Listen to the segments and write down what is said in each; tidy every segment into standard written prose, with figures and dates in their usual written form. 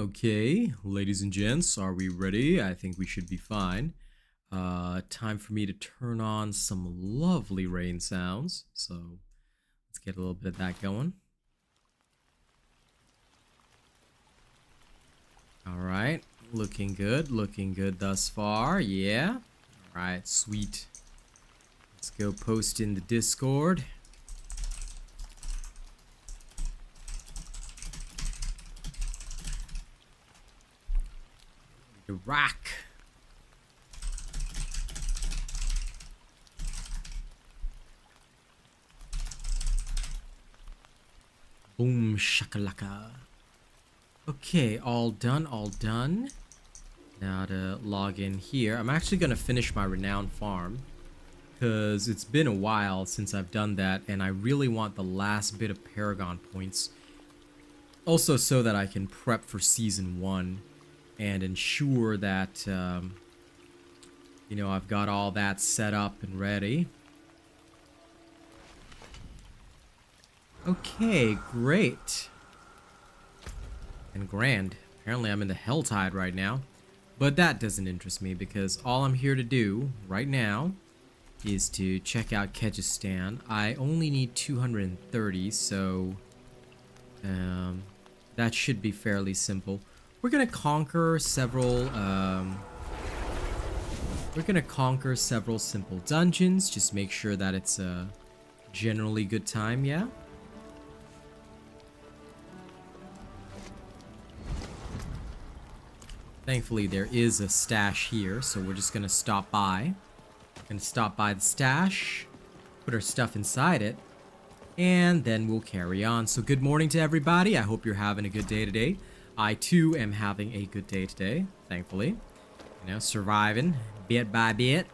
Okay, ladies and gents, are we ready? I think we should be fine. Time for me to turn on some lovely rain sounds. So let's get a little bit of that going. Alright, looking good thus far, yeah. Alright, sweet. Let's go post in the Discord. Rock. Boom shakalaka. Okay, all done. Now to log in here. I'm actually gonna finish my Renown farm because it's been a while since I've done that, and I really want the last bit of Paragon points. Also, so that I can prep for Season 1 and ensure that, you know, I've got all that set up and ready. Okay, great. And grand. Apparently I'm in the Helltide right now. But that doesn't interest me because all I'm here to do right now is to check out Kyrgyzstan. I only need 230, so that should be fairly simple. We're gonna conquer several simple dungeons. Just make sure that it's a generally good time, yeah? Thankfully there is a stash here, so we're just gonna stop by. Gonna stop by the stash, put our stuff inside it, and then we'll carry on. So good morning to everybody. I hope you're having a good day today. I too am having a good day today, thankfully. You know, surviving bit by bit.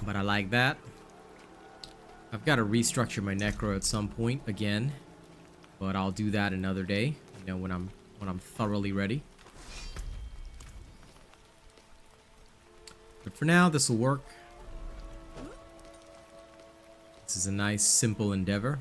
But I like that. I've got to restructure my Necro at some point again. But I'll do that another day, you know, when I'm thoroughly ready. But for now, this will work. This is a nice, simple endeavor.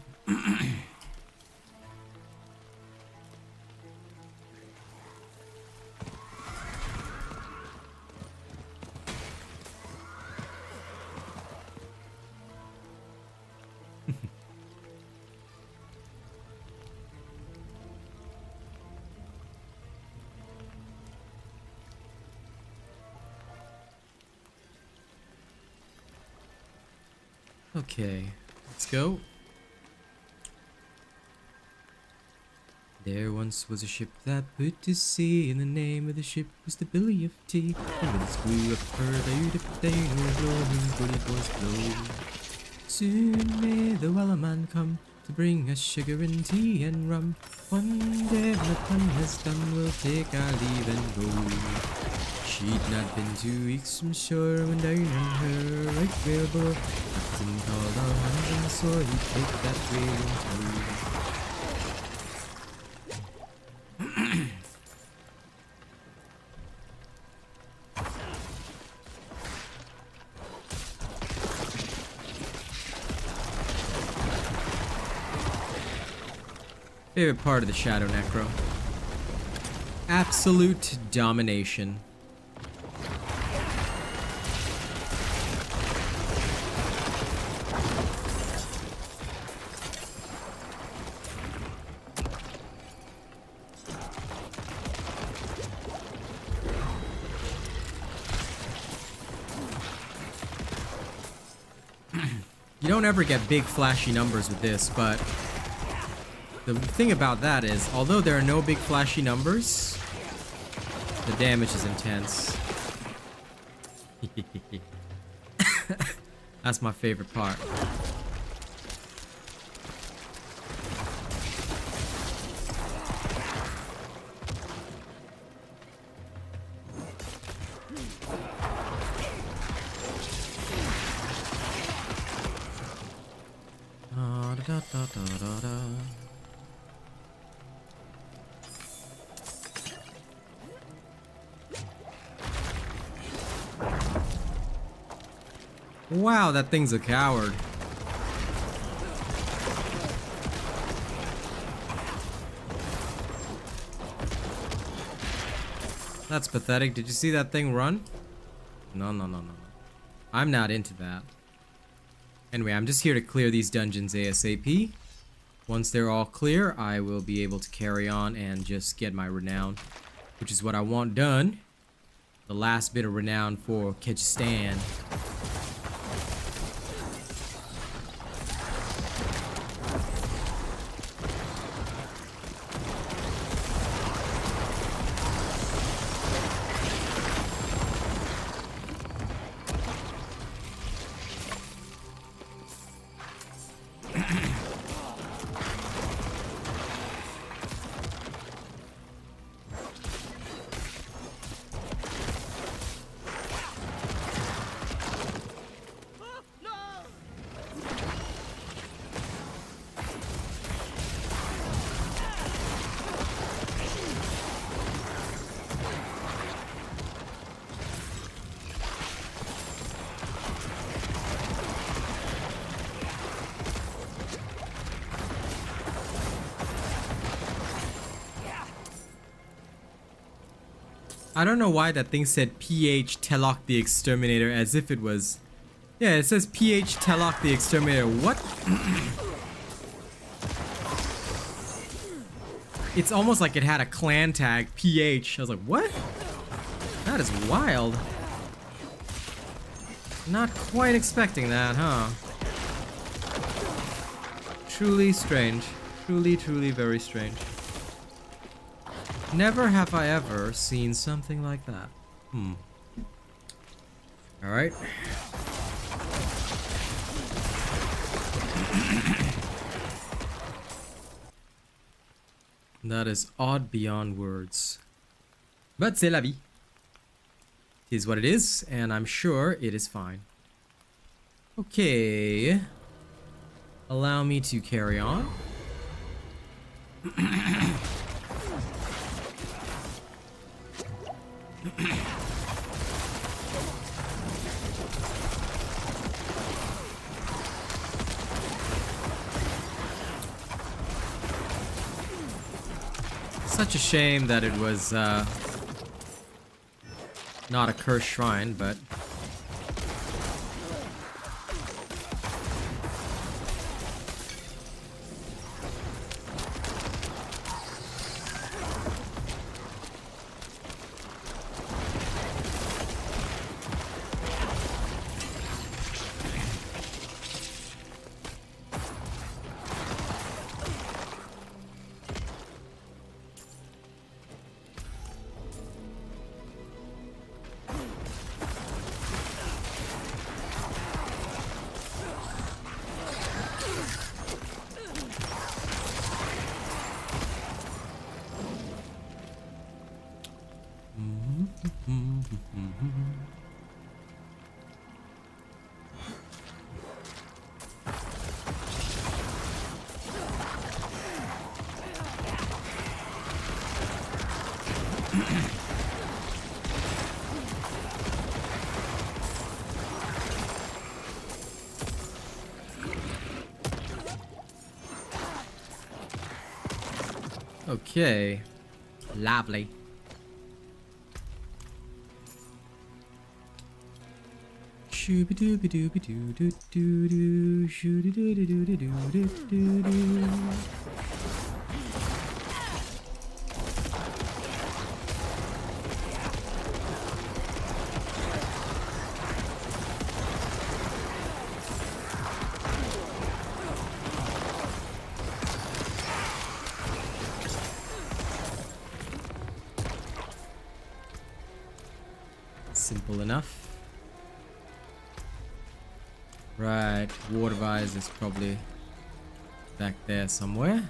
Okay, let's go. There once was a ship that put to sea, and the name of the ship was the Billy of Tea. And with its blue up Perth, I dipped the blowing, bully boys blow. Soon may the wellerman come to bring us sugar and tea and rum. One day when the fun has done, we'll take our leave and go. She'd not been 2 weeks from shore when down on her right whaleboard Captain called all hands and saw he'd take that whale in tow. Favorite part of the Shadow Necro. Absolute domination. You don't ever get big flashy numbers with this, but the thing about that is, although there are no big flashy numbers, the damage is intense. That's my favorite part. Wow, that thing's a coward. That's pathetic. Did you see that thing run? No, no, no, no. I'm not into that. Anyway, I'm just here to clear these dungeons ASAP. Once they're all clear, I will be able to carry on and just get my renown, which is what I want done. The last bit of renown for Kyrgyzstan. I don't know why that thing said PH Telok the Exterminator as if it was... Yeah, it says PH Telok the Exterminator. What? It's almost like it had a clan tag, PH. I was like, what? That is wild. Not quite expecting that, huh? Truly strange. Truly, truly very strange. Never have I ever seen something like that. Alright. That is odd beyond words. But c'est la vie. It is what it is, and I'm sure it is fine. Okay. Allow me to carry on. Such a shame that it was not a cursed shrine, but okay. Lovely. Shooby-dooby-dooby-doo-doo-doo-doo, shooby-doo-doo-doo-doo-doo-doo-doo. Simple enough. Right, Pulverize is probably back there somewhere.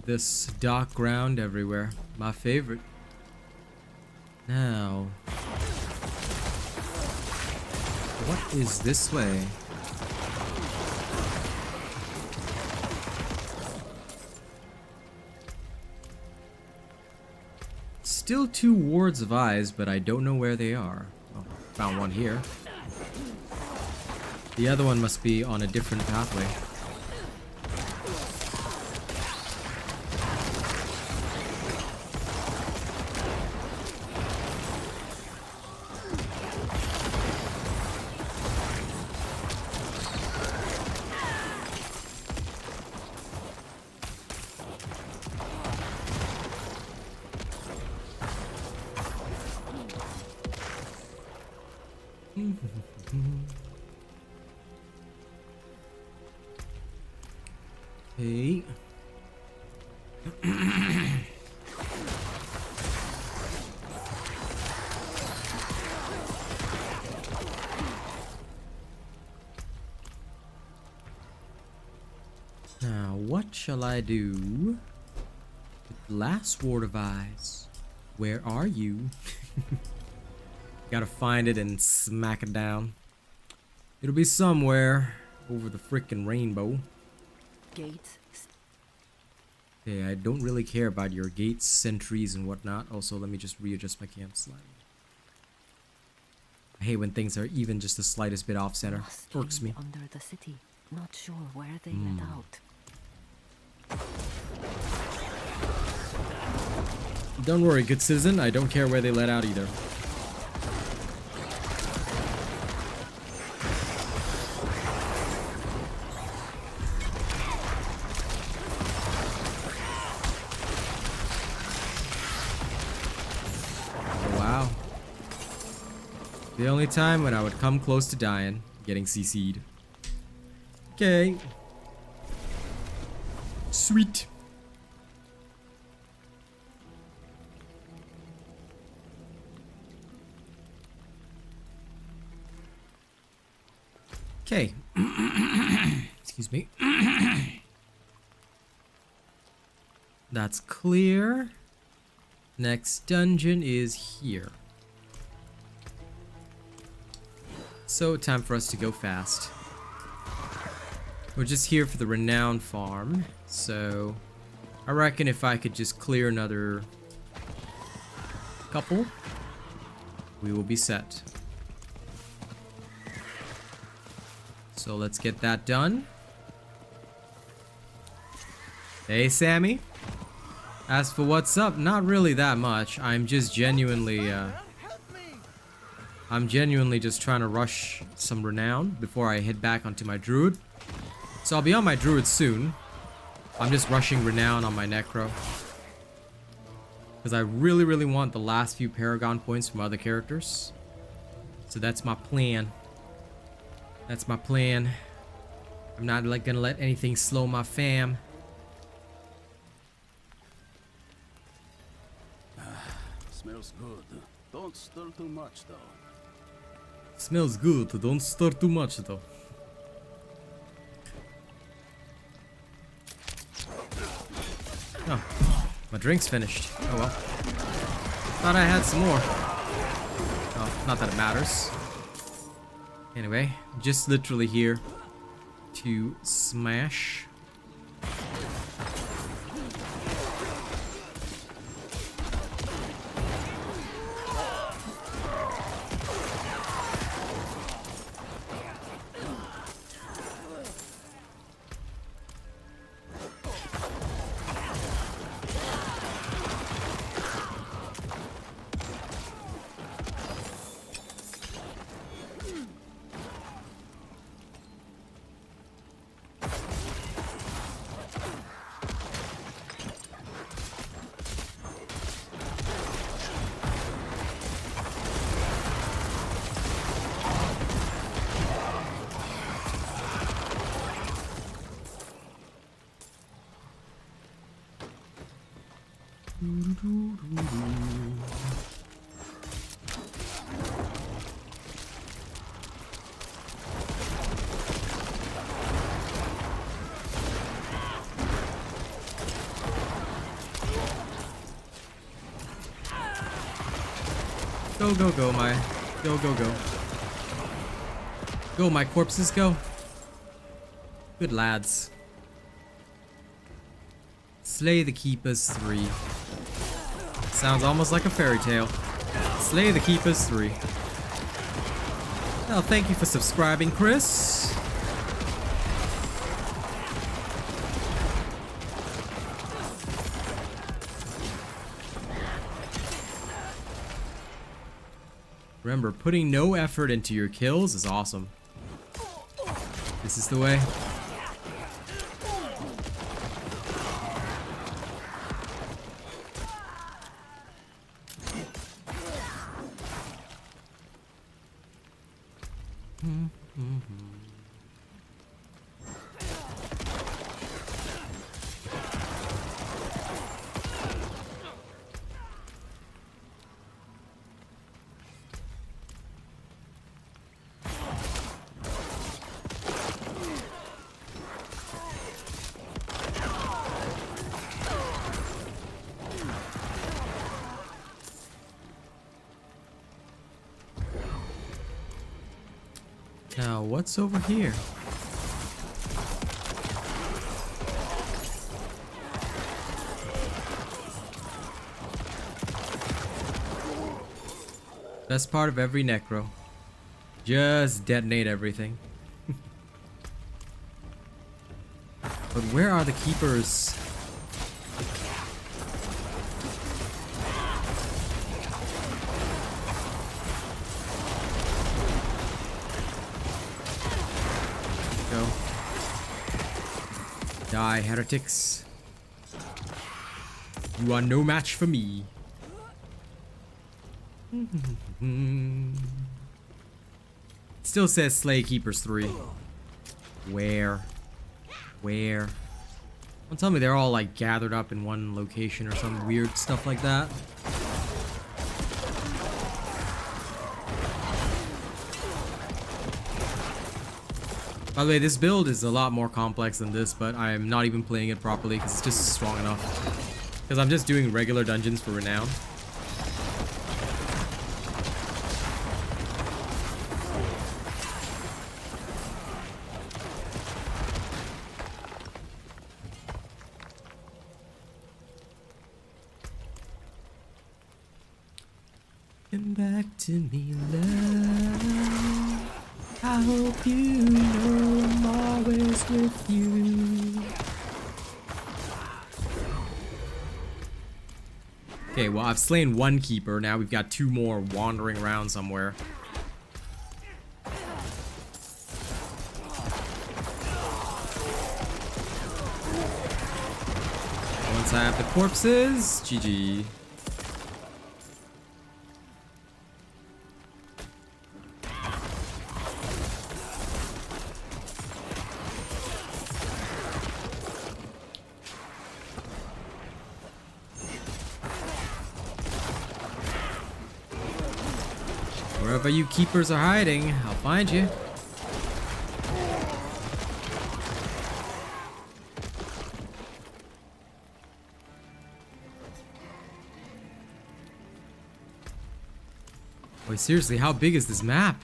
this dark ground everywhere. My favorite. Now, what is this way? Still 2 wards of eyes, but I don't know where they are. Oh, found one here. The other one must be on a different pathway. Hey. Now, what shall I do with the last ward of eyes? Where are you? Gotta find it and smack it down. It'll be somewhere over the frickin' rainbow. Gates. Okay, I don't really care about your gates, sentries, and whatnot. Also, let me just readjust my camp slightly. I hate when things are even just the slightest bit off center. Works me. Under the city. Not sure where they let out. Don't worry, good citizen. I don't care where they let out either. The only time when I would come close to dying, getting CC'd. Okay. Sweet. Okay. Excuse me. That's clear. Next dungeon is here. So, time for us to go fast. We're just here for the Renown farm, so I reckon if I could just clear another couple, we will be set. So let's get that done. Hey, Sammy. As for what's up, not really that much. I'm just genuinely just trying to rush some Renown before I head back onto my Druid. So I'll be on my Druid soon. I'm just rushing Renown on my Necro. Because I really, really want the last few Paragon points from other characters. So that's my plan. That's my plan. I'm not like gonna let anything slow my fam. Smells good. Don't stir too much though. Smells good, don't stir too much though. Oh, my drink's finished. Oh well. Thought I had some more. Oh, not that it matters. Anyway, just literally here to smash. Go, go, go, my... Go, go, go. Go, my corpses, go. Good lads. Slay the Keepers 3. Sounds almost like a fairy tale. Slay the Keepers 3. Well, thank you for subscribing, Chris. Remember, putting no effort into your kills is awesome. This is the way. Now, what's over here? Best part of every necro. Just detonate everything. But where are the keepers? Go. Die, heretics. You are no match for me. Still says Slay Keepers 3. Where? Where? Don't tell me they're all like gathered up in one location or some weird stuff like that. By the way, this build is a lot more complex than this, but I am not even playing it properly because it's just strong enough. Because I'm just doing regular dungeons for Renown. Come back to me, love. I hope you know I'm always with you. Okay, well, I've slain one keeper. Now we've got two more wandering around somewhere. Once I have the corpses, GG. Wherever you keepers are hiding, I'll find you. Wait, seriously, how big is this map?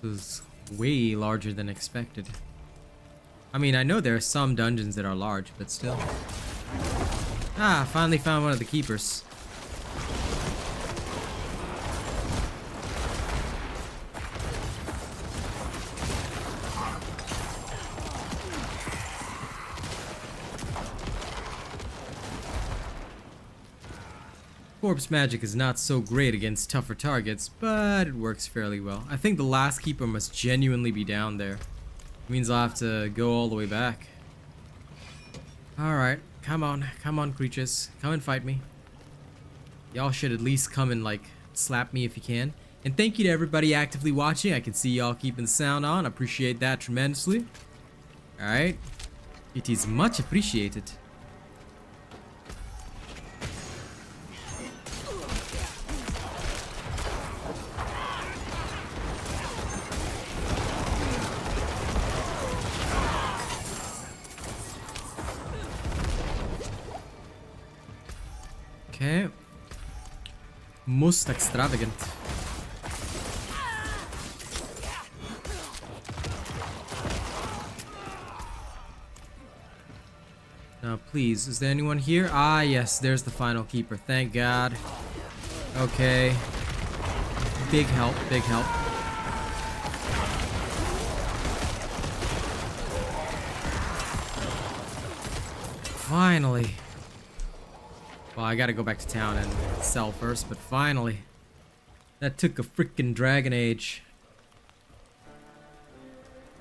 Is way larger than expected. I mean, I know there are some dungeons that are large, but still. Ah, finally found one of the keepers. Corpse magic is not so great against tougher targets, but it works fairly well. I think the last keeper must genuinely be down there. It means I'll have to go all the way back. Alright, come on creatures. Come and fight me. Y'all should at least come and like slap me if you can. And thank you to everybody actively watching. I can see y'all keeping the sound on. I appreciate that tremendously. Alright. It is much appreciated. Okay. Most extravagant. Now, please, is there anyone here? Ah, yes, there's the final keeper. Thank God. Okay. Big help, big help. Finally. Well, I gotta go back to town and sell first, but finally. That took a freaking dragon age.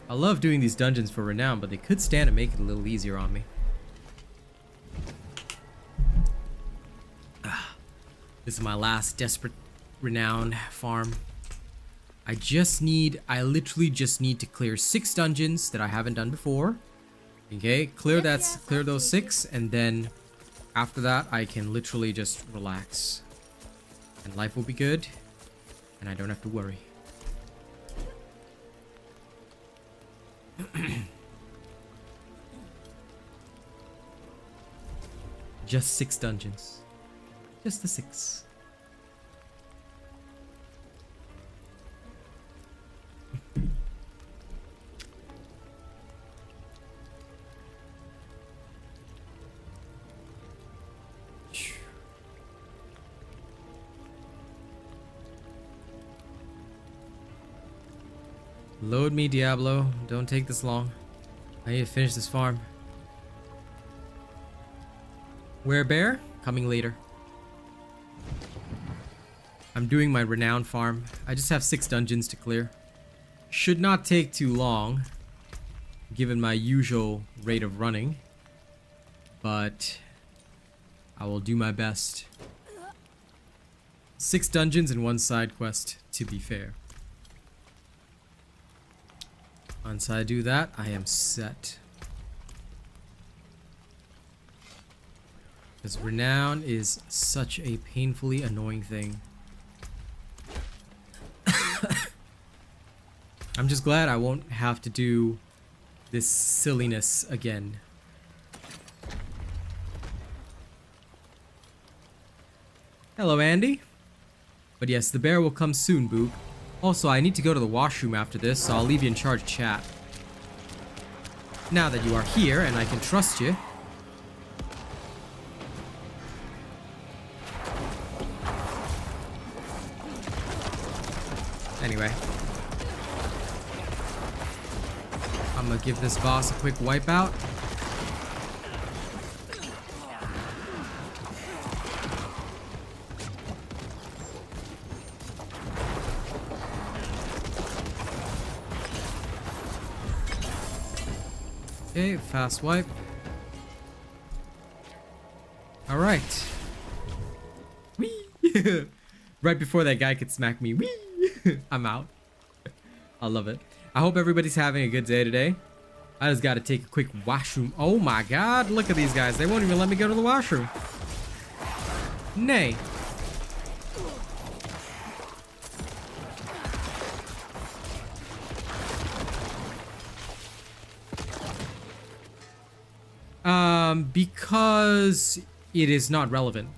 I love doing these dungeons for Renown, but they could stand to make it a little easier on me. This is my last desperate Renown farm. I literally just need to clear 6 dungeons that I haven't done before. Okay, clear those 6, and then after that I can literally just relax. And life will be good, and I don't have to worry. Just 6 dungeons. Just the 6. Load me, Diablo. Don't take this long. I need to finish this farm. Werebear? Coming later. I'm doing my Renown farm. I just have 6 dungeons to clear. Should not take too long, given my usual rate of running. But I will do my best. 6 dungeons and 1 side quest, to be fair. Once I do that, I am set. Because Renown is such a painfully annoying thing. I'm just glad I won't have to do this silliness again. Hello, Andy. But yes, the bear will come soon, Boop. Also, I need to go to the washroom after this, so I'll leave you in charge of chat. Now that you are here and I can trust you. Anyway. I'm gonna give this boss a quick wipeout. Okay, fast wipe. Alright. Whee! Right before that guy could smack me. Whee! I'm out. I love it. I hope everybody's having a good day today. I just gotta take a quick washroom. Oh my god, look at these guys. They won't even let me go to the washroom. Nay. Because it is not relevant.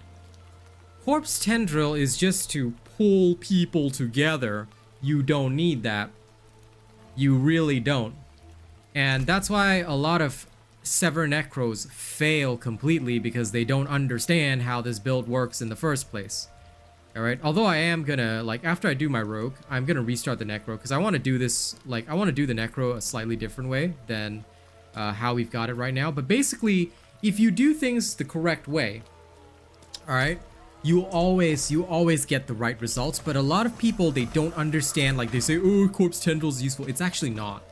Corpse Tendril is just to pull people together. You don't need that. You really don't. And that's why a lot of Sever Necros fail completely, because they don't understand how this build works in the first place. Alright, although I am gonna, like, after I do my rogue, I'm gonna restart the Necro, because I want to do this, like, I want to do the Necro a slightly different way than how we've got it right now. But basically, if you do things the correct way, alright, you always get the right results. But a lot of people, they don't understand. Like, they say, oh, Corpse Tendril is useful. It's actually not.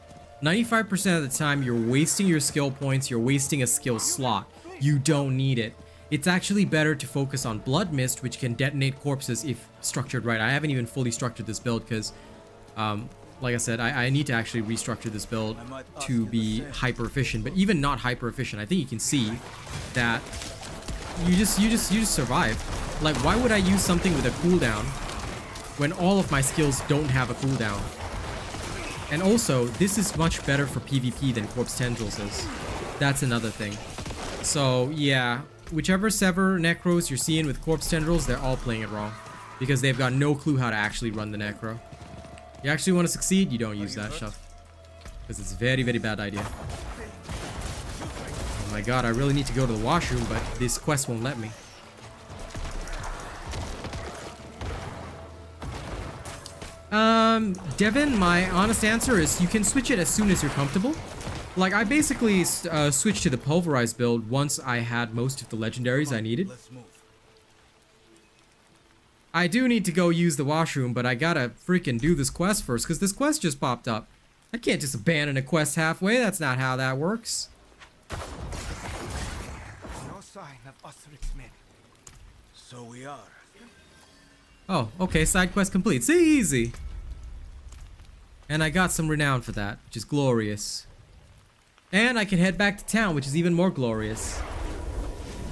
95% of the time, you're wasting your skill points. You're wasting a skill slot. You don't need it. it's actually better to focus on Blood Mist, which can detonate corpses if structured right. I haven't even fully structured this build because, like I said, I need to actually restructure this build to be hyper efficient. But even not hyper efficient, I think you can see that you just survive. Like, why would I use something with a cooldown when all of my skills don't have a cooldown? And also, this is much better for PvP than Corpse Tendrils is. That's another thing. So, yeah, whichever Sever Necros you're seeing with Corpse Tendrils, they're all playing it wrong. Because they've got no clue how to actually run the Necro. You actually want to succeed, you don't use that stuff. Because it's a very, very bad idea. Oh my god, I really need to go to the washroom, but this quest won't let me. Devin, my honest answer is you can switch it as soon as you're comfortable. Like, I basically switched to the Pulverize build once I had most of the legendaries I needed. I do need to go use the washroom, but I gotta freaking do this quest first, because this quest just popped up. I can't just abandon a quest halfway, that's not how that works. No sign of Osric's men. So we are. Oh, okay, side quest complete. See, easy. And I got some renown for that, which is glorious. And I can head back to town, which is even more glorious.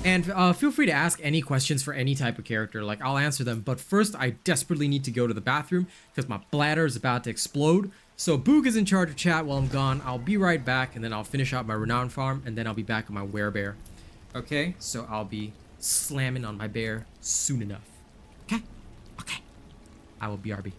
And feel free to ask any questions for any type of character, like I'll answer them. But first, I desperately need to go to the bathroom because my bladder is about to explode. So Boog is in charge of chat while I'm gone. I'll be right back, and then I'll finish out my renown farm, and then I'll be back on my werebear. Okay, so I'll be slamming on my bear soon enough. Okay? Okay. I will BRB.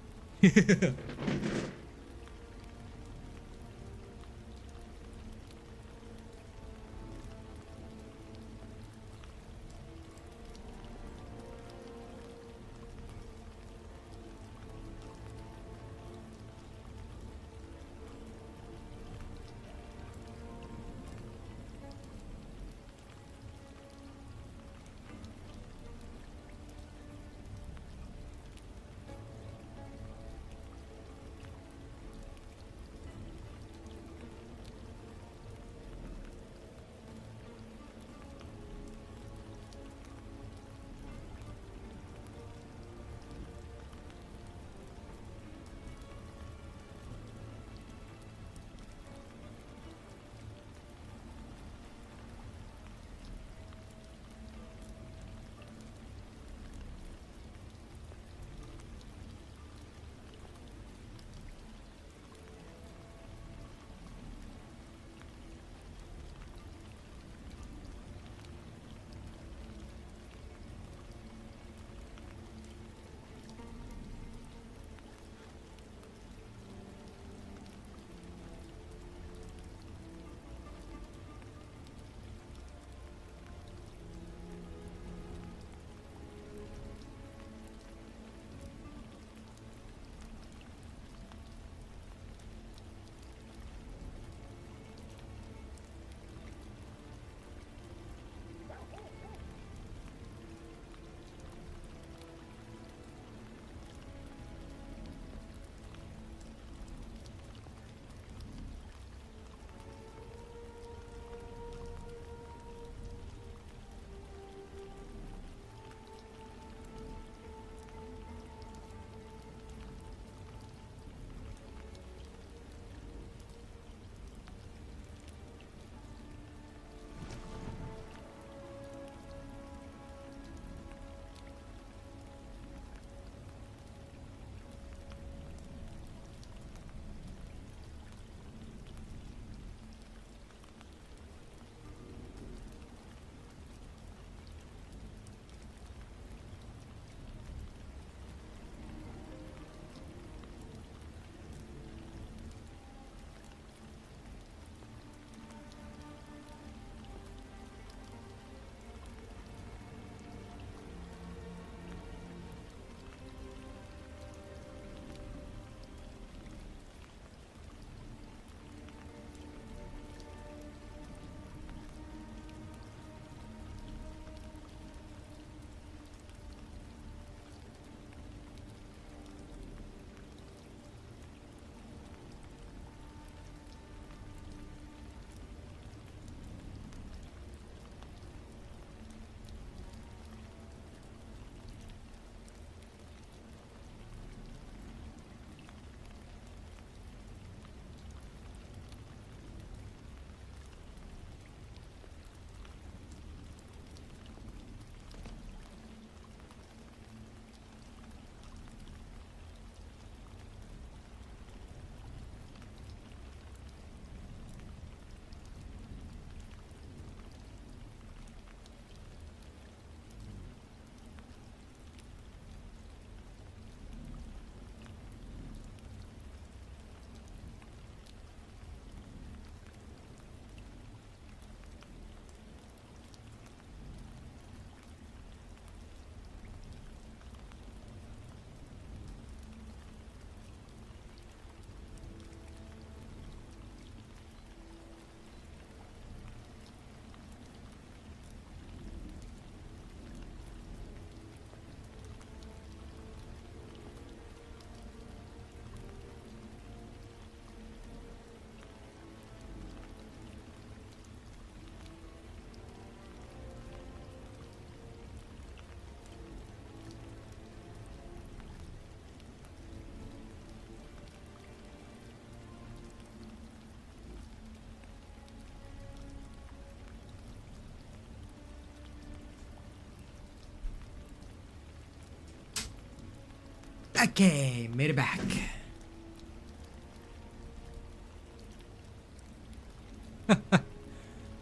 Okay, made it back.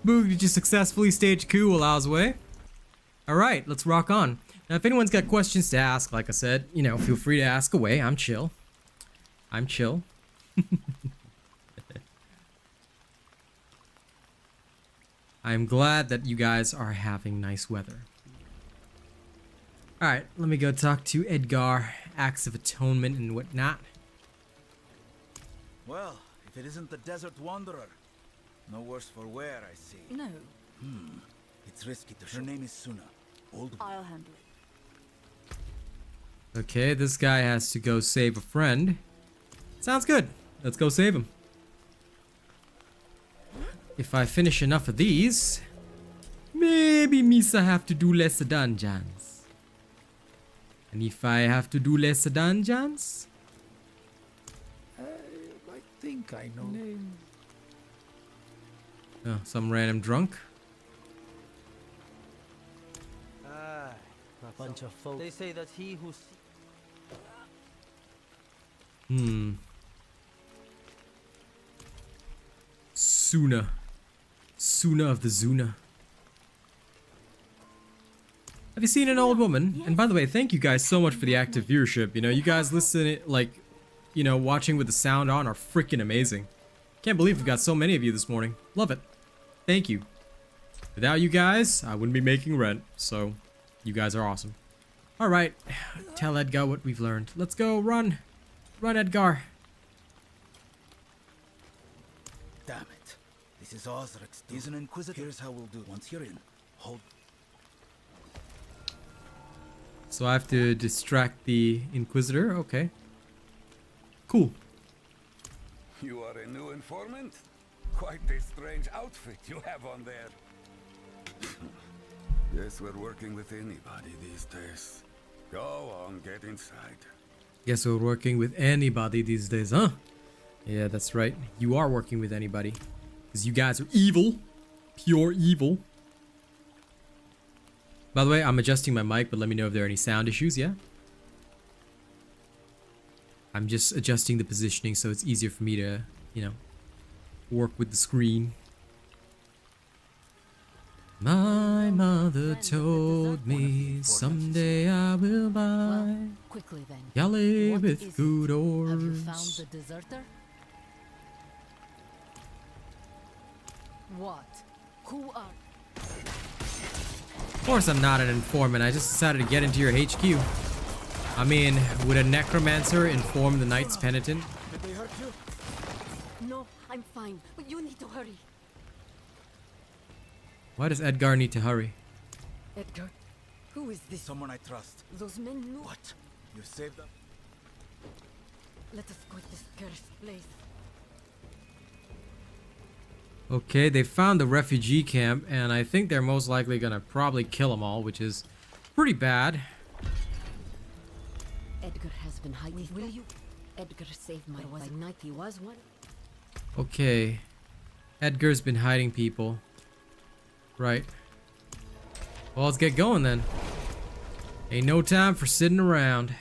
Boog, did you successfully stage a coup while I was away? Alright, let's rock on. Now, if anyone's got questions to ask, like I said, you know, feel free to ask away. I'm chill. I'm chill. I'm glad that you guys are having nice weather. Alright, let me go talk to Edgar. Acts of atonement and whatnot. Well, if it isn't the Desert Wanderer. No worse for wear, I see. No, It's risky to. Her name is Suna. Old. I'll handle it. Okay, this guy has to go save a friend. Sounds good. Let's go save him. If I finish enough of these, maybe Misa have to do less dungeons. And if I have to do less dungeons, I think I know. oh, some random drunk. A bunch of folk. They say that he who Suna. Suna of the Zuna. Have you seen an old woman? And by the way, thank you guys so much for the active viewership. You know, you guys listen, like, you know, watching with the sound on are freaking amazing. Can't believe we've got so many of you this morning. Love it. Thank you. Without you guys, I wouldn't be making rent. So, you guys are awesome. Alright, tell Edgar what we've learned. Let's go, run. Run, Edgar. Damn it. This is Osric's. He's an Inquisitor. Here's how we'll do. Once you're in, hold. So I have to distract the Inquisitor? Okay. Cool. You are a new informant? Quite a strange outfit you have on there. Guess we're working with anybody these days. Go on, get inside. Guess we're working with anybody these days, huh? Yeah, that's right. You are working with anybody. Because you guys are evil. Pure evil. By the way, I'm adjusting my mic, but let me know if there are any sound issues, yeah? I'm just adjusting the positioning so it's easier for me to, you know, work with the screen. My mother told me someday I will buy Well, quickly then. Yale What with is good it? Have you oars. found the deserter? What? Who are... Of course I'm not an informant, I just decided to get into your HQ. I mean, would a necromancer inform the Knight's Penitent? Did they hurt you? No, I'm fine, but you need to hurry. Why does Edgar need to hurry? Edgar, who is this? Someone I trust. Those men knew. What? You saved them? Let us quit this cursed place. Okay, they found the refugee camp, and I think they're most likely gonna probably kill them all, which is pretty bad. Edgar has been hiding. Will you? Edgar saved my wife. By night he was one. Okay. Edgar's been hiding people. Right. Well, let's get going then. Ain't no time for sitting around.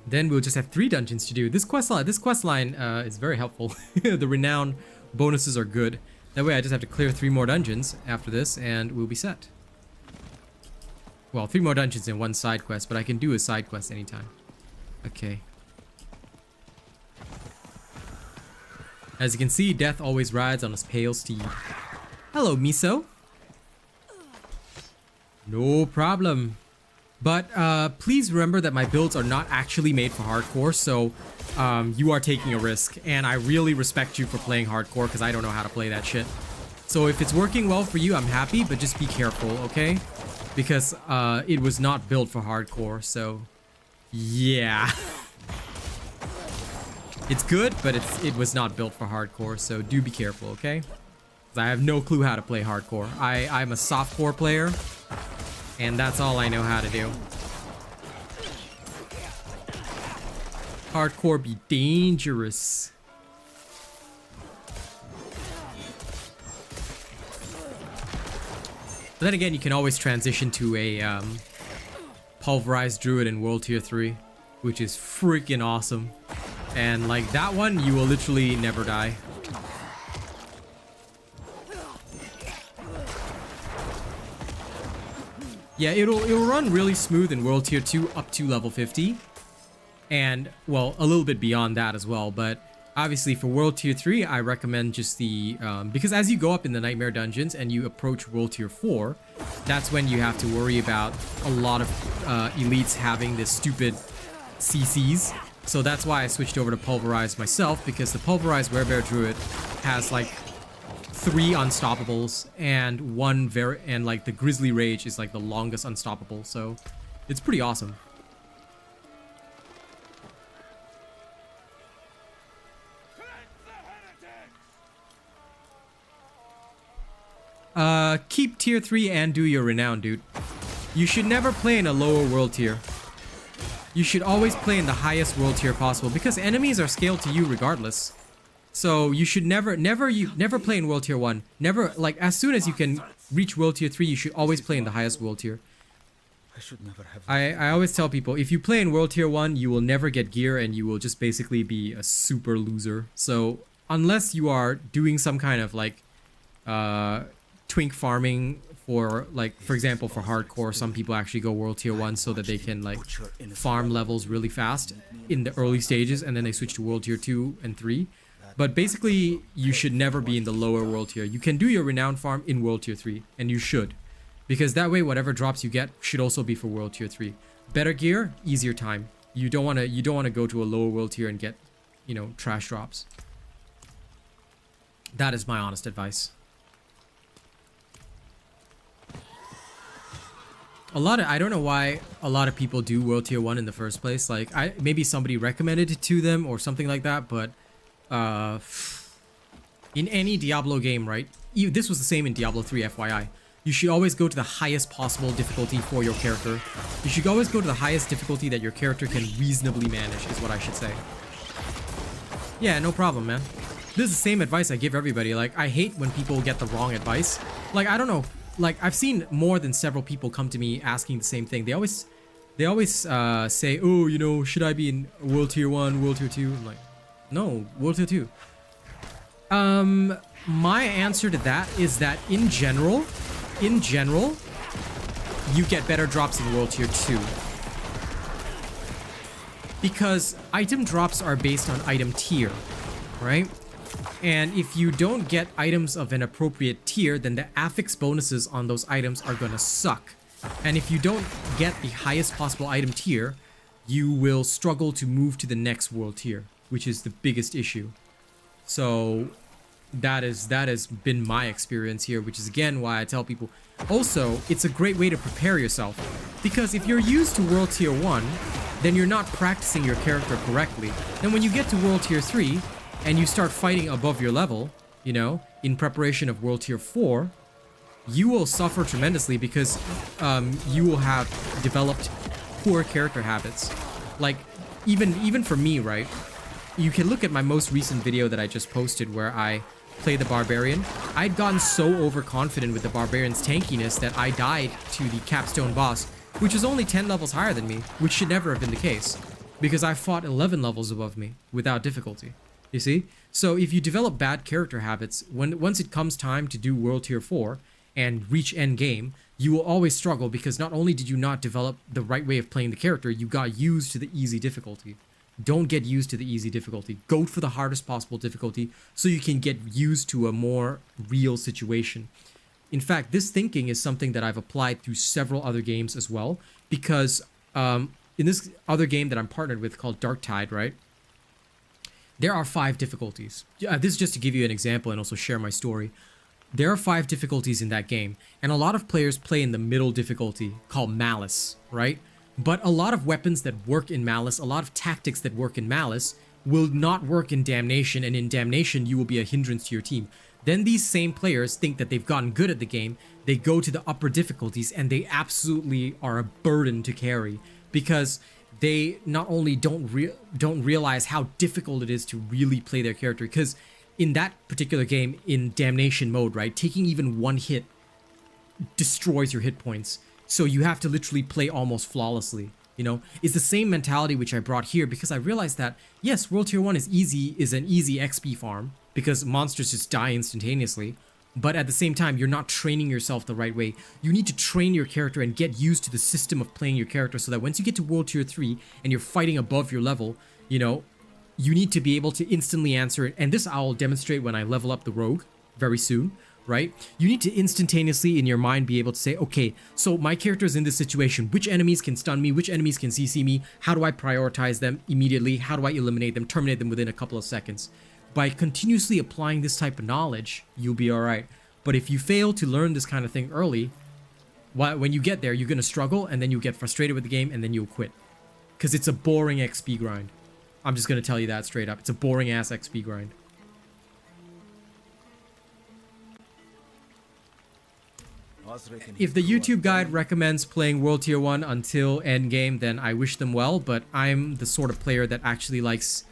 Then we'll just have 3 dungeons to do. This quest line is very helpful. The Renown bonuses are good. That way I just have to clear 3 more dungeons after this and we'll be set. Well, 3 more dungeons and 1 side quest, but I can do a side quest anytime. Okay. As you can see, death always rides on his pale steed. Hello, Miso. No problem. But please remember that my builds are not actually made for hardcore, so you are taking a risk. And I really respect you for playing hardcore because I don't know how to play that shit. So if it's working well for you, I'm happy, but just be careful, okay? Because it was not built for hardcore, so yeah. It's good, but it was not built for hardcore, so do be careful, okay? 'Cause I have no clue how to play hardcore. I'm a softcore player, and that's all I know how to do. Hardcore be dangerous. But then again, you can always transition to a pulverized druid in World Tier 3. which is freaking awesome. And like that one, you will literally never die. Yeah, it'll run really smooth in World Tier 2 up to level 50. And, well, a little bit beyond that as well. But obviously for World Tier 3, I recommend just the... because as you go up in the Nightmare Dungeons and you approach World Tier 4, that's when you have to worry about a lot of elites having this stupid CCs. So that's why I switched over to Pulverize myself, because the Pulverize Werebear Druid has like 3 unstoppables and like the Grizzly Rage is like the longest unstoppable, so it's pretty awesome. Keep tier 3 and do your Renown, dude. You should never play in a lower world tier. You should always play in the highest world tier possible, because enemies are scaled to you regardless. So you should never play in World Tier 1. Never, like, as soon as you can reach World Tier 3, you should always play in the highest World Tier. I should never have... I always tell people, if you play in World Tier 1, you will never get gear and you will just basically be a super loser. So unless you are doing some kind of like twink farming for, like, for example, for hardcore, some people actually go World Tier 1 so that they can like farm levels really fast in the early stages, and then they switch to World Tier 2 and 3. But basically, you should never be in the lower world tier. You can do your Renown farm in World Tier 3, and you should. Because that way, whatever drops you get should also be for World Tier 3. Better gear, easier time. You don't want to go to a lower world tier and get, you know, trash drops. That is my honest advice. I don't know why a lot of people do World Tier 1 in the first place. Like, maybe somebody recommended it to them or something like that, but in any Diablo game, right? This was the same in Diablo 3, FYI. You should always go to the highest possible difficulty for your character. You should always go to the highest difficulty that your character can reasonably manage, is what I should say. Yeah, no problem, man. This is the same advice I give everybody. Like, I hate when people get the wrong advice. Like, I don't know. Like, I've seen more than several people come to me asking the same thing. They always say, oh, you know, should I be in World Tier 1, World Tier 2? I'm like, no, World Tier 2. My answer to that is that in general, you get better drops in World Tier 2. Because item drops are based on item tier, right? And if you don't get items of an appropriate tier, then the affix bonuses on those items are gonna suck. And if you don't get the highest possible item tier, you will struggle to move to the next world tier, which is the biggest issue. So that has been my experience here, which is again why I tell people. Also, it's a great way to prepare yourself, because if you're used to World Tier 1, then you're not practicing your character correctly. Then when you get to World Tier 3 and you start fighting above your level, you know, in preparation of World Tier 4, you will suffer tremendously, because you will have developed poor character habits. Like, even for me, right? You can look at my most recent video that I just posted where I play the Barbarian. I'd gotten so overconfident with the Barbarian's tankiness that I died to the capstone boss, which is only 10 levels higher than me, which should never have been the case, because I fought 11 levels above me without difficulty. You see? So if you develop bad character habits, once it comes time to do World Tier 4 and reach end game, you will always struggle, because not only did you not develop the right way of playing the character, you got used to the easy difficulty. Don't get used to the easy difficulty. Go for the hardest possible difficulty so you can get used to a more real situation. In fact, this thinking is something that I've applied through several other games as well, because in this other game that I'm partnered with called Dark Tide, right? There are 5 difficulties. This is just to give you an example and also share my story. There are 5 difficulties in that game, and a lot of players play in the middle difficulty called Malice, right? But a lot of weapons that work in Malice, a lot of tactics that work in Malice, will not work in Damnation, and in Damnation you will be a hindrance to your team. Then these same players think that they've gotten good at the game, they go to the upper difficulties, and they absolutely are a burden to carry, because they not only don't realize how difficult it is to really play their character, because in that particular game, in Damnation mode, right, taking even one hit destroys your hit points. So you have to literally play almost flawlessly, you know, is the same mentality which I brought here, because I realized that, yes, World Tier 1 is an easy XP farm because monsters just die instantaneously. But at the same time, you're not training yourself the right way. You need to train your character and get used to the system of playing your character so that once you get to World Tier 3 and you're fighting above your level, you know, you need to be able to instantly answer it. And this I'll demonstrate when I level up the rogue very soon, right? You need to instantaneously in your mind be able to say, okay, so my character is in this situation. Which enemies can stun me? Which enemies can CC me? How do I prioritize them immediately? How do I eliminate them, terminate them within a couple of seconds? By continuously applying this type of knowledge, you'll be all right. But if you fail to learn this kind of thing early, when you get there, you're going to struggle, and then you'll get frustrated with the game, and then you'll quit. Because it's a boring XP grind. I'm just going to tell you that straight up. It's a boring ass XP grind. If the YouTube guide recommends playing World Tier 1 until endgame, then I wish them well, but I'm the sort of player that actually likes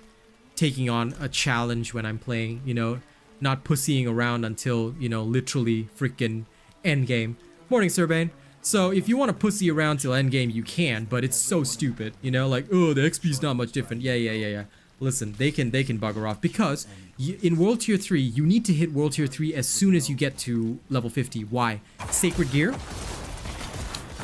taking on a challenge when I'm playing, you know, not pussying around until, you know, literally freaking endgame. Morning, Surbane. So if you want to pussy around till endgame, you can, but it's so stupid, you know, like, oh, the XP's not much different. Yeah. Listen, they can bugger off, because in World Tier 3, you need to hit World Tier 3 as soon as you get to level 50. Why? Sacred Gear,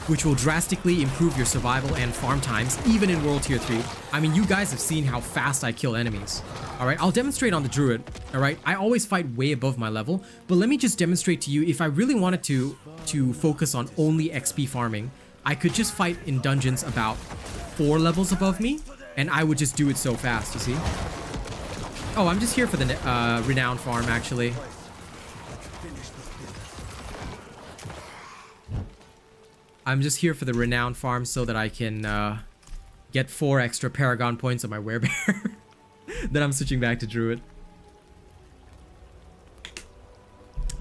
which will drastically improve your survival and farm times, even in World Tier 3. I mean, you guys have seen how fast I kill enemies. Alright, I'll demonstrate on the Druid. Alright, I always fight way above my level, but let me just demonstrate to you, if I really wanted to focus on only XP farming, I could just fight in dungeons about 4 levels above me, and I would just do it so fast, you see? Oh, I'm just here for the Renown farm, actually. I'm just here for the Renown farm so that I can get 4 extra Paragon points on my Werebear. Then I'm switching back to Druid.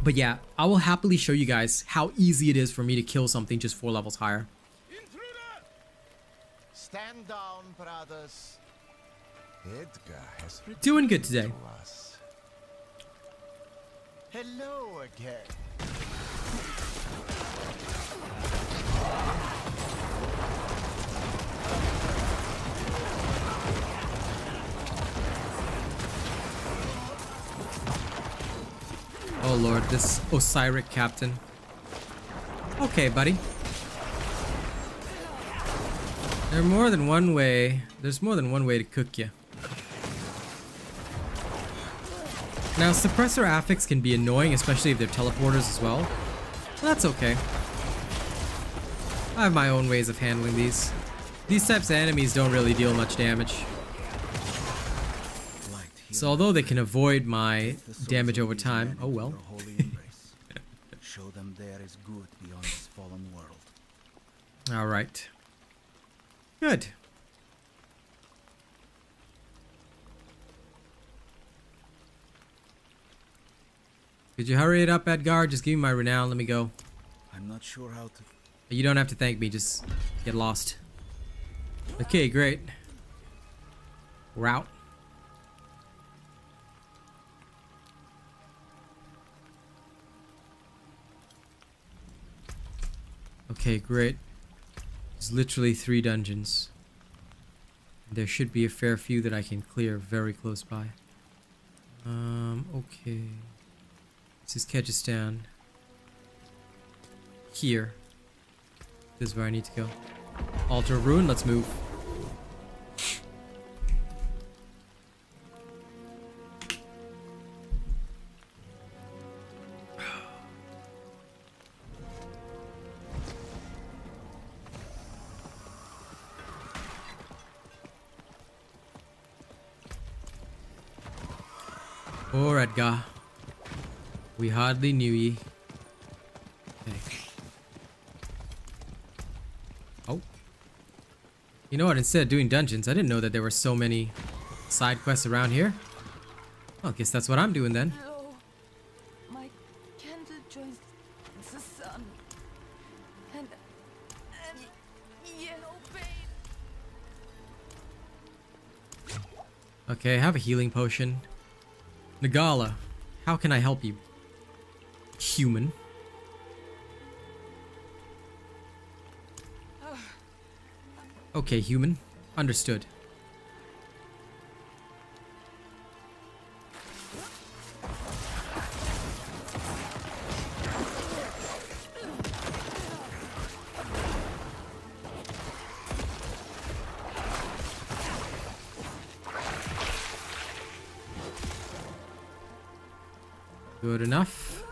But yeah, I will happily show you guys how easy it is for me to kill something just 4 levels higher. Stand down, brothers. Edgar has Doing good today. Hello again. Oh lord, this Osiric captain. Okay, buddy. There's more than one way to cook you. Now, suppressor affix can be annoying, especially if they're teleporters as well. That's okay. I have my own ways of handling these. These types of enemies don't really deal much damage. So although they can avoid my damage over time, oh well. Show them there is good beyond this fallen world. Alright. Good. Could you hurry it up, Edgar? Just give me my renown, let me go. I'm not sure how to... You don't have to thank me, just get lost. Okay, great. We're out. Okay, great. There's literally 3 dungeons. There should be a fair few that I can clear very close by. Okay. This is Kyrgyzstan. Here. This is where I need to go. Altar of Ruin, let's move. Poor Edgar. We hardly knew ye. Okay. Oh. You know what? Instead of doing dungeons, I didn't know that there were so many side quests around here. Well, I guess that's what I'm doing then. Hello. My candle joins the sun. And yellow pain. Okay, I have a healing potion. Nagala, how can I help you? Human. Okay, human. Understood. Good enough.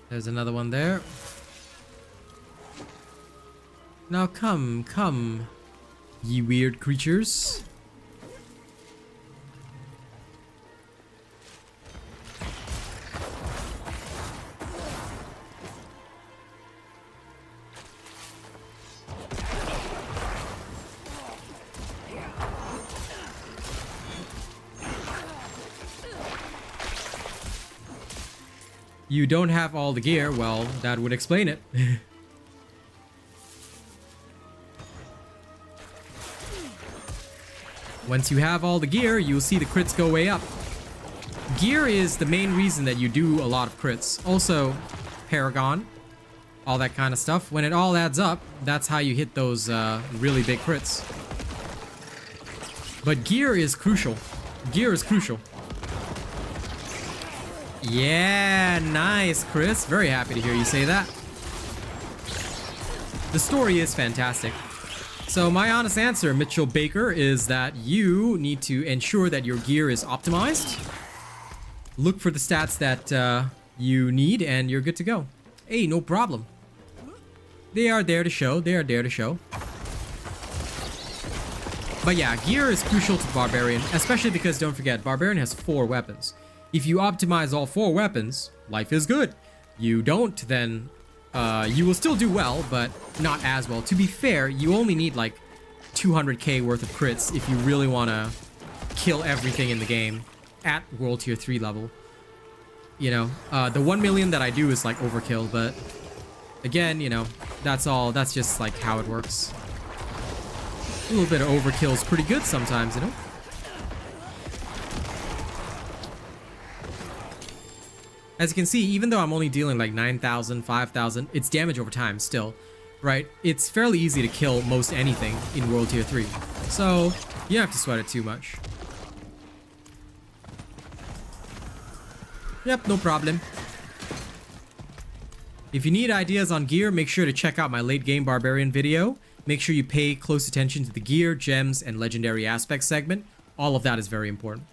There's another one there. Now come, come, ye weird creatures. You don't have all the gear, well, that would explain it. Once you have all the gear, you'll see the crits go way up. Gear is the main reason that you do a lot of crits. Also, Paragon, all that kind of stuff. When it all adds up, that's how you hit those really big crits. But gear is crucial. Gear is crucial. Yeah, nice, Chris. Very happy to hear you say that. The story is fantastic. So my honest answer, Mitchell Baker, is that you need to ensure that your gear is optimized. Look for the stats that you need and you're good to go. Hey, no problem. They are there to show. They are there to show. But yeah, gear is crucial to Barbarian, especially because don't forget, Barbarian has 4 weapons. If you optimize all 4 weapons, life is good. You don't, then you will still do well, but not as well. To be fair, you only need like 200k worth of crits if you really want to kill everything in the game at World Tier 3 level. You know, the 1 million that I do is like overkill, but again, you know, that's all. That's just like how it works. A little bit of overkill is pretty good sometimes, you know? As you can see, even though I'm only dealing like 9,000, 5,000, it's damage over time still, right? It's fairly easy to kill most anything in World Tier 3. So, you don't have to sweat it too much. Yep, no problem. If you need ideas on gear, make sure to check out my late game Barbarian video. Make sure you pay close attention to the gear, gems, and legendary aspects segment. All of that is very important.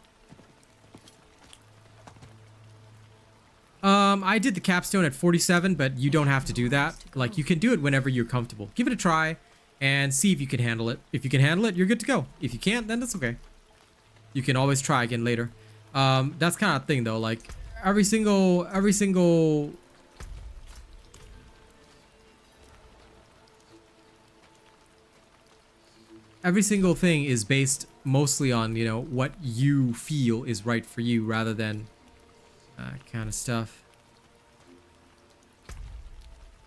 I did the capstone at 47, but you don't have to do that. Like, you can do it whenever you're comfortable. Give it a try and see if you can handle it. If you can handle it, you're good to go. If you can't, then that's okay. You can always try again later. That's kind of thing though. Like, every single thing is based mostly on, you know, what you feel is right for you rather than kind of stuff.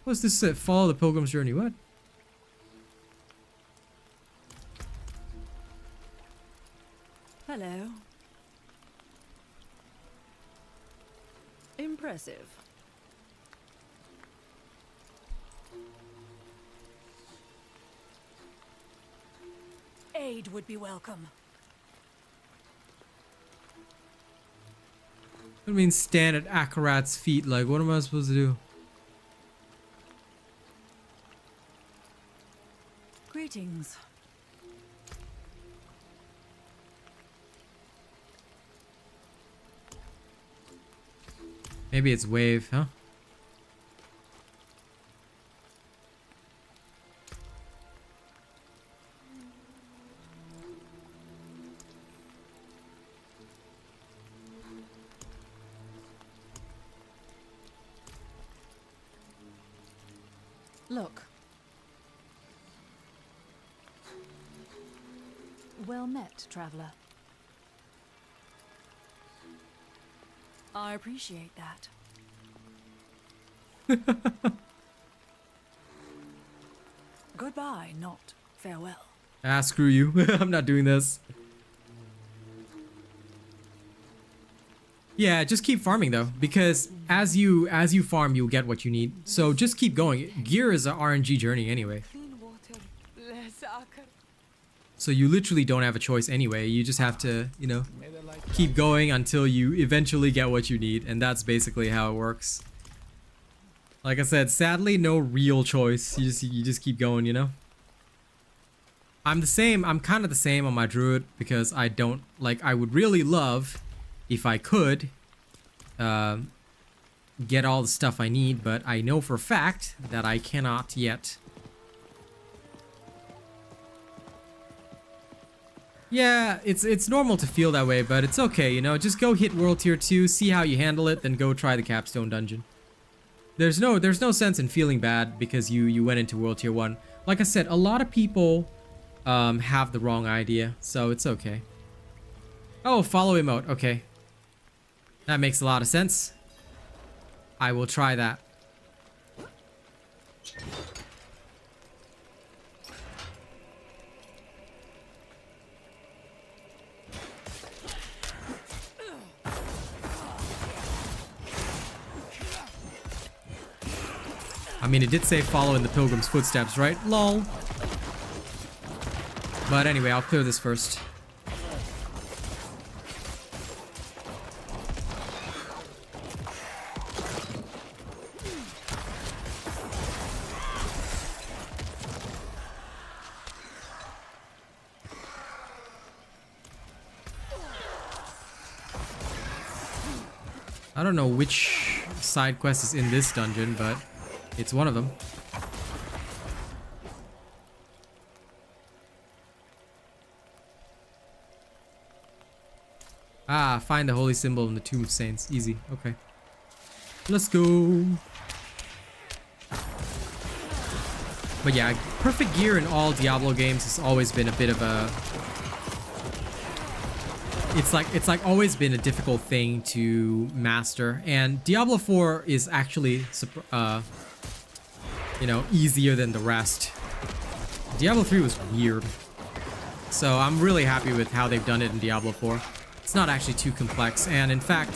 What's this? Follow the Pilgrim's Journey. What? Hello. Impressive. Aid would be welcome. What do you mean stand at Akarat's feet? Like, what am I supposed to do? Greetings. Maybe it's wave, huh? Look. Well met, traveler. I appreciate that. Goodbye, not farewell. Ah, screw you. I'm not doing this. Yeah, just keep farming though, because as you farm, you'll get what you need. So just keep going. Gear is an RNG journey anyway. Clean water So you literally don't have a choice anyway. You just have to, you know, keep going until you eventually get what you need. And that's basically how it works. Like I said, sadly, no real choice. You just keep going, you know? I'm the same. I'm kind of the same on my Druid because I don't, like, I would really love if I could get all the stuff I need, but I know for a fact that I cannot yet. Yeah, it's normal to feel that way, but it's okay, you know, just go hit World Tier 2, see how you handle it, then go try the Capstone Dungeon. There's no sense in feeling bad because you went into World Tier 1. Like I said, a lot of people have the wrong idea, so it's okay. Oh, follow emote, okay. That makes a lot of sense. I will try that. I mean, it did say follow in the Pilgrim's footsteps, right? Lol. But anyway, I'll clear this first. I don't know which side quest is in this dungeon, but it's one of them. Ah, find the holy symbol in the Tomb of Saints. Easy. Okay. Let's go. But yeah, perfect gear in all Diablo games has always been a bit of a... It's like always been a difficult thing to master, and Diablo 4 is actually you know, easier than the rest. Diablo 3 was weird, so I'm really happy with how they've done it in Diablo 4. It's not actually too complex, and in fact,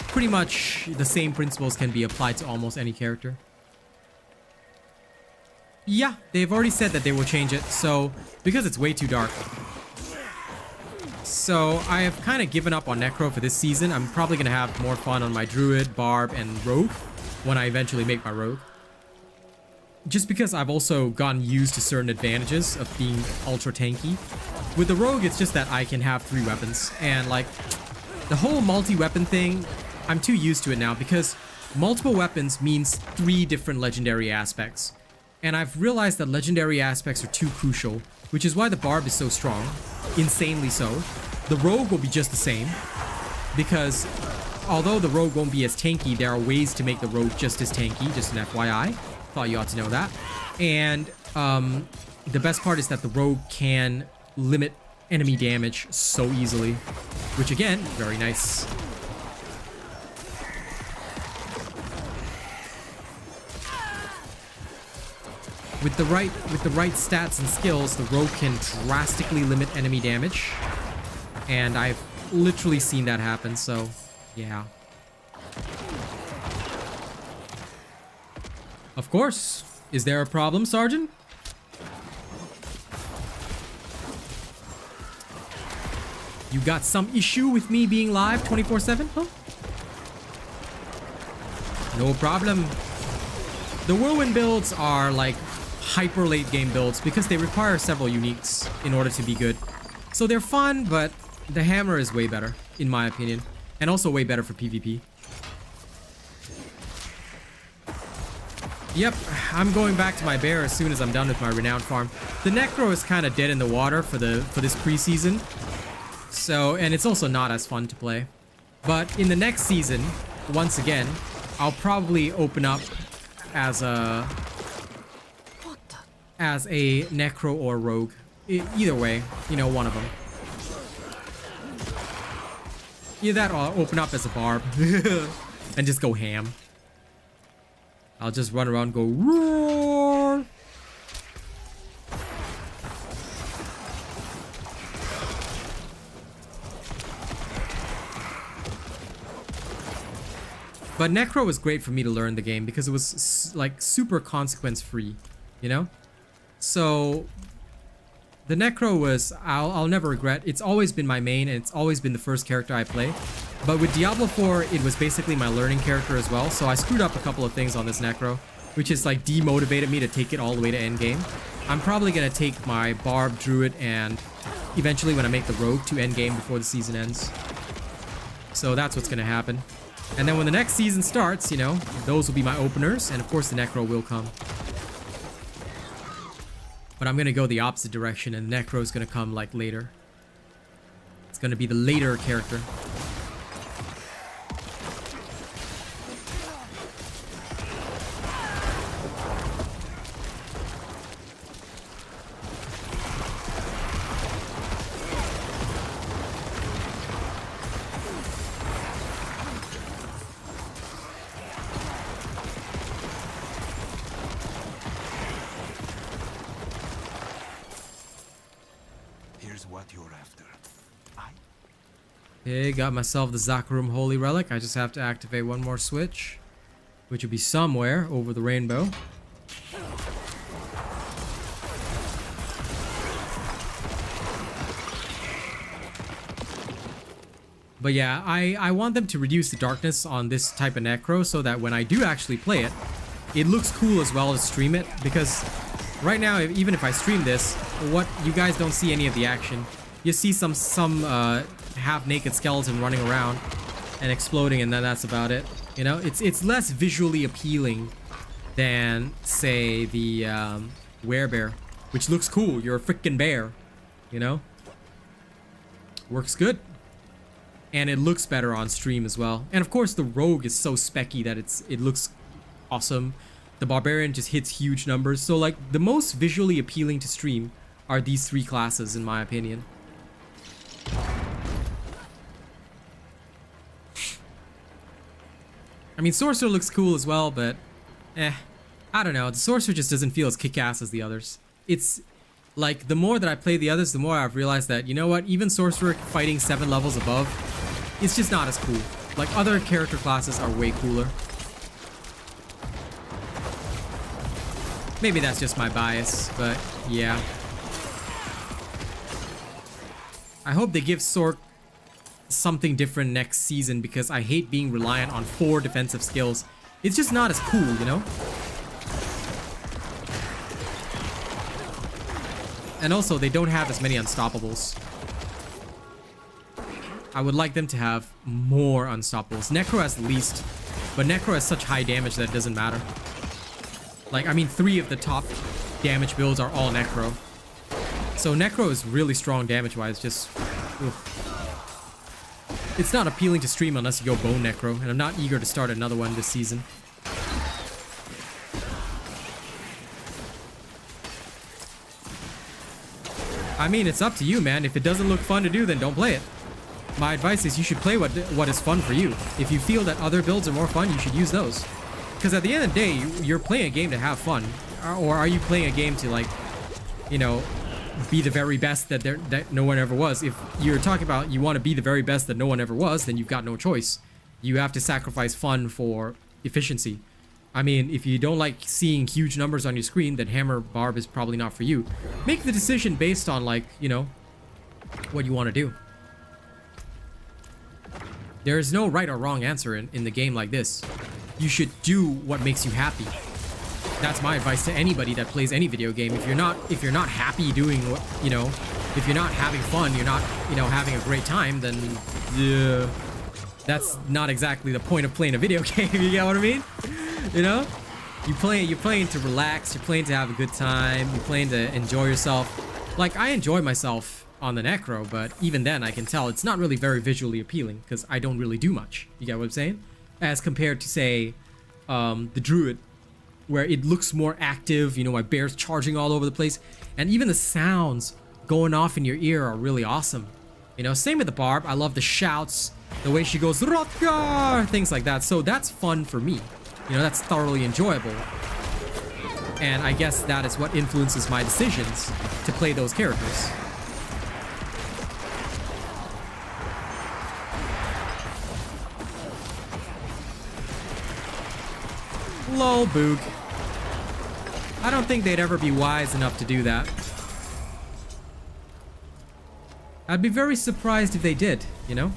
pretty much the same principles can be applied to almost any character. Yeah, they've already said that they will change it, so because it's way too dark. So I have kind of given up on Necro for this season. I'm probably going to have more fun on my Druid, Barb, and Rogue when I eventually make my Rogue. Just because I've also gotten used to certain advantages of being ultra tanky. With the Rogue, it's just that I can have 3 weapons. And like, the whole multi-weapon thing, I'm too used to it now because multiple weapons means 3 different legendary aspects. And I've realized that legendary aspects are too crucial, which is why the Barb is so strong. Insanely so. The Rogue will be just the same, because although the Rogue won't be as tanky, there are ways to make the Rogue just as tanky, just an FYI. Thought you ought to know that. And the best part is that the Rogue can limit enemy damage so easily, which again, very nice. With the right stats and skills, the Rogue can drastically limit enemy damage. And I've literally seen that happen, so yeah. Of course. Is there a problem, Sergeant? You got some issue with me being live 24/7, huh? No problem. The Whirlwind builds are like hyper late game builds because they require several uniques in order to be good. So they're fun, but the hammer is way better, in my opinion. And also way better for PvP. Yep, I'm going back to my bear as soon as I'm done with my Renown farm. The Necro is kind of dead in the water for this preseason. So, and it's also not as fun to play. But in the next season, once again, I'll probably open up as a Necro or Rogue. Either way, you know, one of them. Either that or I'll open up as a Barb and just go ham. I'll just run around and go roar. But Necro was great for me to learn the game because it was like super consequence free, you know? So The Necro was, I'll never regret. It's always been my main, and it's always been the first character I play. But with Diablo 4, it was basically my learning character as well. So I screwed up a couple of things on this Necro, which is like demotivated me to take it all the way to endgame. I'm probably going to take my Barb, Druid, and eventually when I make the Rogue to endgame before the season ends. So that's what's going to happen. And then when the next season starts, you know, those will be my openers. And of course the Necro will come. But I'm going to go the opposite direction, and Necro is going to come like later. It's going to be the later character. Okay, got myself the Zakarum Holy Relic. I just have to activate one more switch, which will be somewhere over the rainbow. But yeah, I want them to reduce the darkness on this type of Necro so that when I do actually play it, it looks cool as well as stream it. Because right now, even if I stream this, what you guys don't see any of the action. You see some half-naked skeleton running around and exploding, and then that's about it. You know, it's less visually appealing than, say, the Werebear, which looks cool. You're a freaking bear, you know? Works good. And it looks better on stream as well. And of course, the Rogue is so specky that it looks awesome. The Barbarian just hits huge numbers. So, like, the most visually appealing to stream are these three classes, in my opinion. I mean, Sorcerer looks cool as well, but I don't know. The Sorcerer just doesn't feel as kick-ass as the others. It's like, the more that I play the others, the more I've realized that, you know what, even Sorcerer fighting 7 levels above, it's just not as cool. Like, other character classes are way cooler. Maybe that's just my bias, but yeah. I hope they give Sorc something different next season, because I hate being reliant on 4 defensive skills. It's just not as cool, you know? And also, they don't have as many unstoppables. I would like them to have more unstoppables. Necro has the least, but Necro has such high damage that it doesn't matter. Like, I mean, 3 of the top damage builds are all Necro. So Necro is really strong damage-wise, just... oof. It's not appealing to stream unless you go Bone Necro, and I'm not eager to start another one this season. I mean, it's up to you, man. If it doesn't look fun to do, then don't play it. My advice is you should play what is fun for you. If you feel that other builds are more fun, you should use those. Because at the end of the day, you're playing a game to have fun. Or are you playing a game to, like, you know, be the very best that no one ever was? If you're talking about you want to be the very best that no one ever was, then you've got no choice. You have to sacrifice fun for efficiency. I mean, if you don't like seeing huge numbers on your screen, then Hammer Barb is probably not for you. Make the decision based on, like, you know, what you want to do. There is no right or wrong answer in the game like this. You should do what makes you happy. That's my advice to anybody that plays any video game. If you're not happy doing what, you know, if you're not having fun, you're not, you know, having a great time, then yeah, that's not exactly the point of playing a video game. You get what I mean? You know, you're playing to relax, you're playing to have a good time, you're playing to enjoy yourself. Like, I enjoy myself on the Necro, but even then I can tell it's not really very visually appealing because I don't really do much. You get what I'm saying? As compared to, say, the Druid, where it looks more active. You know, my bear's charging all over the place, and even the sounds going off in your ear are really awesome. You know, same with the Barb. I love the shouts, the way she goes, Rotgar, things like that. So that's fun for me. You know, that's thoroughly enjoyable. And I guess that is what influences my decisions to play those characters. Lol, Boog. I don't think they'd ever be wise enough to do that. I'd be very surprised if they did, you know?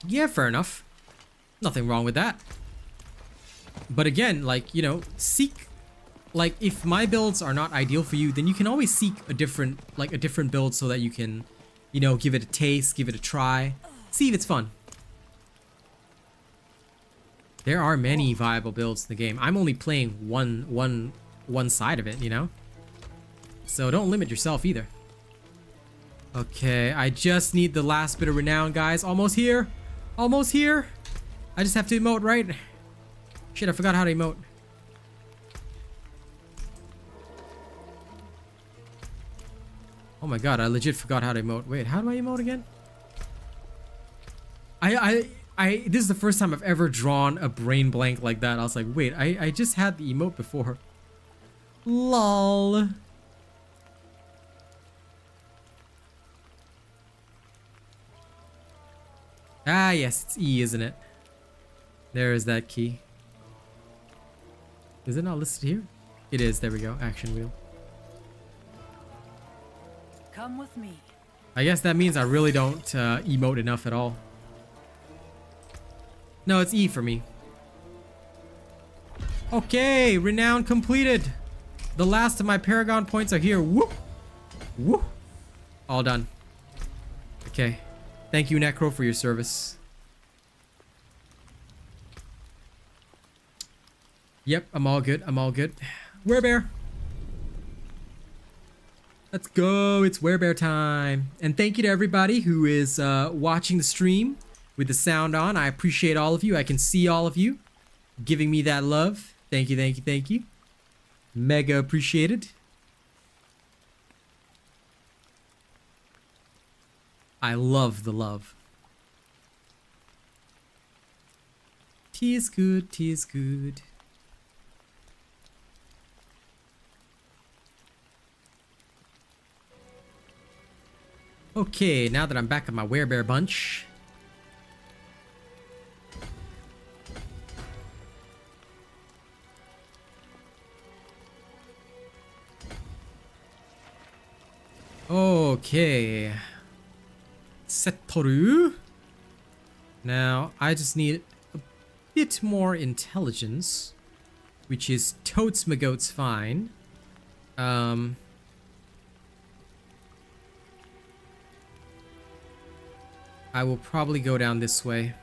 Yeah, fair enough. Nothing wrong with that. But again, like, you know, seek... Like, if my builds are not ideal for you, then you can always seek a different build so that you can, you know, give it a taste, give it a try. See if it's fun. There are many viable builds in the game. I'm only playing one side of it, you know? So don't limit yourself either. Okay, I just need the last bit of renown, guys. Almost here. Almost here. I just have to emote, right? Shit, I forgot how to emote. Oh my god, I legit forgot how to emote. Wait, how do I emote again? This is the first time I've ever drawn a brain blank like that. I was like, wait, I just had the emote before. Lol. Ah, yes, it's E, isn't it? There is that key. Is it not listed here? It is, there we go. Action wheel. Come with me. I guess that means I really don't emote enough at all. No, it's E for me. Okay, renown completed. The last of my Paragon points are here. Whoop! Whoop! All done. Okay. Thank you, Necro, for your service. Yep, I'm all good. I'm all good. Werebear! Let's go. It's Werebear time. And thank you to everybody who is watching the stream with the sound on. I appreciate all of you. I can see all of you giving me that love. Thank you, thank you, thank you. Mega appreciated. I love the love. Tea is good, tea is good. Okay, now that I'm back at my Werebear bunch. Okay. Setoru. Now, I just need a bit more intelligence, which is totes my goats fine. I will probably go down this way.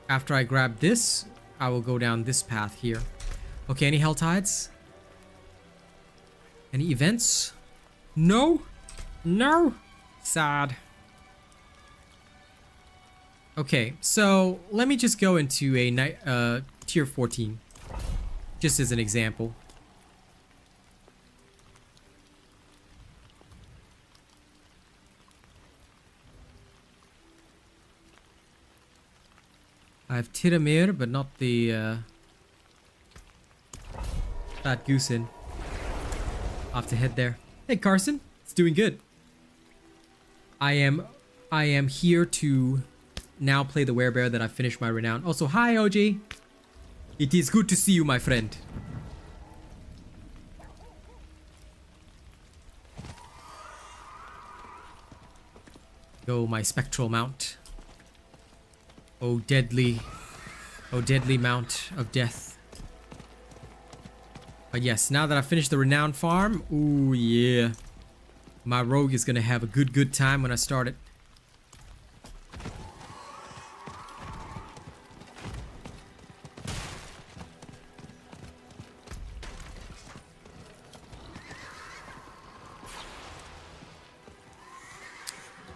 After I grab this, I will go down this path here. Okay, any hell tides? Any events? No? No? Sad. Okay, so let me just go into a tier 14. Just as an example. I have Tiramir, but not the Fat Goose in. I'll have to head there. Hey Carson, it's doing good. I am here to now play the Werebear that I finished my renown. Also, hi OG. It is good to see you, my friend. Go my spectral mount. Oh deadly mount of death. But yes, now that I've finished the renown farm, ooh yeah. My rogue is gonna have a good time when I start it.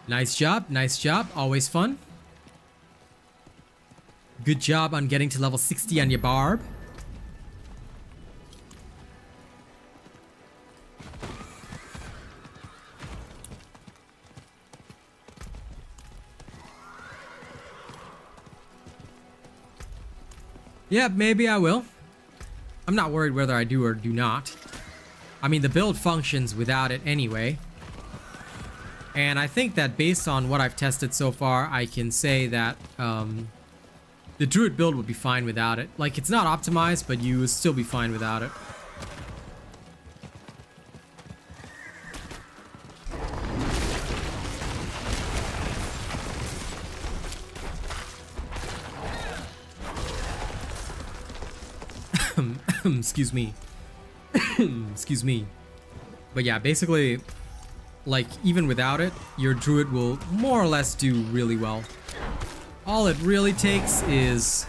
Nice job, always fun. Good job on getting to level 60 on your barb. Yeah, maybe I will. I'm not worried whether I do or do not. I mean, the build functions without it anyway. And I think that based on what I've tested so far, I can say that The Druid build would be fine without it. Like, it's not optimized, but you would still be fine without it. Excuse me. Excuse me. But yeah, basically, like, even without it, your Druid will more or less do really well. All it really takes is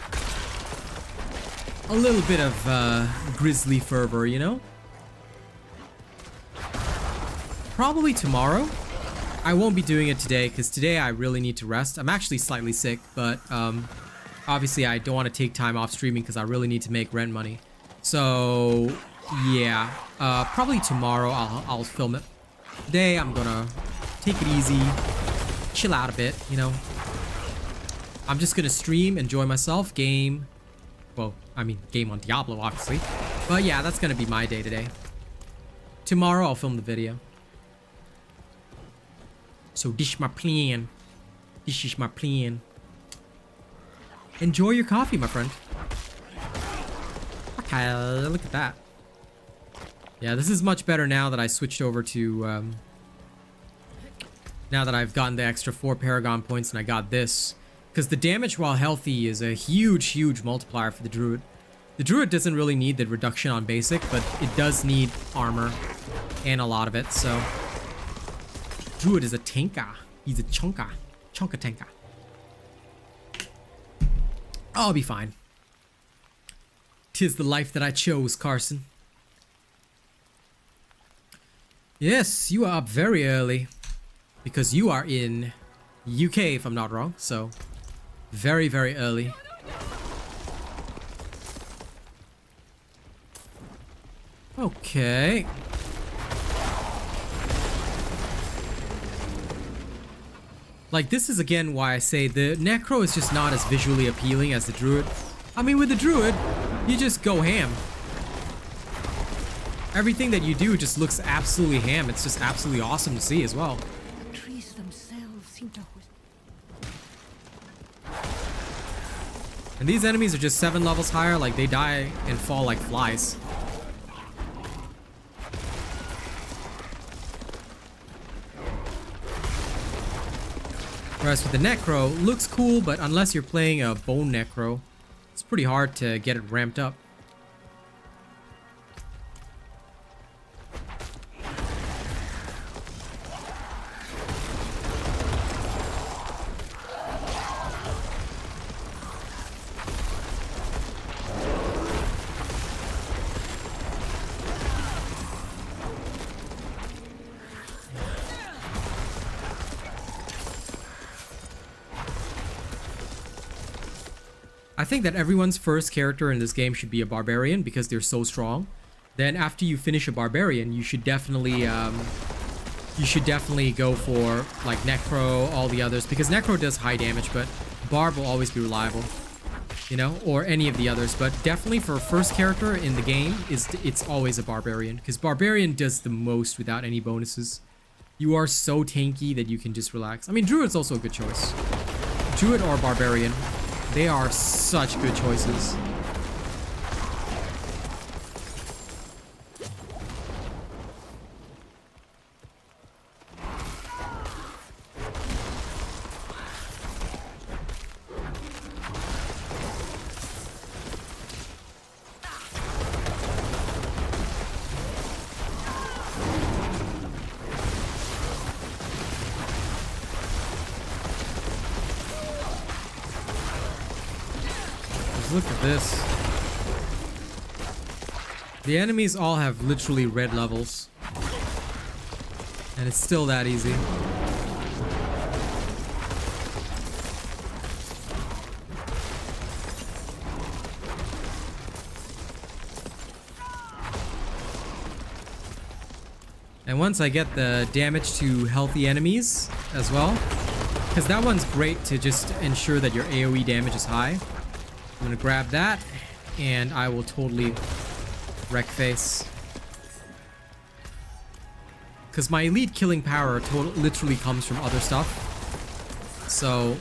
a little bit of grizzly fervor, you know? Probably tomorrow. I won't be doing it today because today I really need to rest. I'm actually slightly sick, but obviously I don't want to take time off streaming because I really need to make rent money. So yeah, probably tomorrow I'll film it. Today I'm gonna take it easy, chill out a bit, you know. I'm just gonna stream, enjoy myself, game. Well, I mean, game on Diablo, obviously. But yeah, that's gonna be my day today. Tomorrow I'll film the video. So this is my plan. This is my plan. Enjoy your coffee, my friend. Okay, look at that. Yeah, this is much better now that I switched over to, now that I've gotten the extra 4 Paragon points and I got this. Because the damage while healthy is a huge, huge multiplier for the Druid. The Druid doesn't really need the reduction on basic, but it does need armor and a lot of it, so. Druid is a tanka. He's a chunka. Chunka tanka. I'll be fine. 'Tis the life that I chose, Carson. Yes, you are up very early. Because you are in UK, if I'm not wrong, so very, very early. Okay. Like, this is again why I say the Necro is just not as visually appealing as the Druid. I mean, with the Druid, you just go ham. Everything that you do just looks absolutely ham. It's just absolutely awesome to see as well. The trees themselves seem to And these enemies are just 7 levels higher, like they die and fall like flies. Whereas with the Necro, looks cool, but unless you're playing a Bone Necro, it's pretty hard to get it ramped up. I think that everyone's first character in this game should be a barbarian because they're so strong. Then after you finish a barbarian, you should definitely go for like Necro, all the others, because Necro does high damage, but Barb will always be reliable, you know, or any of the others. But definitely for first character in the game, it's always a barbarian because barbarian does the most without any bonuses. You are so tanky that you can just relax. I mean, Druid's also a good choice. Druid or barbarian. They are such good choices. Look at this. The enemies all have literally red levels. And it's still that easy. And once I get the damage to healthy enemies as well, because that one's great to just ensure that your AoE damage is high. I'm gonna grab that, and I will totally wreck face. Because my elite killing power literally comes from other stuff. So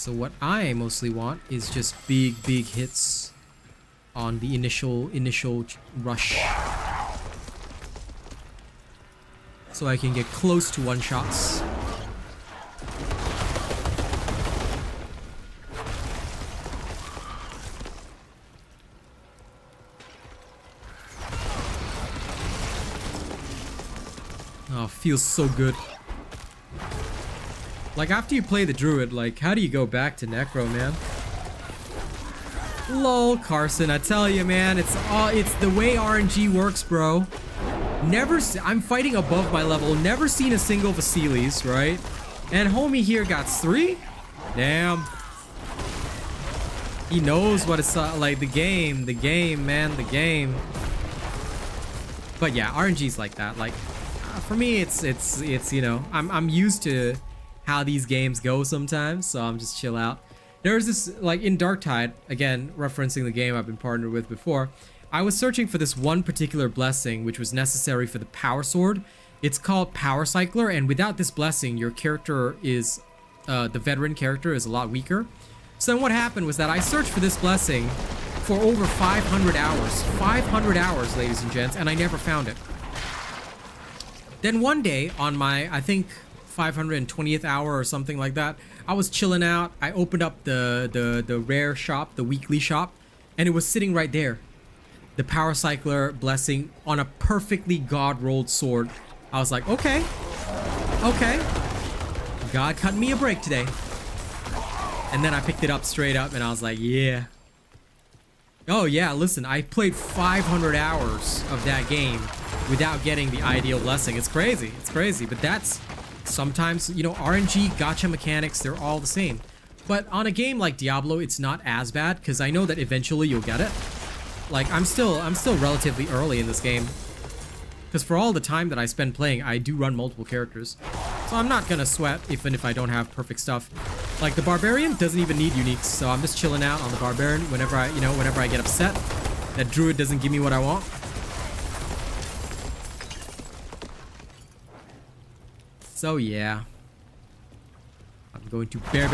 So what I mostly want is just big hits on the initial rush. So I can get close to one shots. Oh, feels so good. Like after you play the Druid, like how do you go back to Necro, man? Lol, Carson, I tell you, man, it's the way RNG works, bro. I'm fighting above my level, never seen a single Vasilis, right? And homie here got 3? Damn. He knows what it's like, the game, man, the game. But yeah, RNG's like that. Like, for me, it's you know, I'm used to how these games go sometimes, so I'm just chill out. There's this, like in Darktide, again, referencing the game I've been partnered with before, I was searching for this one particular blessing which was necessary for the power sword. It's called Power Cycler, and without this blessing, your character is, the veteran character is a lot weaker. So what happened was that I searched for this blessing for over 500 hours. 500 hours, ladies and gents, and I never found it. Then one day, on my, I think, 520th hour or something like that, I was chilling out. I opened up the rare shop, the weekly shop, and it was sitting right there. The Power Cycler blessing on a perfectly God-rolled sword. I was like, okay. God cut me a break today. And then I picked it up straight up and I was like, yeah. Oh yeah, listen, I played 500 hours of that game without getting the ideal blessing. It's crazy, but that's sometimes, you know, RNG, gacha mechanics, they're all the same. But on a game like Diablo, it's not as bad because I know that eventually you'll get it. Like, I'm still relatively early in this game. Because for all the time that I spend playing, I do run multiple characters. So I'm not gonna sweat even if I don't have perfect stuff. Like, the Barbarian doesn't even need uniques, so I'm just chilling out on the Barbarian whenever I get upset that Druid doesn't give me what I want. So yeah. I'm going to bear.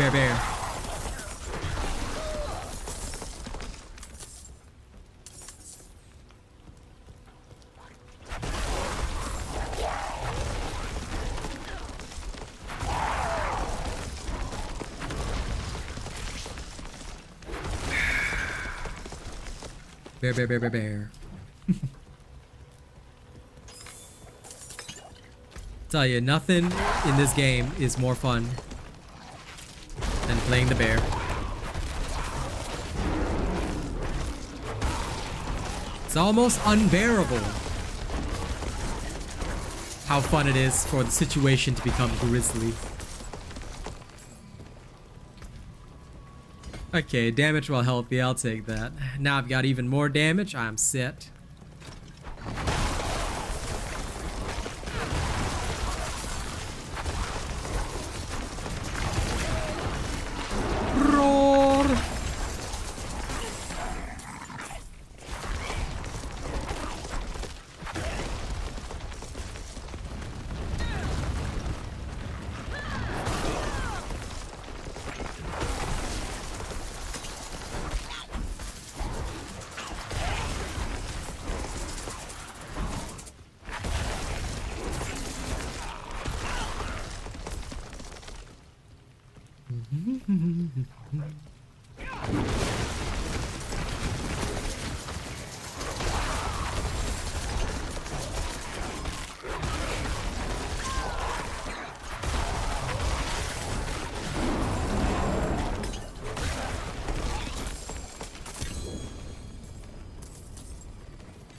Bear. Tell you, nothing in this game is more fun than playing the bear. It's almost unbearable how fun it is for the situation to become grisly. Okay, damage while healthy, I'll take that. Now I've got even more damage, I'm set. Roar!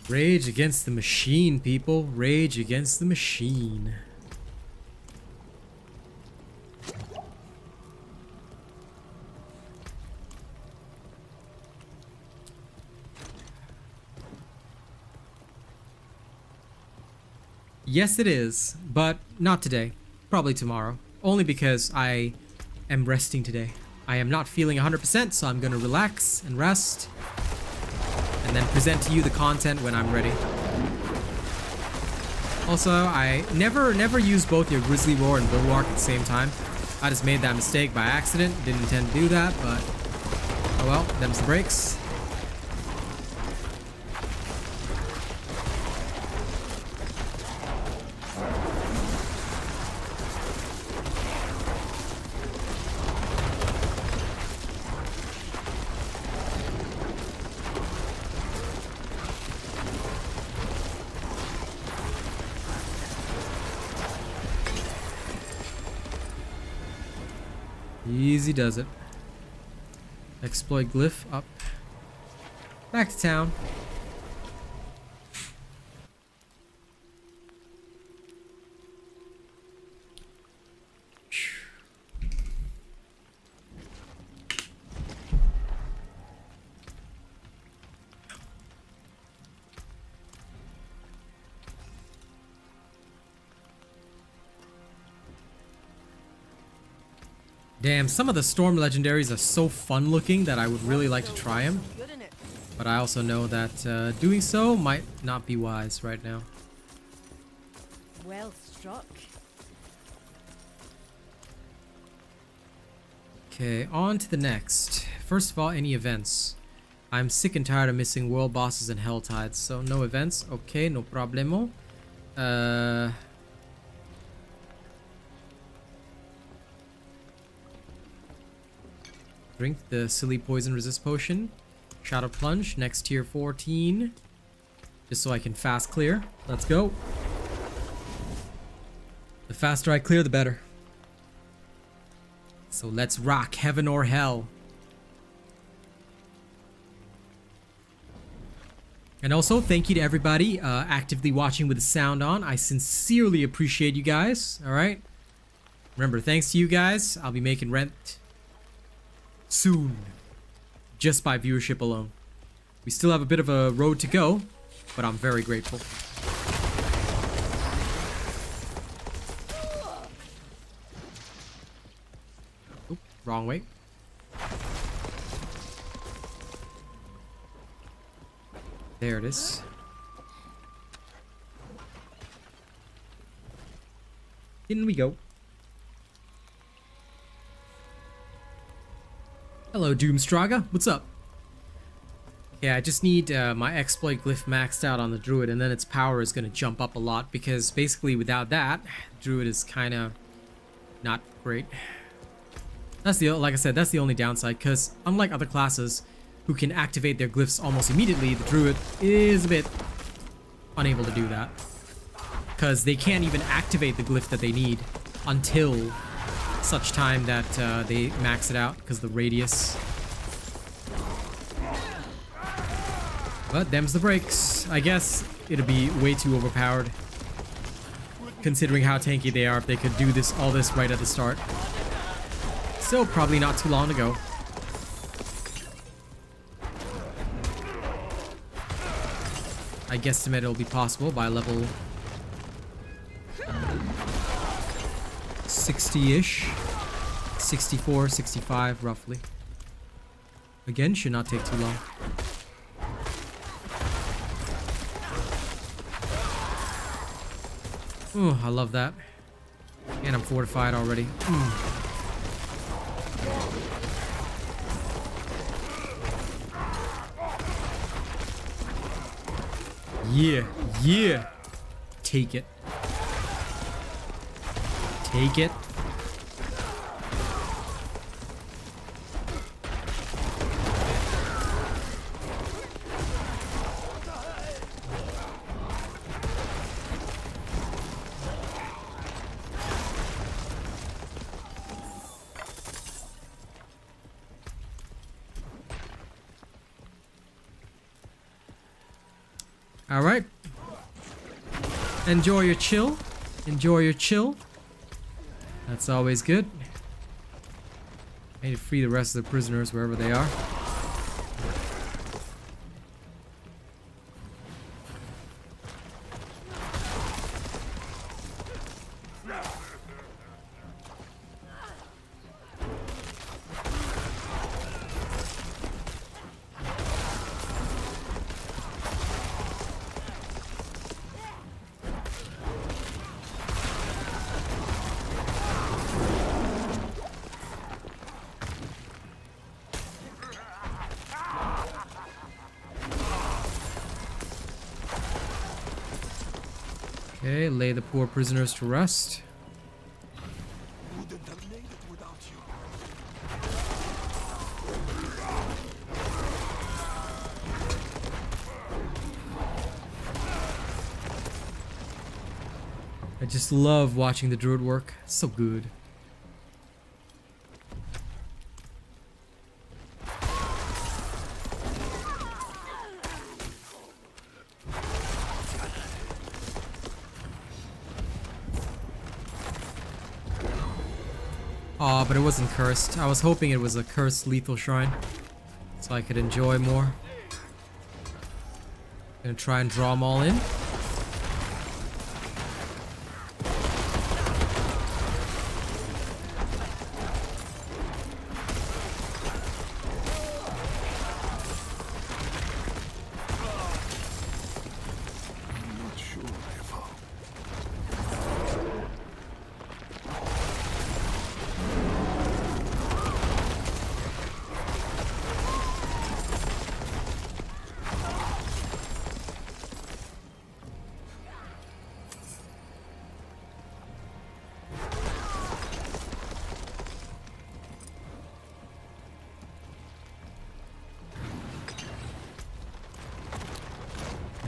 Rage against the machine, people. Rage against the machine. Yes, it is, but not today. Probably tomorrow. Only because I am resting today. I am not feeling 100%, so I'm gonna relax and rest. And then present to you the content when I'm ready. Also, I never use both your Grizzly Roar and Bulwark at the same time. I just made that mistake by accident. Didn't intend to do that, but oh well, them's the breaks. Easy does it. Exploit glyph up. Back to town. Damn, some of the storm legendaries are so fun looking that I would really like to try them. But I also know that doing so might not be wise right now. Well struck. Okay, on to the next. First of all, any events. I'm sick and tired of missing world bosses and hell tides, so no events. Okay, no problemo. Drink the silly poison resist potion. Shadow plunge, next tier 14. Just so I can fast clear. Let's go. The faster I clear, the better. So let's rock heaven or hell. And also, thank you to everybody actively watching with the sound on. I sincerely appreciate you guys, alright? Remember, thanks to you guys, I'll be making rent soon. Just by viewership alone. We still have a bit of a road to go, but I'm very grateful. Oop, wrong way. There it is. In we go. Hello, Doomstraga. What's up? Yeah, I just need my exploit glyph maxed out on the Druid, and then its power is going to jump up a lot, because basically without that, Druid is kind of not great. That's the, like I said, that's the only downside, because unlike other classes who can activate their glyphs almost immediately, the Druid is a bit unable to do that. Because they can't even activate the glyph that they need until such time that they max it out because of the radius. But them's the breaks. I guess it'd be way too overpowered considering how tanky they are if they could do this all this right at the start. Still probably not too long to go. I guesstimate it'll be possible by level 60-ish. 64, 65 roughly. Again, should not take too long. Ooh, I love that. And I'm fortified already. Yeah, yeah. Take it. Take it. All right. Enjoy your chill. Enjoy your chill. That's always good. I need to free the rest of the prisoners wherever they are. Okay, lay the poor prisoners to rest. Wouldn't have made it without you. I just love watching the Druid work. So good. Aw, but it wasn't cursed. I was hoping it was a cursed lethal shrine, so I could enjoy more. Gonna try and draw them all in. I'm not sure, Rifle.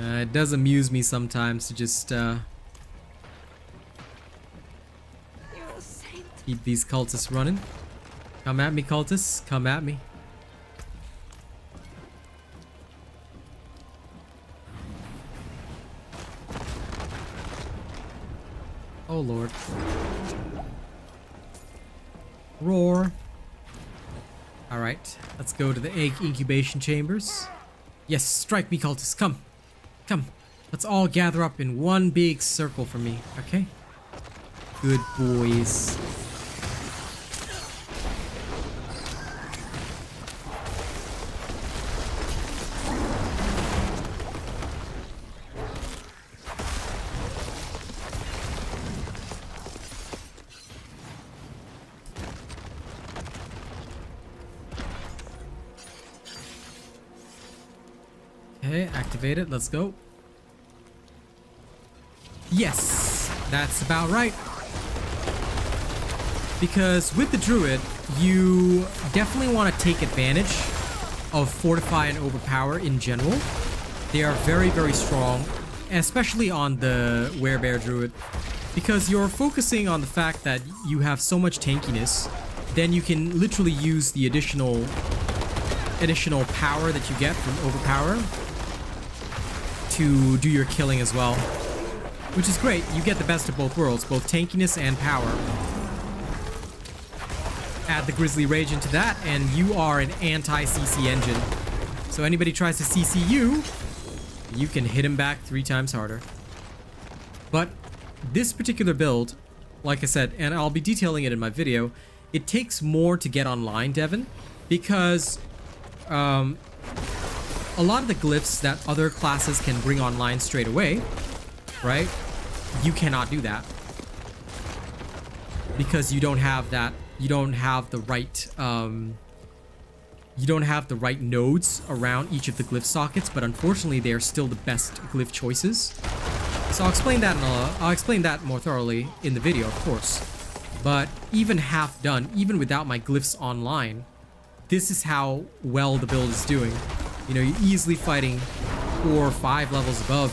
It does amuse me sometimes to just keep these cultists running. Come at me, cultists. Come at me. Oh lord. Roar. Alright, let's go to the egg incubation chambers. Yes, strike me, cultists. Come. Come. Let's all gather up in one big circle for me, okay? Good boys. Okay, activate it. Let's go. Yes, that's about right. Because with the Druid, you definitely want to take advantage of Fortify and Overpower in general. They are very, very strong, especially on the Werebear Druid. Because you're focusing on the fact that you have so much tankiness, then you can literally use the additional power that you get from Overpower to do your killing as well, which is great. You get the best of both worlds, both tankiness and power. Add the Grizzly Rage into that and you are an anti-CC engine. So anybody tries to CC you, you can hit him back 3 times harder. But this particular build, like I said, and I'll be detailing it in my video, it takes more to get online, Devin, because a lot of the glyphs that other classes can bring online straight away, right? You cannot do that because you don't have that. You don't have the right. You don't have the right nodes around each of the glyph sockets. But unfortunately, they are still the best glyph choices. So I'll explain that more thoroughly in the video, of course. But even half done, even without my glyphs online, this is how well the build is doing. You know, you're easily fighting 4 or 5 levels above.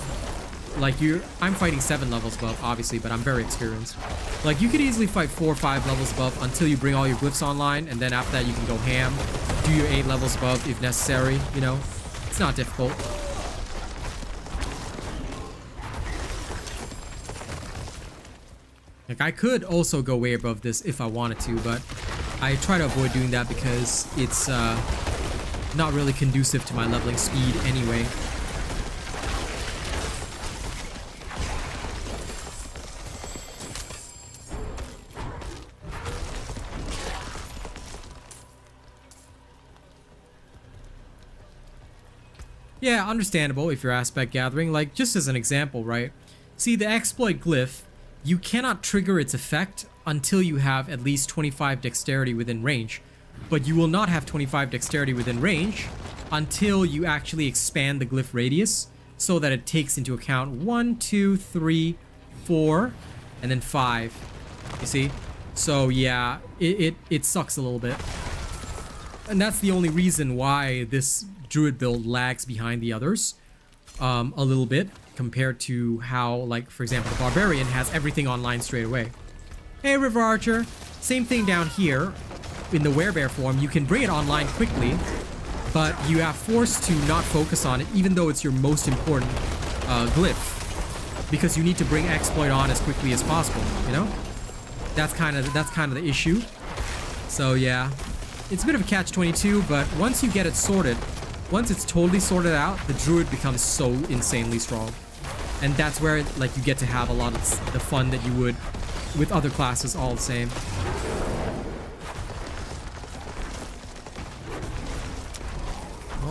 Like I'm fighting 7 levels above, obviously, but I'm very experienced. Like, you could easily fight 4 or 5 levels above until you bring all your glyphs online, and then after that you can go ham, do your 8 levels above if necessary, you know? It's not difficult. Like, I could also go way above this if I wanted to, but I try to avoid doing that because it's, not really conducive to my leveling speed anyway. Yeah, understandable if you're aspect gathering. Like, just as an example, right? See, the exploit glyph, you cannot trigger its effect until you have at least 25 dexterity within range. But you will not have 25 dexterity within range until you actually expand the glyph radius so that it takes into account 1, 2, 3, 4, and then 5. You see? So yeah, it sucks a little bit. And that's the only reason why this Druid build lags behind the others a little bit compared to how, like, for example, the Barbarian has everything online straight away. Hey, River Archer. Same thing down here in the Werebear form. You can bring it online quickly, but you have forced to not focus on it, even though it's your most important glyph, because you need to bring Exploit on as quickly as possible, you know? That's kind of the issue. So yeah, it's a bit of a catch-22, but once you get it sorted, once it's totally sorted out, the Druid becomes so insanely strong. And that's where, like, you get to have a lot of the fun that you would with other classes all the same.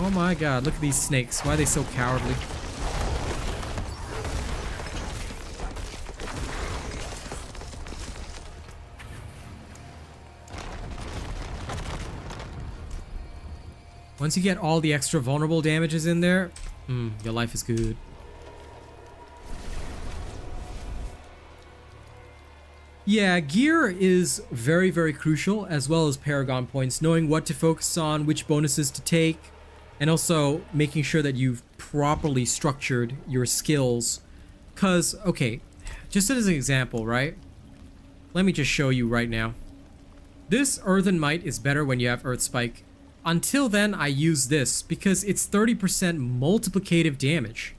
Oh my god, look at these snakes. Why are they so cowardly? Once you get all the extra vulnerable damages in there, your life is good. Yeah, gear is very, very crucial, as well as Paragon points. Knowing what to focus on, which bonuses to take, and also making sure that you've properly structured your skills. Because, okay, just as an example, right? Let me just show you right now. This Earthen Might is better when you have Earth Spike. Until then, I use this because it's 30% multiplicative damage.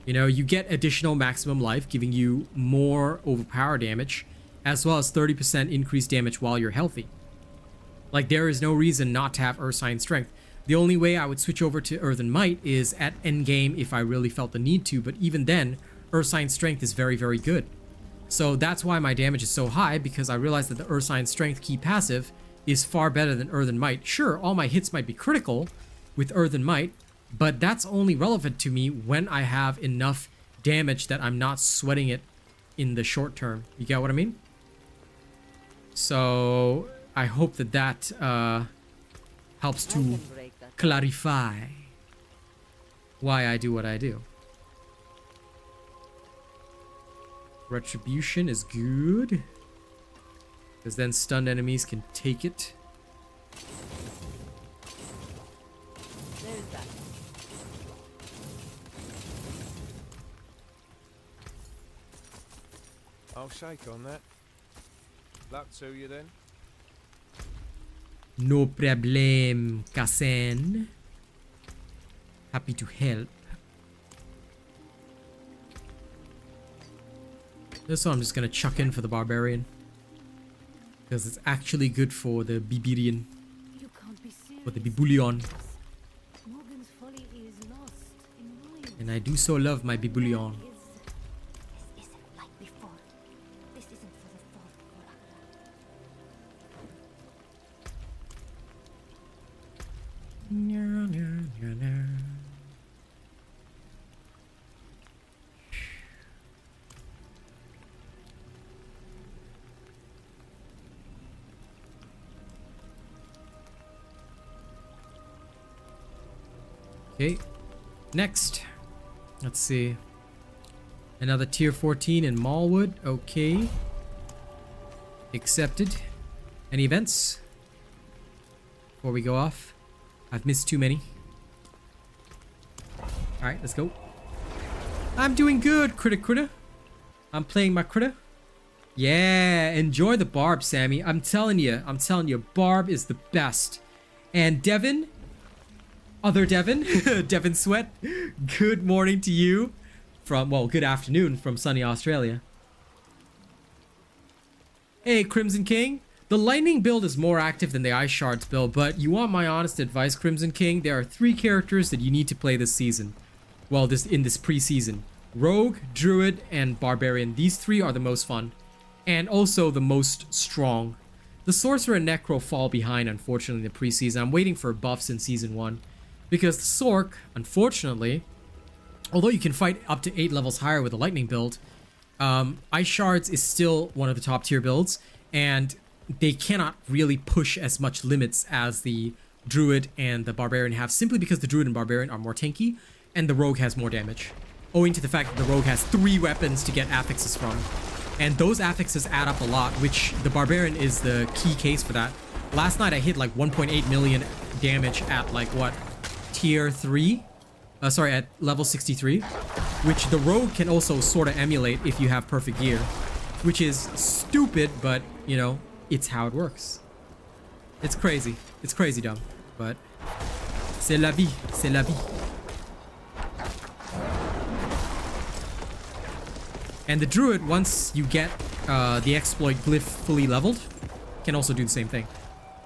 You know, you get additional maximum life, giving you more overpower damage, as well as 30% increased damage while you're healthy. Like, there is no reason not to have Earthsign Strength. The only way I would switch over to Earthen Might is at endgame if I really felt the need to, but even then, Earthsign Strength is very, very good. So that's why my damage is so high, because I realized that the Earthsign Strength key passive is far better than Earthen Might. Sure, all my hits might be critical with Earthen Might, but that's only relevant to me when I have enough damage that I'm not sweating it in the short term. You get what I mean? So I hope that that helps to clarify why I do what I do. Retribution is good, because then stunned enemies can take it. I'll shake on that. Luck to you then. No problem, Kasen. Happy to help. This one I'm just gonna chuck in for the Barbarian, because it's actually good for the Bibirian, You can't be serious. or the Bibulion, Morgan's folly is lost in ruin. and I do so love my Bibulion. This isn't like before. This isn't for the thought, Okay, next, let's see, another tier 14 in Mallwood. Okay, accepted. Any events before we go off? I've missed too many. All right, let's go. I'm doing good, critter. I'm playing my critter. Yeah, enjoy the Barb, Sammy. I'm telling you, Barb is the best. And Devin, other Devin, Devin Sweat, good morning to you from, well, good afternoon from sunny Australia. Hey, Crimson King. The Lightning build is more active than the Ice Shards build, but you want my honest advice, Crimson King? There are 3 characters that you need to play this season. Well, in this preseason. Rogue, Druid, and Barbarian. These 3 are the most fun. And also the most strong. The Sorcerer and Necro fall behind, unfortunately, in the preseason. I'm waiting for buffs in Season 1. Because the Sorc, unfortunately, although you can fight up to 8 levels higher with a Lightning build, Ice Shards is still one of the top tier builds, and they cannot really push as much limits as the Druid and the Barbarian have, simply because the Druid and Barbarian are more tanky, and the Rogue has more damage. owing to the fact that the rogue has 3 weapons to get affixes from. And those affixes add up a lot, which the Barbarian is the key case for that. Last night I hit like 1.8 million damage at like what? Tier 3? Sorry, at level 63. Which the rogue can also sort of emulate if you have perfect gear. Which is stupid, but you know, it's how it works. It's crazy. It's crazy dumb. But c'est la vie. C'est la vie. And the Druid, once you get the exploit glyph fully leveled, can also do the same thing.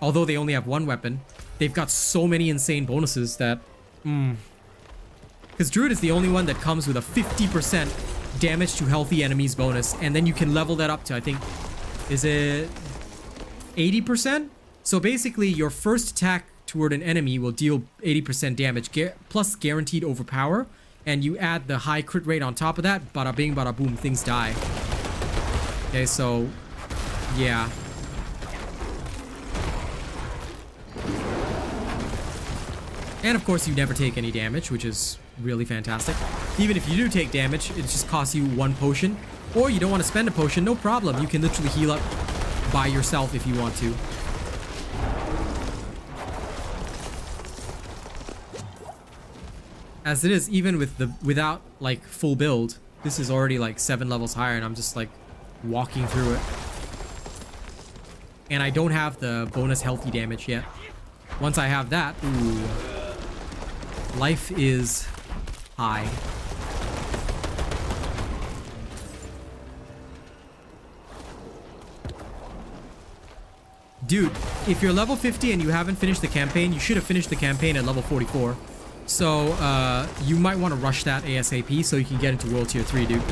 Although they only have 1 weapon, they've got so many insane bonuses that... Because Druid is the only one that comes with a 50% damage to healthy enemies bonus. And then you can level that up to, I think... Is it 80%? So basically, your first attack toward an enemy will deal 80% damage, plus guaranteed overpower. And you add the high crit rate on top of that, bada bing, bada boom, things die. Okay, so, yeah. And of course, you never take any damage, which is really fantastic. Even if you do take damage, it just costs you 1 potion. Or you don't want to spend a potion, no problem. You can literally heal up by yourself if you want to. As it is, even with without like full build, this is already like 7 levels higher, and I'm just like walking through it. And I don't have the bonus healthy damage yet. Once I have that, ooh, life is high. Dude, if you're level 50 and you haven't finished the campaign, you should have finished the campaign at level 44. So, you might want to rush that ASAP so you can get into World Tier 3, dude.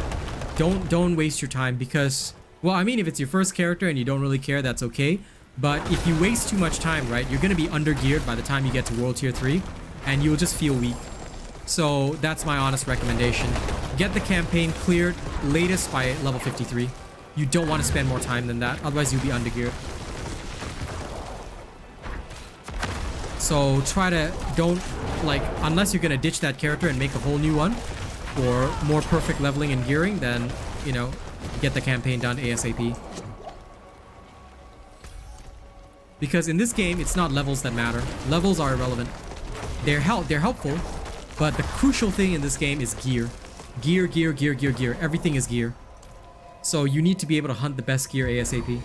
Don't waste your time because... Well, I mean, if it's your first character and you don't really care, that's okay. But if you waste too much time, right, you're going to be under-geared by the time you get to World Tier 3. And you'll just feel weak. So, that's my honest recommendation. Get the campaign cleared latest by level 53. You don't want to spend more time than that. Otherwise, you'll be under-geared. So try to don't like unless you're gonna ditch that character and make a whole new one for more perfect leveling and gearing, then you know, get the campaign done ASAP. Because in this game it's not levels that matter. Levels are irrelevant. They're helpful, but the crucial thing in this game is gear. Gear. Everything is gear. So you need to be able to hunt the best gear ASAP.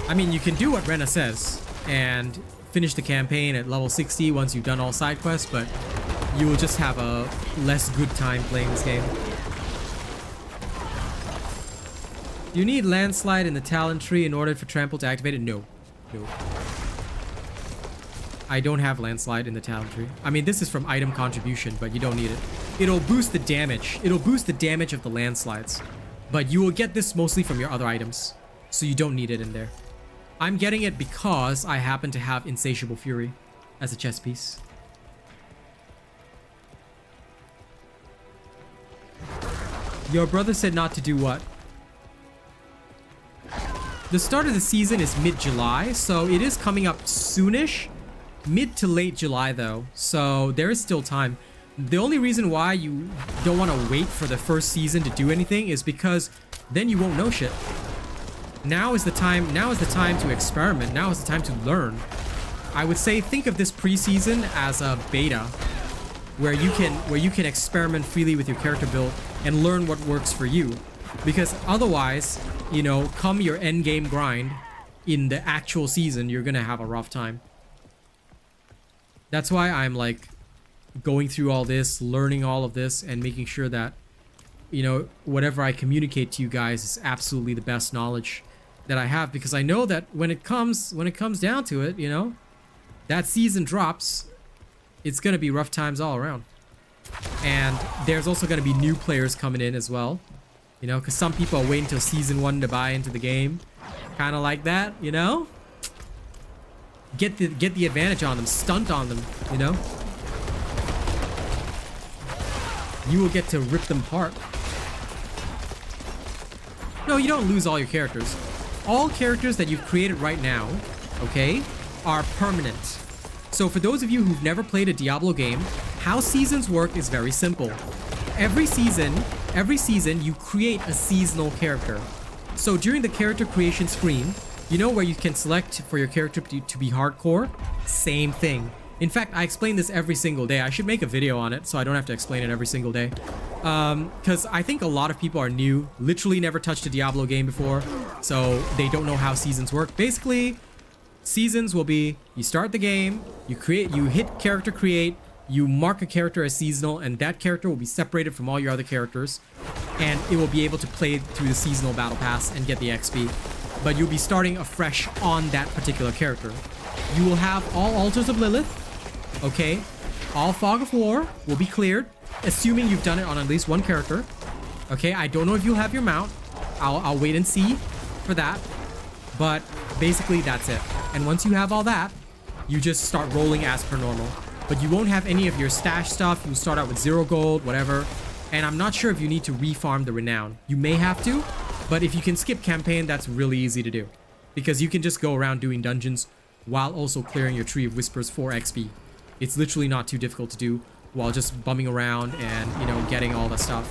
I mean, you can do what Rena says and finish the campaign at level 60 once you've done all side quests, but you will just have a less good time playing this game. You need landslide in the talent tree in order for trample to activate it? No. I don't have landslide in the talent tree. I mean, this is from item contribution, but you don't need it. It'll boost the damage. It'll boost the damage of the landslides, but you will get this mostly from your other items, so you don't need it in there. I'm getting it because I happen to have Insatiable Fury as a chest piece. Your brother said not to do what? The start of the season is mid-July, so it is coming up soonish. Mid to late July though, so there is still time. The only reason why you don't want to wait for the first season to do anything is because then you won't know shit. Now is the time to experiment. Now is the time to learn. I would say think of this preseason as a beta where you can experiment freely with your character build and learn what works for you. Because otherwise, you know, come your end game grind in the actual season, you're going to have a rough time. That's why I'm like going through all this, learning all of this and making sure that, you know, whatever I communicate to you guys is absolutely the best knowledge that I have, because I know that when it comes down to it, you know, that season drops, it's gonna be rough times all around. And there's also gonna be new players coming in as well, you know, because some people are waiting until season 1 to buy into the game, kind of like that, you know. Get the advantage on them, stunt on them, you know. You will get to rip them apart. No, you don't lose all your characters. All characters that you've created right now, okay, are permanent. So for those of you who've never played a Diablo game, How seasons work is very simple. Every season you create a seasonal character. So during the character creation screen, you know where you can select for your character to be hardcore? Same thing. In fact, I explain this every single day. I should make a video on it so I don't have to explain it every single day. Because I think a lot of people are new, literally never touched a Diablo game before, so they don't know how seasons work. Basically, seasons will be, you start the game, you hit character create, you mark a character as seasonal, and that character will be separated from all your other characters, and it will be able to play through the seasonal battle pass and get the XP. But you'll be starting afresh on that particular character. You will have all Altars of Lilith, okay? All Fog of War will be cleared, assuming you've done it on at least one character. Okay, I don't know if you'll have your mount. I'll wait and see for that. But basically, that's it. And once you have all that, you just start rolling as per normal. But you won't have any of your stash stuff. You'll start out with 0 gold, whatever. And I'm not sure if you need to refarm the Renown. You may have to, but if you can skip campaign, that's really easy to do. Because you can just go around doing dungeons while also clearing your Tree of Whispers for XP. It's literally not too difficult to do while just bumming around and, you know, getting all the stuff.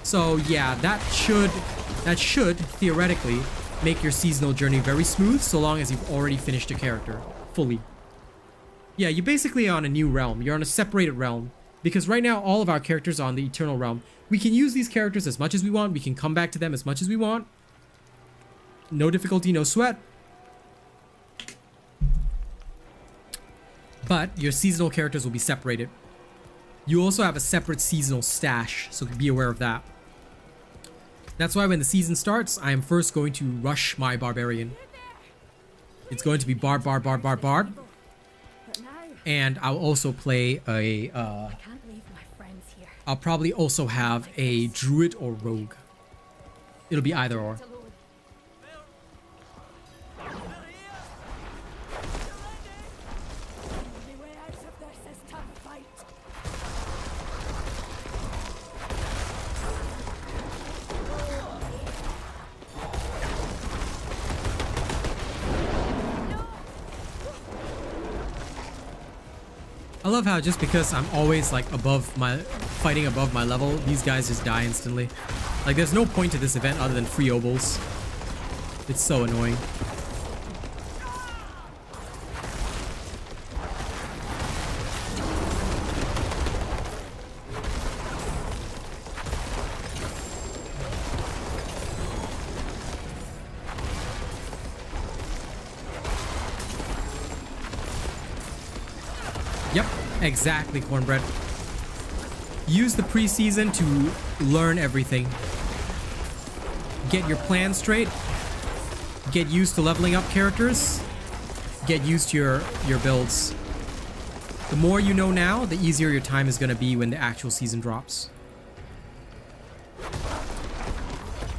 So yeah, that should theoretically make your seasonal journey very smooth so long as you've already finished a character fully. Yeah, you're basically on a new realm. You're on a separated realm. Because right now, all of our characters are on the Eternal Realm. We can use these characters as much as we want. We can come back to them as much as we want. No difficulty, no sweat. But your seasonal characters will be separated. You also have a separate seasonal stash, so be aware of that. That's why when the season starts, I am first going to rush my Barbarian. It's going to be Barb. And I'll also play a... I'll probably also have a Druid or Rogue. It'll be either or. I love how just because I'm always like fighting above my level, these guys just die instantly. Like there's no point to this event other than free obols. It's so annoying. Yep, exactly, Cornbread. Use the preseason to learn everything. Get your plan straight. Get used to leveling up characters. Get used to your builds. The more you know now, the easier your time is going to be when the actual season drops.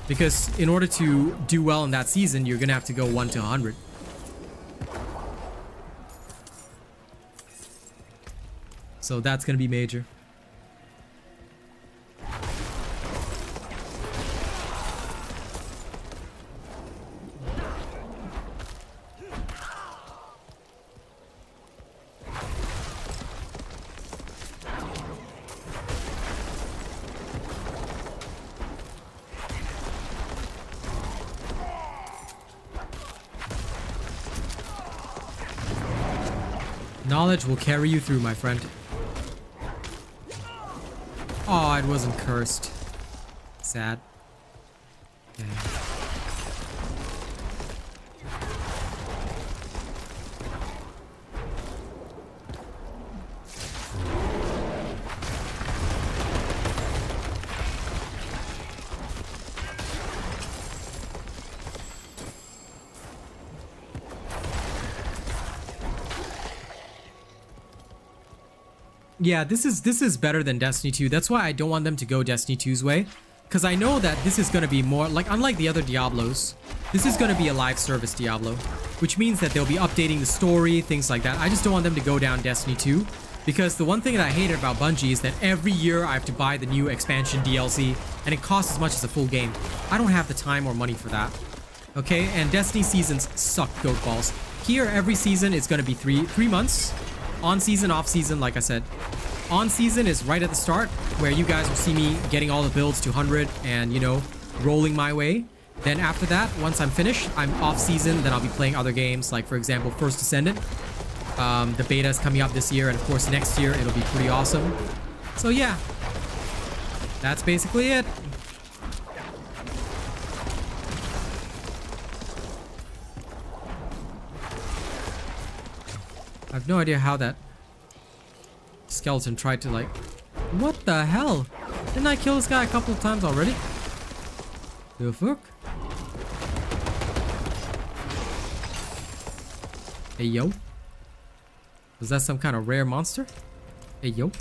Because in order to do well in that season, you're going to have to go 1 to 100. So that's going to be major. Knowledge will carry you through, my friend. Oh, it wasn't cursed. Sad. Okay. Yeah, this is better than Destiny 2. That's why I don't want them to go Destiny 2's way. Because I know that this is going to be more, like, unlike the other Diablos, this is going to be a live service Diablo. Which means that they'll be updating the story, things like that. I just don't want them to go down Destiny 2. Because the one thing that I hated about Bungie is that every year I have to buy the new expansion DLC. And it costs as much as a full game. I don't have the time or money for that. Okay, and Destiny seasons suck goat balls. Here, every season is going to be three months. On season, off season, like I said. On season is right at the start, where you guys will see me getting all the builds to 100 and, you know, rolling my way. Then after that, once I'm finished, I'm off season. Then I'll be playing other games, like for example, First Descendant. The beta is coming up this year, and of course next year it'll be pretty awesome. So yeah, that's basically it. I have no idea how that skeleton tried to, like... What the hell? Didn't I kill this guy a couple of times already? The fuck? Hey, yo. Was that some kind of rare monster? Hey, yo.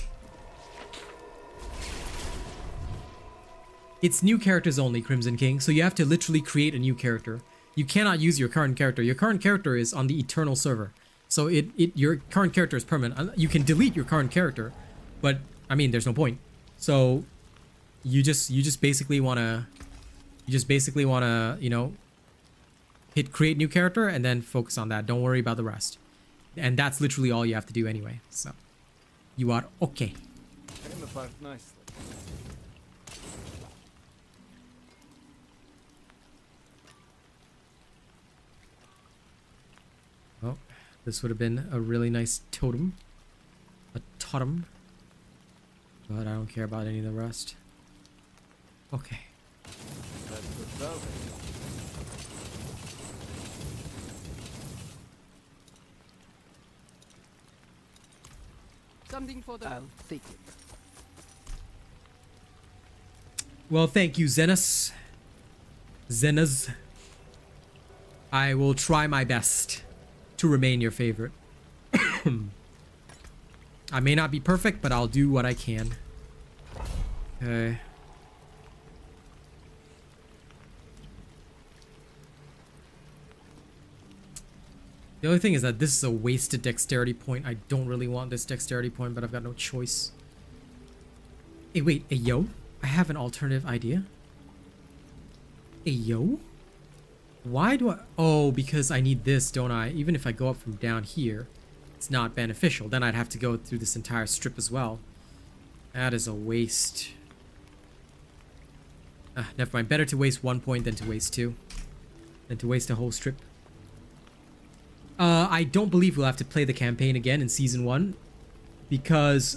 It's new characters only, Crimson King, so you have to literally create a new character. You cannot use your current character. Your current character is on the Eternal server. So your current character is permanent. You can delete your current character, but I mean, there's no point. So you just basically wanna you know, hit create new character and then focus on that. Don't worry about the rest. And that's literally all you have to do anyway. So you are okay. Nicely. Oh, this would have been a really nice totem. A totem. But I don't care about any of the rest. Okay. That's the velvet. Something for the... I'll take it. Well, thank you, Zenas. Zenas. I will try my best to remain your favorite. I may not be perfect, but I'll do what I can. Okay. The only thing is that this is a wasted dexterity point. I don't really want this dexterity point, but I've got no choice. Hey, wait. Hey, yo. I have an alternative idea. Hey, yo. Why do I... Oh, because I need this, don't I? Even if I go up from down here, it's not beneficial. Then I'd have to go through this entire strip as well. That is a waste. Never mind. Better to waste 1 point than to waste 2. Than to waste a whole strip. I don't believe we'll have to play the campaign again in Season 1. Because,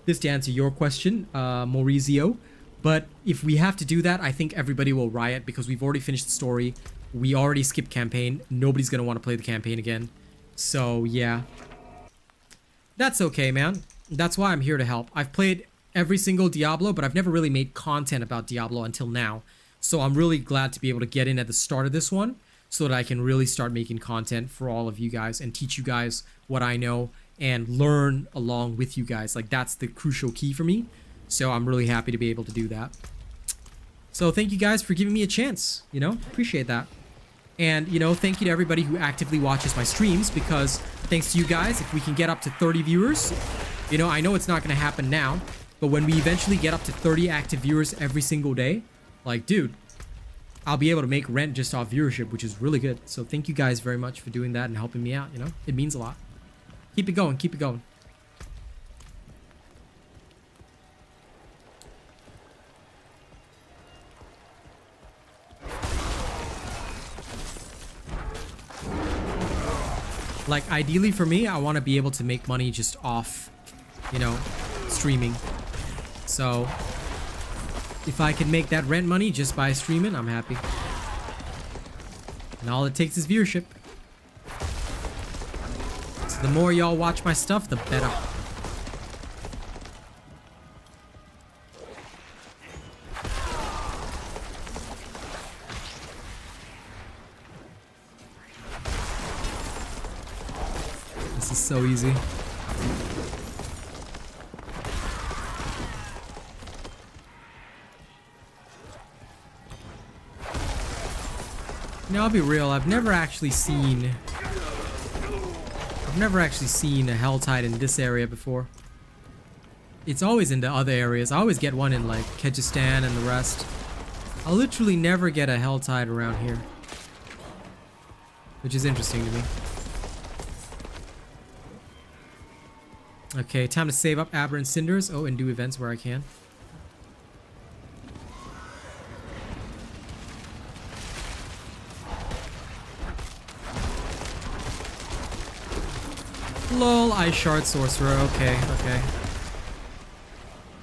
this to answer your question, Maurizio. But if we have to do that, I think everybody will riot because we've already finished the story. We already skipped campaign. Nobody's going to want to play the campaign again. So, yeah. That's okay, man. That's why I'm here to help. I've played every single Diablo, but I've never really made content about Diablo until now. So I'm really glad to be able to get in at the start of this one so that I can really start making content for all of you guys and teach you guys what I know and learn along with you guys. Like, that's the crucial key for me. So I'm really happy to be able to do that. So thank you guys for giving me a chance, you know, appreciate that. And, you know, thank you to everybody who actively watches my streams, because thanks to you guys, if we can get up to 30 viewers, you know, I know it's not going to happen now, but when we eventually get up to 30 active viewers every single day, like, dude, I'll be able to make rent just off viewership, which is really good. So thank you guys very much for doing that and helping me out, you know, it means a lot. Keep it going, keep it going. Like, ideally for me, I want to be able to make money just off, you know, streaming. So, if I can make that rent money just by streaming, I'm happy. And all it takes is viewership. So the more y'all watch my stuff, the better. This is so easy. Now, I'll be real, I've never actually seen a Helltide in this area before. It's always in the other areas. I always get one in like Kyrgyzstan and the rest. I'll literally never get a Helltide around here, which is interesting to me. Okay, time to save up Aberrant Cinders. Oh, and do events where I can. Lol, Ice Shard Sorcerer. Okay, okay.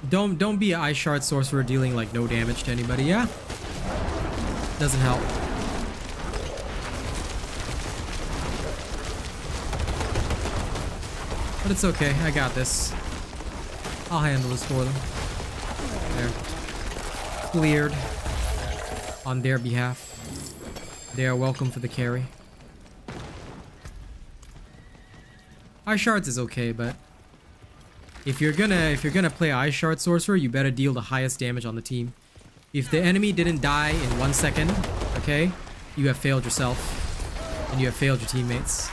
Don't be an Ice Shard Sorcerer dealing like no damage to anybody, yeah? Doesn't help. But it's okay, I got this. I'll handle this for them. There. Cleared. On their behalf. They are welcome for the carry. Ice Shards is okay, but if you're gonna play Ice Shard Sorcerer, you better deal the highest damage on the team. If the enemy didn't die in 1 second, okay, you have failed yourself. And you have failed your teammates.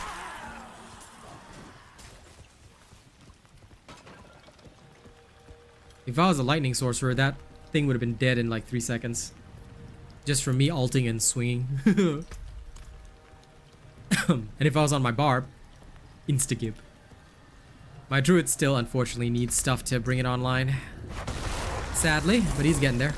If I was a lightning sorcerer, that thing would have been dead in like 3 seconds. Just from me ulting and swinging. And if I was on my barb, insta-gib. My druid still unfortunately needs stuff to bring it online. Sadly, but he's getting there.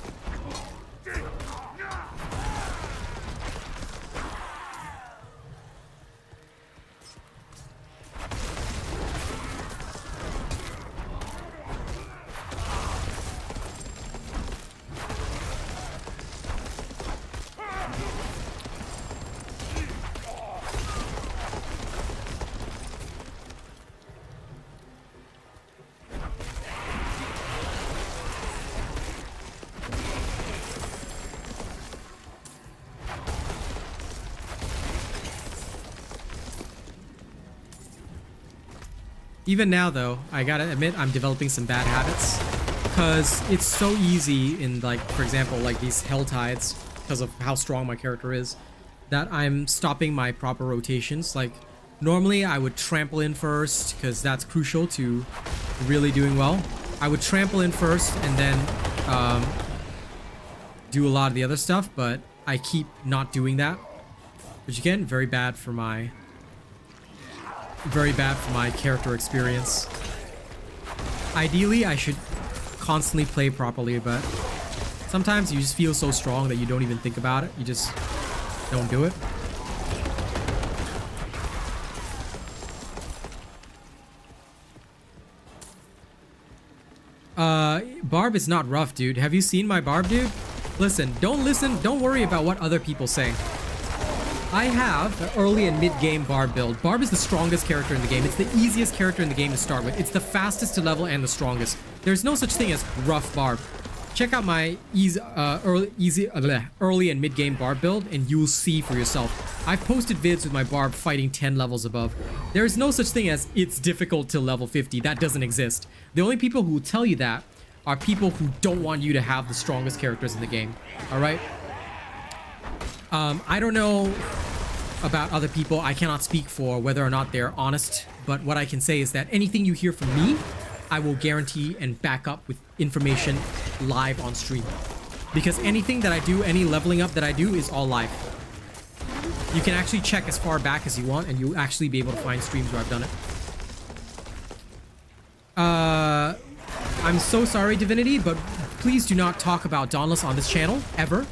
Even now though, I gotta admit I'm developing some bad habits because it's so easy in like, for example, like these Hell Tides, because of how strong my character is, that I'm stopping my proper rotations. Like normally I would trample in first because that's crucial to really doing well. I would trample in first and then do a lot of the other stuff, but I keep not doing that, which again, very bad for my character experience. Ideally, I should constantly play properly, but sometimes you just feel so strong that you don't even think about it. You just don't do it. Barb is not rough, dude. Have you seen my barb, dude? Listen, don't worry about what other people say. I have an early and mid-game Barb build. Barb is the strongest character in the game. It's the easiest character in the game to start with. It's the fastest to level and the strongest. There's no such thing as rough Barb. Check out my early and mid-game Barb build and you'll see for yourself. I've posted vids with my Barb fighting 10 levels above. There is no such thing as it's difficult till level 50. That doesn't exist. The only people who tell you that are people who don't want you to have the strongest characters in the game. Alright? I don't know about other people. I cannot speak for whether or not they're honest, but what I can say is that anything you hear from me, I will guarantee and back up with information live on stream. Because anything that I do, any leveling up that I do is all live. You can actually check as far back as you want and you'll actually be able to find streams where I've done it. I'm so sorry, Divinity, but please do not talk about Dauntless on this channel, ever.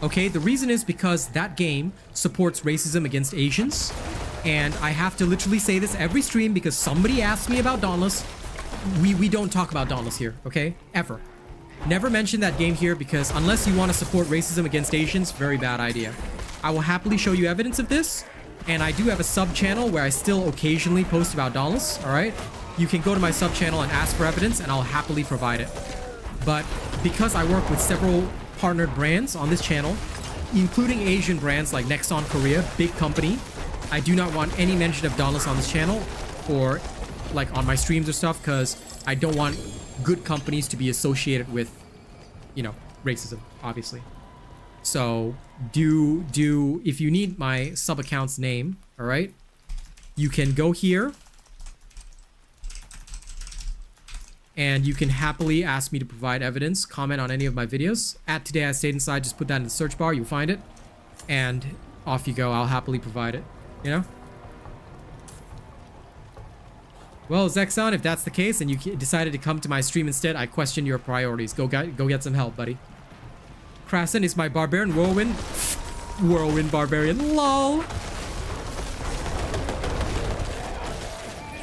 Okay, the reason is because that game supports racism against Asians, and I have to literally say this every stream because somebody asked me about Dauntless. We don't talk about Dauntless here, okay? Ever. Never mention that game here because unless you want to support racism against Asians, very bad idea. I will happily show you evidence of this, and I do have a sub channel where I still occasionally post about Dauntless, alright? You can go to my sub channel and ask for evidence, and I'll happily provide it. But because I work with several partnered brands on this channel, including Asian brands like Nexon Korea, big company, I do not want any mention of Dauntless on this channel or like on my streams or stuff because I don't want good companies to be associated with, you know, racism, obviously. So if you need my sub account's name, all right, you can go here and you can happily ask me to provide evidence, comment on any of my videos. At Today I Stayed Inside, just put that in the search bar, you'll find it. And off you go, I'll happily provide it, you know? Well, Zexon, if that's the case and you decided to come to my stream instead, I question your priorities. Go get some help, buddy. Krasen is my barbarian. Whirlwind barbarian. LOL.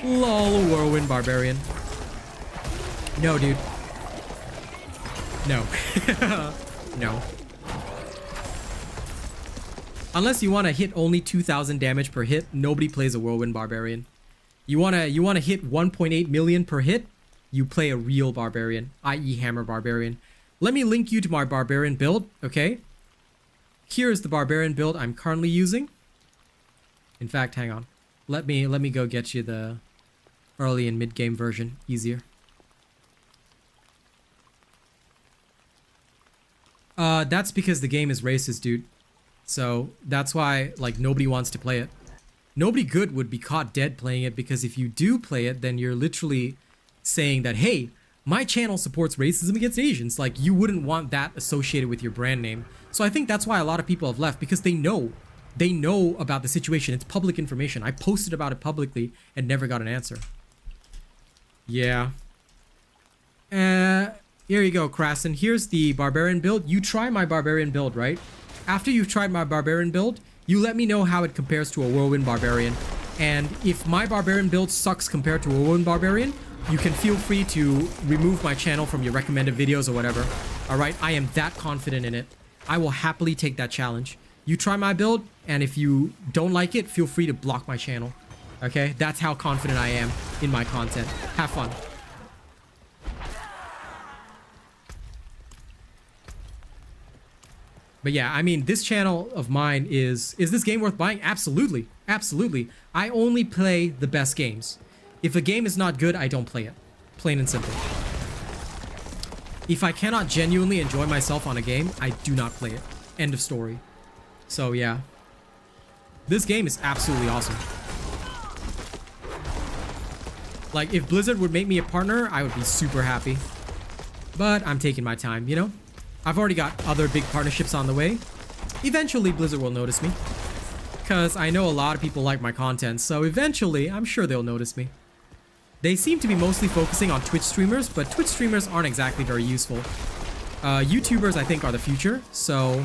LOL, whirlwind barbarian. No, dude. No. No. Unless you want to hit only 2,000 damage per hit, nobody plays a whirlwind barbarian. You wanna hit 1.8 million per hit, you play a real barbarian, i.e. hammer barbarian. Let me link you to my barbarian build, okay? Here's the barbarian build I'm currently using. In fact, hang on. Let me go get you the early and mid-game version. Easier. That's because the game is racist, dude. So that's why, like, nobody wants to play it. Nobody good would be caught dead playing it, because if you do play it, then you're literally saying that, hey, my channel supports racism against Asians. Like, you wouldn't want that associated with your brand name. So I think that's why a lot of people have left, because they know about the situation. It's public information. I posted about it publicly and never got an answer. Yeah. Here you go, Krasen. Here's the barbarian build. You try my barbarian build, right? After you've tried my barbarian build, you let me know how it compares to a whirlwind barbarian. And if my barbarian build sucks compared to a whirlwind barbarian, you can feel free to remove my channel from your recommended videos or whatever. Alright, I am that confident in it. I will happily take that challenge. You try my build, and if you don't like it, feel free to block my channel. Okay? That's how confident I am in my content. Have fun. But yeah, I mean, this channel of mine is this game worth buying? Absolutely. Absolutely. I only play the best games. If a game is not good, I don't play it. Plain and simple. If I cannot genuinely enjoy myself on a game, I do not play it. End of story. So yeah. This game is absolutely awesome. Like, if Blizzard would make me a partner, I would be super happy. But I'm taking my time, you know? I've already got other big partnerships on the way. Eventually, Blizzard will notice me. Because I know a lot of people like my content, so eventually, I'm sure they'll notice me. They seem to be mostly focusing on Twitch streamers, but Twitch streamers aren't exactly very useful. YouTubers, I think, are the future, so...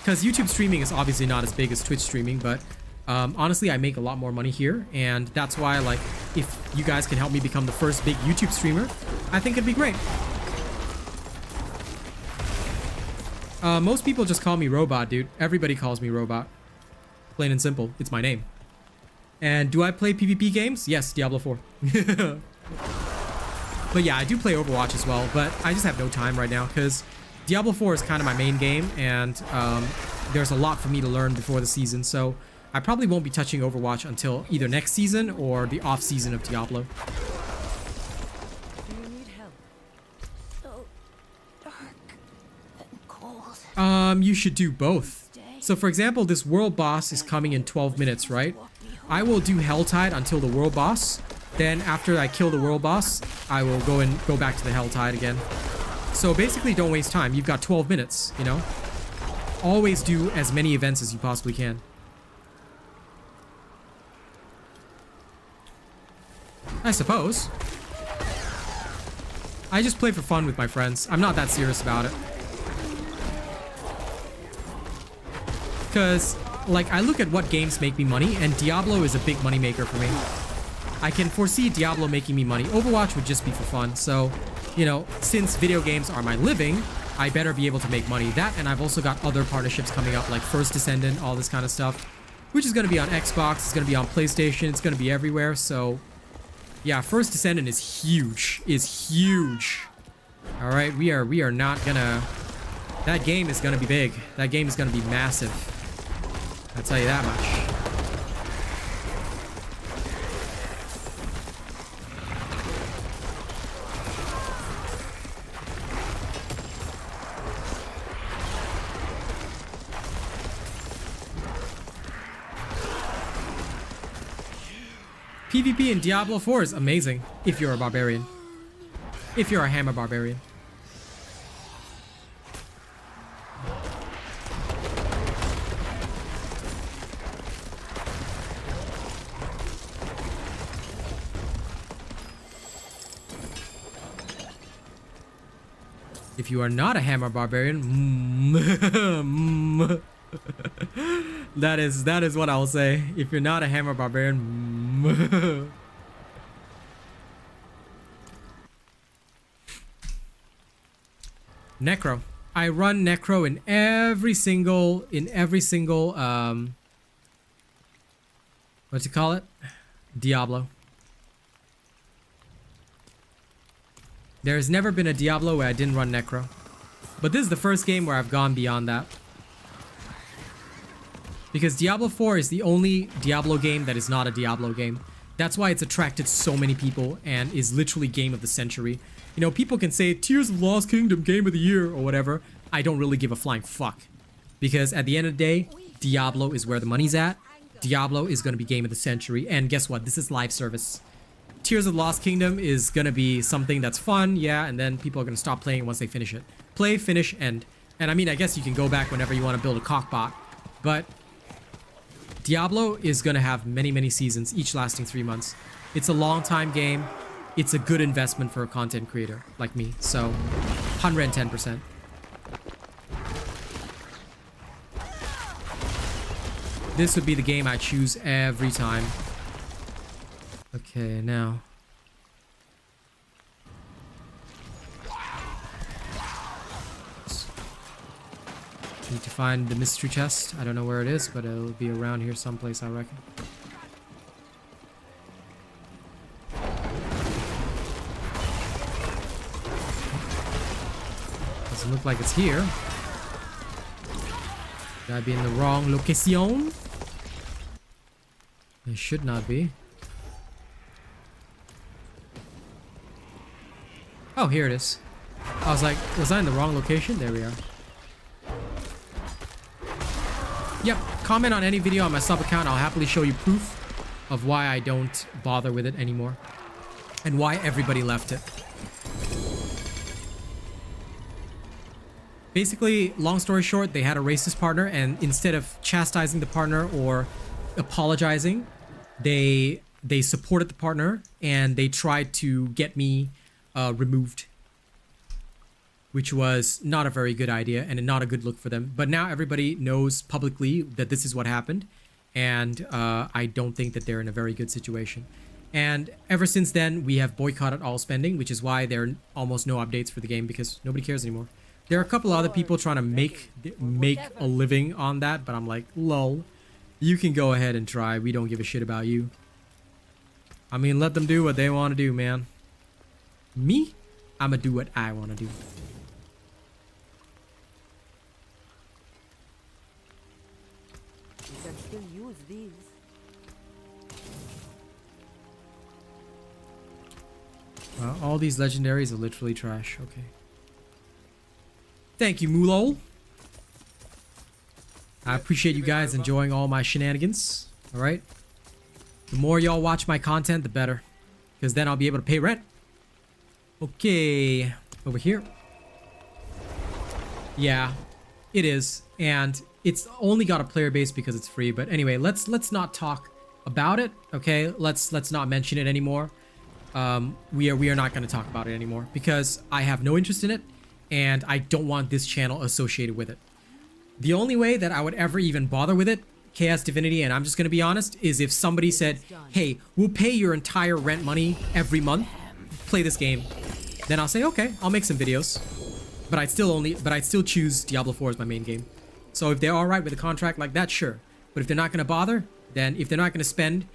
Because YouTube streaming is obviously not as big as Twitch streaming, but honestly, I make a lot more money here, and that's why, like, if you guys can help me become the first big YouTube streamer, I think it'd be great. Most people just call me Robot, dude. Everybody calls me Robot. Plain and simple. It's my name. And do I play PvP games? Yes, Diablo 4. But yeah, I do play Overwatch as well, but I just have no time right now because Diablo 4 is kind of my main game, and there's a lot for me to learn before the season, so I probably won't be touching Overwatch until either next season or the off season of Diablo. Do you need help? So dark and cold. You should do both. So for example, this world boss is coming in 12 minutes, right? I will do Helltide until the world boss. Then after I kill the world boss, I will go back to the Helltide again. So basically don't waste time. You've got 12 minutes, you know? Always do as many events as you possibly can. I suppose. I just play for fun with my friends. I'm not that serious about it. Because, like, I look at what games make me money, and Diablo is a big money maker for me. I can foresee Diablo making me money. Overwatch would just be for fun. So, you know, since video games are my living, I better be able to make money. That, and I've also got other partnerships coming up, like First Descendant, all this kind of stuff, which is going to be on Xbox, it's going to be on PlayStation, it's going to be everywhere. So, yeah, First Descendant is huge. All right, we are not gonna... That game is going to be big. That game is going to be massive. I'll tell you that much. PvP in Diablo 4 is amazing if you're a barbarian. If you're a hammer barbarian. If you are not a hammer barbarian, that is what I'll say. If you're not a hammer barbarian, Necro. I run Necro in every single what's it call it? Diablo. There has never been a Diablo where I didn't run Necro. But this is the first game where I've gone beyond that. Because Diablo 4 is the only Diablo game that is not a Diablo game. That's why it's attracted so many people and is literally game of the century. You know, people can say Tears of the Lost Kingdom game of the year or whatever. I don't really give a flying fuck. Because at the end of the day, Diablo is where the money's at. Diablo is going to be game of the century. And guess what? This is live service. Tears of the Lost Kingdom is going to be something that's fun, yeah, and then people are going to stop playing once they finish it. Play, finish, end. And I mean, I guess you can go back whenever you want to build a cockbot. But Diablo is going to have many, many seasons, each lasting 3 months. It's a long time game. It's a good investment for a content creator like me. So, 110%. This would be the game I choose every time. Okay, now. Need to find the mystery chest. I don't know where it is, but it'll be around here someplace, I reckon. Doesn't look like it's here. Should I be in the wrong location? It should not be. Oh, here it is. I was like, was I in the wrong location? There we are. Yep, comment on any video on my sub account. I'll happily show you proof of why I don't bother with it anymore. And why everybody left it. Basically, long story short, they had a racist partner, and instead of chastising the partner or apologizing, they supported the partner, and they tried to get me removed, which was not a very good idea and not a good look for them. But now everybody knows publicly that this is what happened, and I don't think that they're in a very good situation. And ever since then, we have boycotted all spending, which is why there are almost no updates for the game, because nobody cares anymore. There are a couple other people trying to make a living on that, but I'm like, lol, you can go ahead and try. We don't give a shit about you. I mean, let them do what they want to do, man. Me? I'ma do what I want to do. You can still use these. All these legendaries are literally trash. Okay. Thank you, Mulol. I appreciate you guys enjoying all my shenanigans. All right. The more y'all watch my content, the better, because then I'll be able to pay rent. Okay, over here. Yeah, it is, and it's only got a player base because it's free. But anyway, let's not talk about it. Okay, let's not mention it anymore. We are not going to talk about it anymore because I have no interest in it, and I don't want this channel associated with it. The only way that I would ever even bother with it, Chaos Divinity, and I'm just going to be honest, is if somebody said, hey, we'll pay your entire rent money every month, play this game. Then I'll say, okay, I'll make some videos. But I'd still choose Diablo 4 as my main game. So if they're alright with a contract like that, sure. But if they're not going to bother, then if they're not going to spend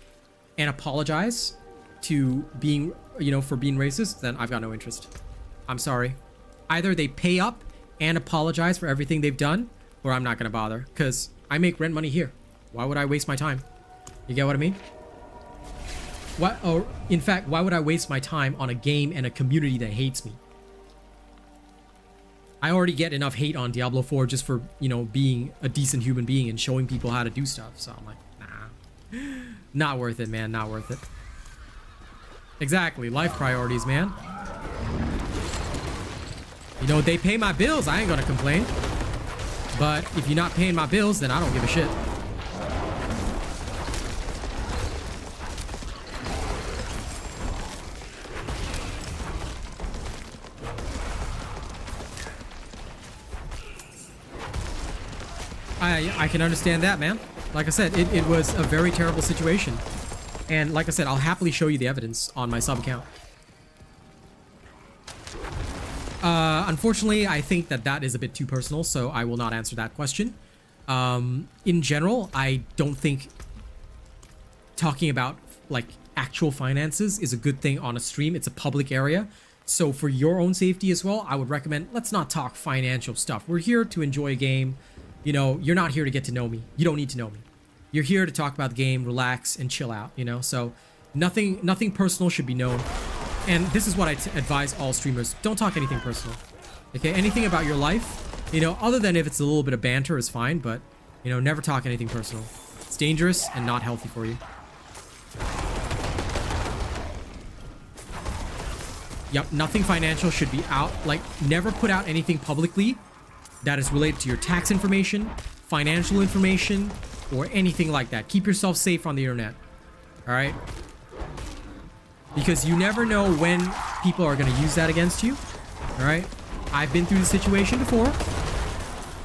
and apologize to being, for being racist, then I've got no interest. I'm sorry. Either they pay up and apologize for everything they've done, or I'm not going to bother. Because I make rent money here. Why would I waste my time? You get what I mean? Or in fact, why would I waste my time on a game and a community that hates me? I already get enough hate on Diablo 4 just for, being a decent human being and showing people how to do stuff. So I'm like, nah. Not worth it, man. Not worth it. Exactly. Life priorities, man. They pay my bills. I ain't gonna complain. But if you're not paying my bills, then I don't give a shit. I can understand that, man. Like I said, it was a very terrible situation. And like I said, I'll happily show you the evidence on my sub account. Unfortunately, I think that is a bit too personal, so I will not answer that question. In general, I don't think talking about like actual finances is a good thing on a stream. It's a public area. So for your own safety as well, I would recommend let's not talk financial stuff. We're here to enjoy a game. You know, you're not here to get to know me. You don't need to know me. You're here to talk about the game, relax, and chill out, you know? So nothing personal should be known. And this is what I advise all streamers. Don't talk anything personal. Okay, anything about your life, you know, other than if it's a little bit of banter is fine, but, you know, never talk anything personal. It's dangerous and not healthy for you. Yep, nothing financial should be out. Like, never put out anything publicly that is related to your tax information, financial information, or anything like that. Keep yourself safe on the internet. All right? Because you never know when people are going to use that against you. All right? I've been through the situation before.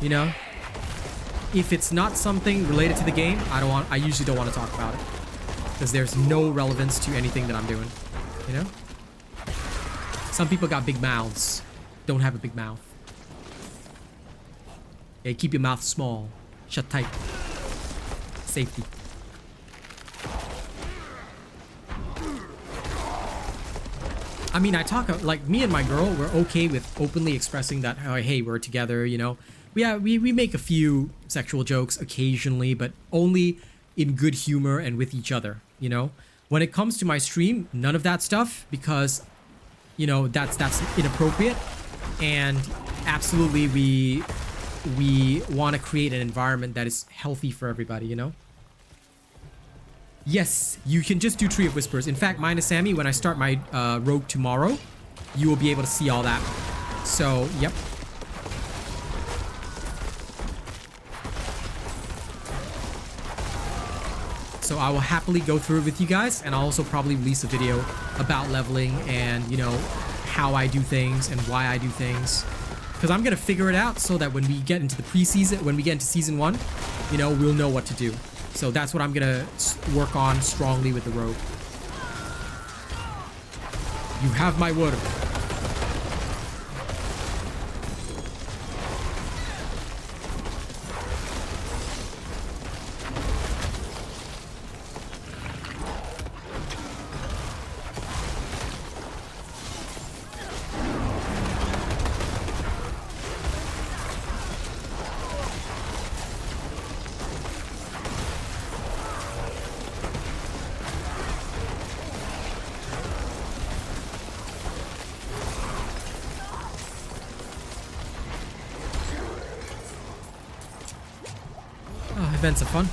You know? If it's not something related to the game, I usually don't want to talk about it. Because there's no relevance to anything that I'm doing. You know? Some people got big mouths. Don't have a big mouth. Okay, keep your mouth small. Shut tight. Safety. I mean, I talk like me and my girl, we're okay with openly expressing that, oh, hey, we're together, you know. We make a few sexual jokes occasionally, but only in good humor and with each other, you know. When it comes to my stream, none of that stuff, because, you know, that's inappropriate. And absolutely we want to create an environment that is healthy for everybody, you know. Yes, you can just do Tree of Whispers. In fact, mine and Sammy, when I start my rogue tomorrow, you will be able to see all that. So, yep. So I will happily go through it with you guys, and I'll also probably release a video about leveling and, you know, how I do things and why I do things. Because I'm going to figure it out so that when we get into the preseason, when we get into season 1, you know, we'll know what to do. So that's what I'm going to work on strongly with the rogue. You have my word. Events are fun.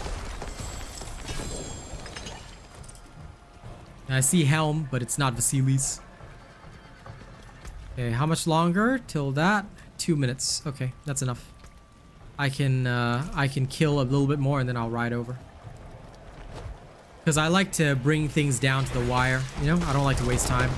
I see Helm, but it's not Vasilis. Okay, how much longer till that? 2 minutes. Okay, that's enough. I can kill a little bit more and then I'll ride over. Because I like to bring things down to the wire, you know? I don't like to waste time.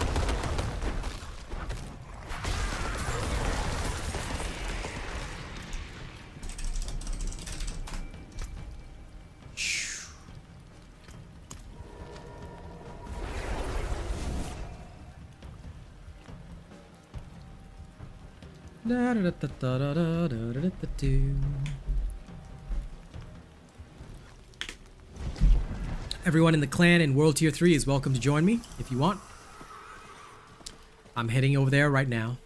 Everyone in the clan in World Tier 3 is welcome to join me if you want. I'm heading over there right now.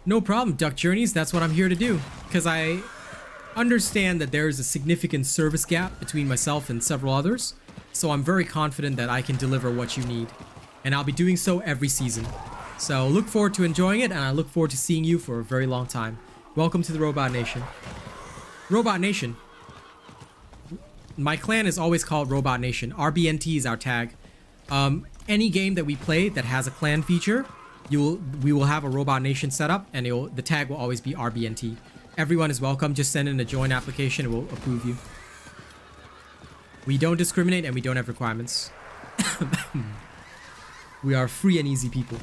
No problem, Duck Journeys. That's what I'm here to do. Because I understand that there is a significant service gap between myself and several others. So I'm very confident that I can deliver what you need. And I'll be doing so every season. So look forward to enjoying it, and I look forward to seeing you for a very long time. Welcome to the Robot Nation. Robot Nation. My clan is always called Robot Nation. RBNT is our tag. Any game that we play that has a clan feature, we will have a Robot Nation set up, and the tag will always be RBNT. Everyone is welcome. Just send in a join application and we'll approve you. We don't discriminate and we don't have requirements. We are free and easy people.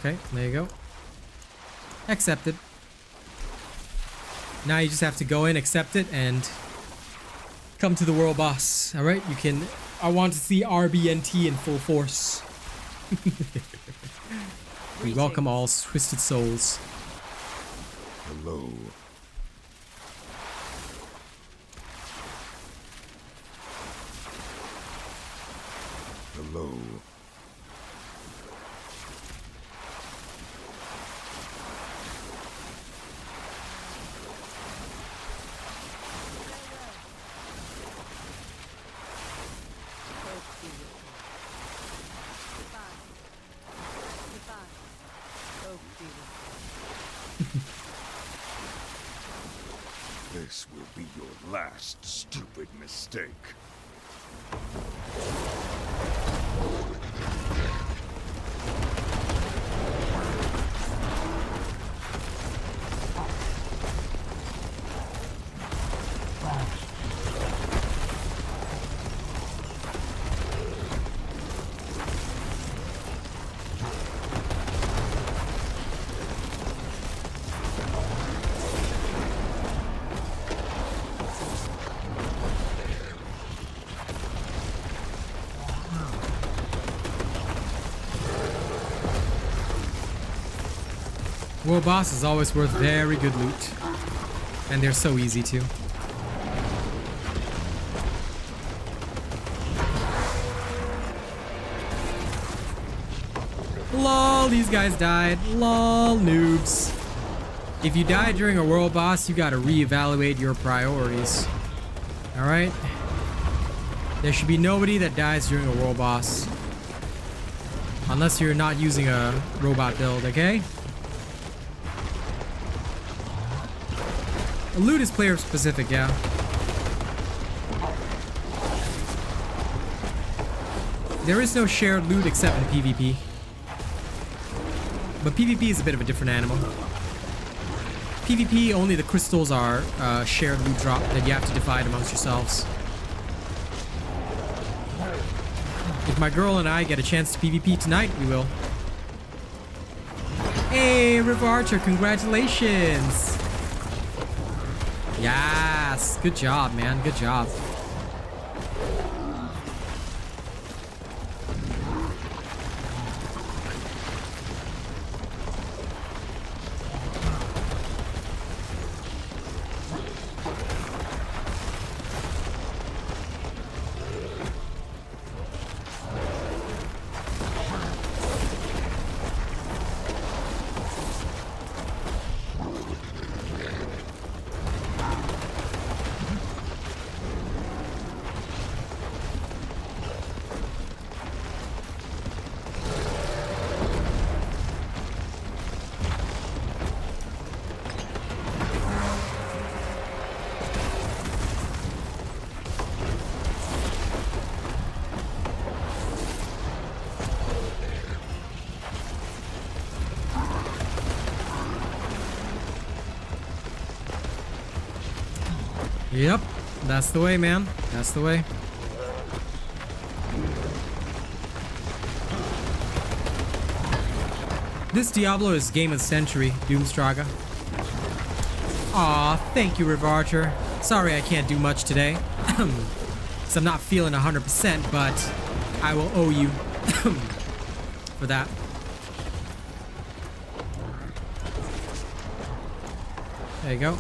Okay, there you go. Accepted. Now you just have to go in, accept it, and come to the world boss. Alright, you can... I want to see RBNT in full force. We welcome all twisted souls. Hello. Hello. This will be your last stupid mistake. World boss is always worth very good loot. And they're so easy too. Lol, these guys died. Lol, noobs. If you die during a world boss, you gotta reevaluate your priorities. Alright? There should be nobody that dies during a world boss. Unless you're not using a robot build, okay? Loot is player specific, yeah. There is no shared loot except in PvP. But PvP is a bit of a different animal. PvP, only the crystals are shared loot drop that you have to divide amongst yourselves. If my girl and I get a chance to PvP tonight, we will. Hey, River Archer, congratulations! Yes, good job, man. Good job. Yep, that's the way, man. That's the way. This Diablo is game of the century, Doomstraga. Aw, thank you, River Archer. Sorry I can't do much today. Because I'm not feeling 100%, but I will owe you for that. There you go.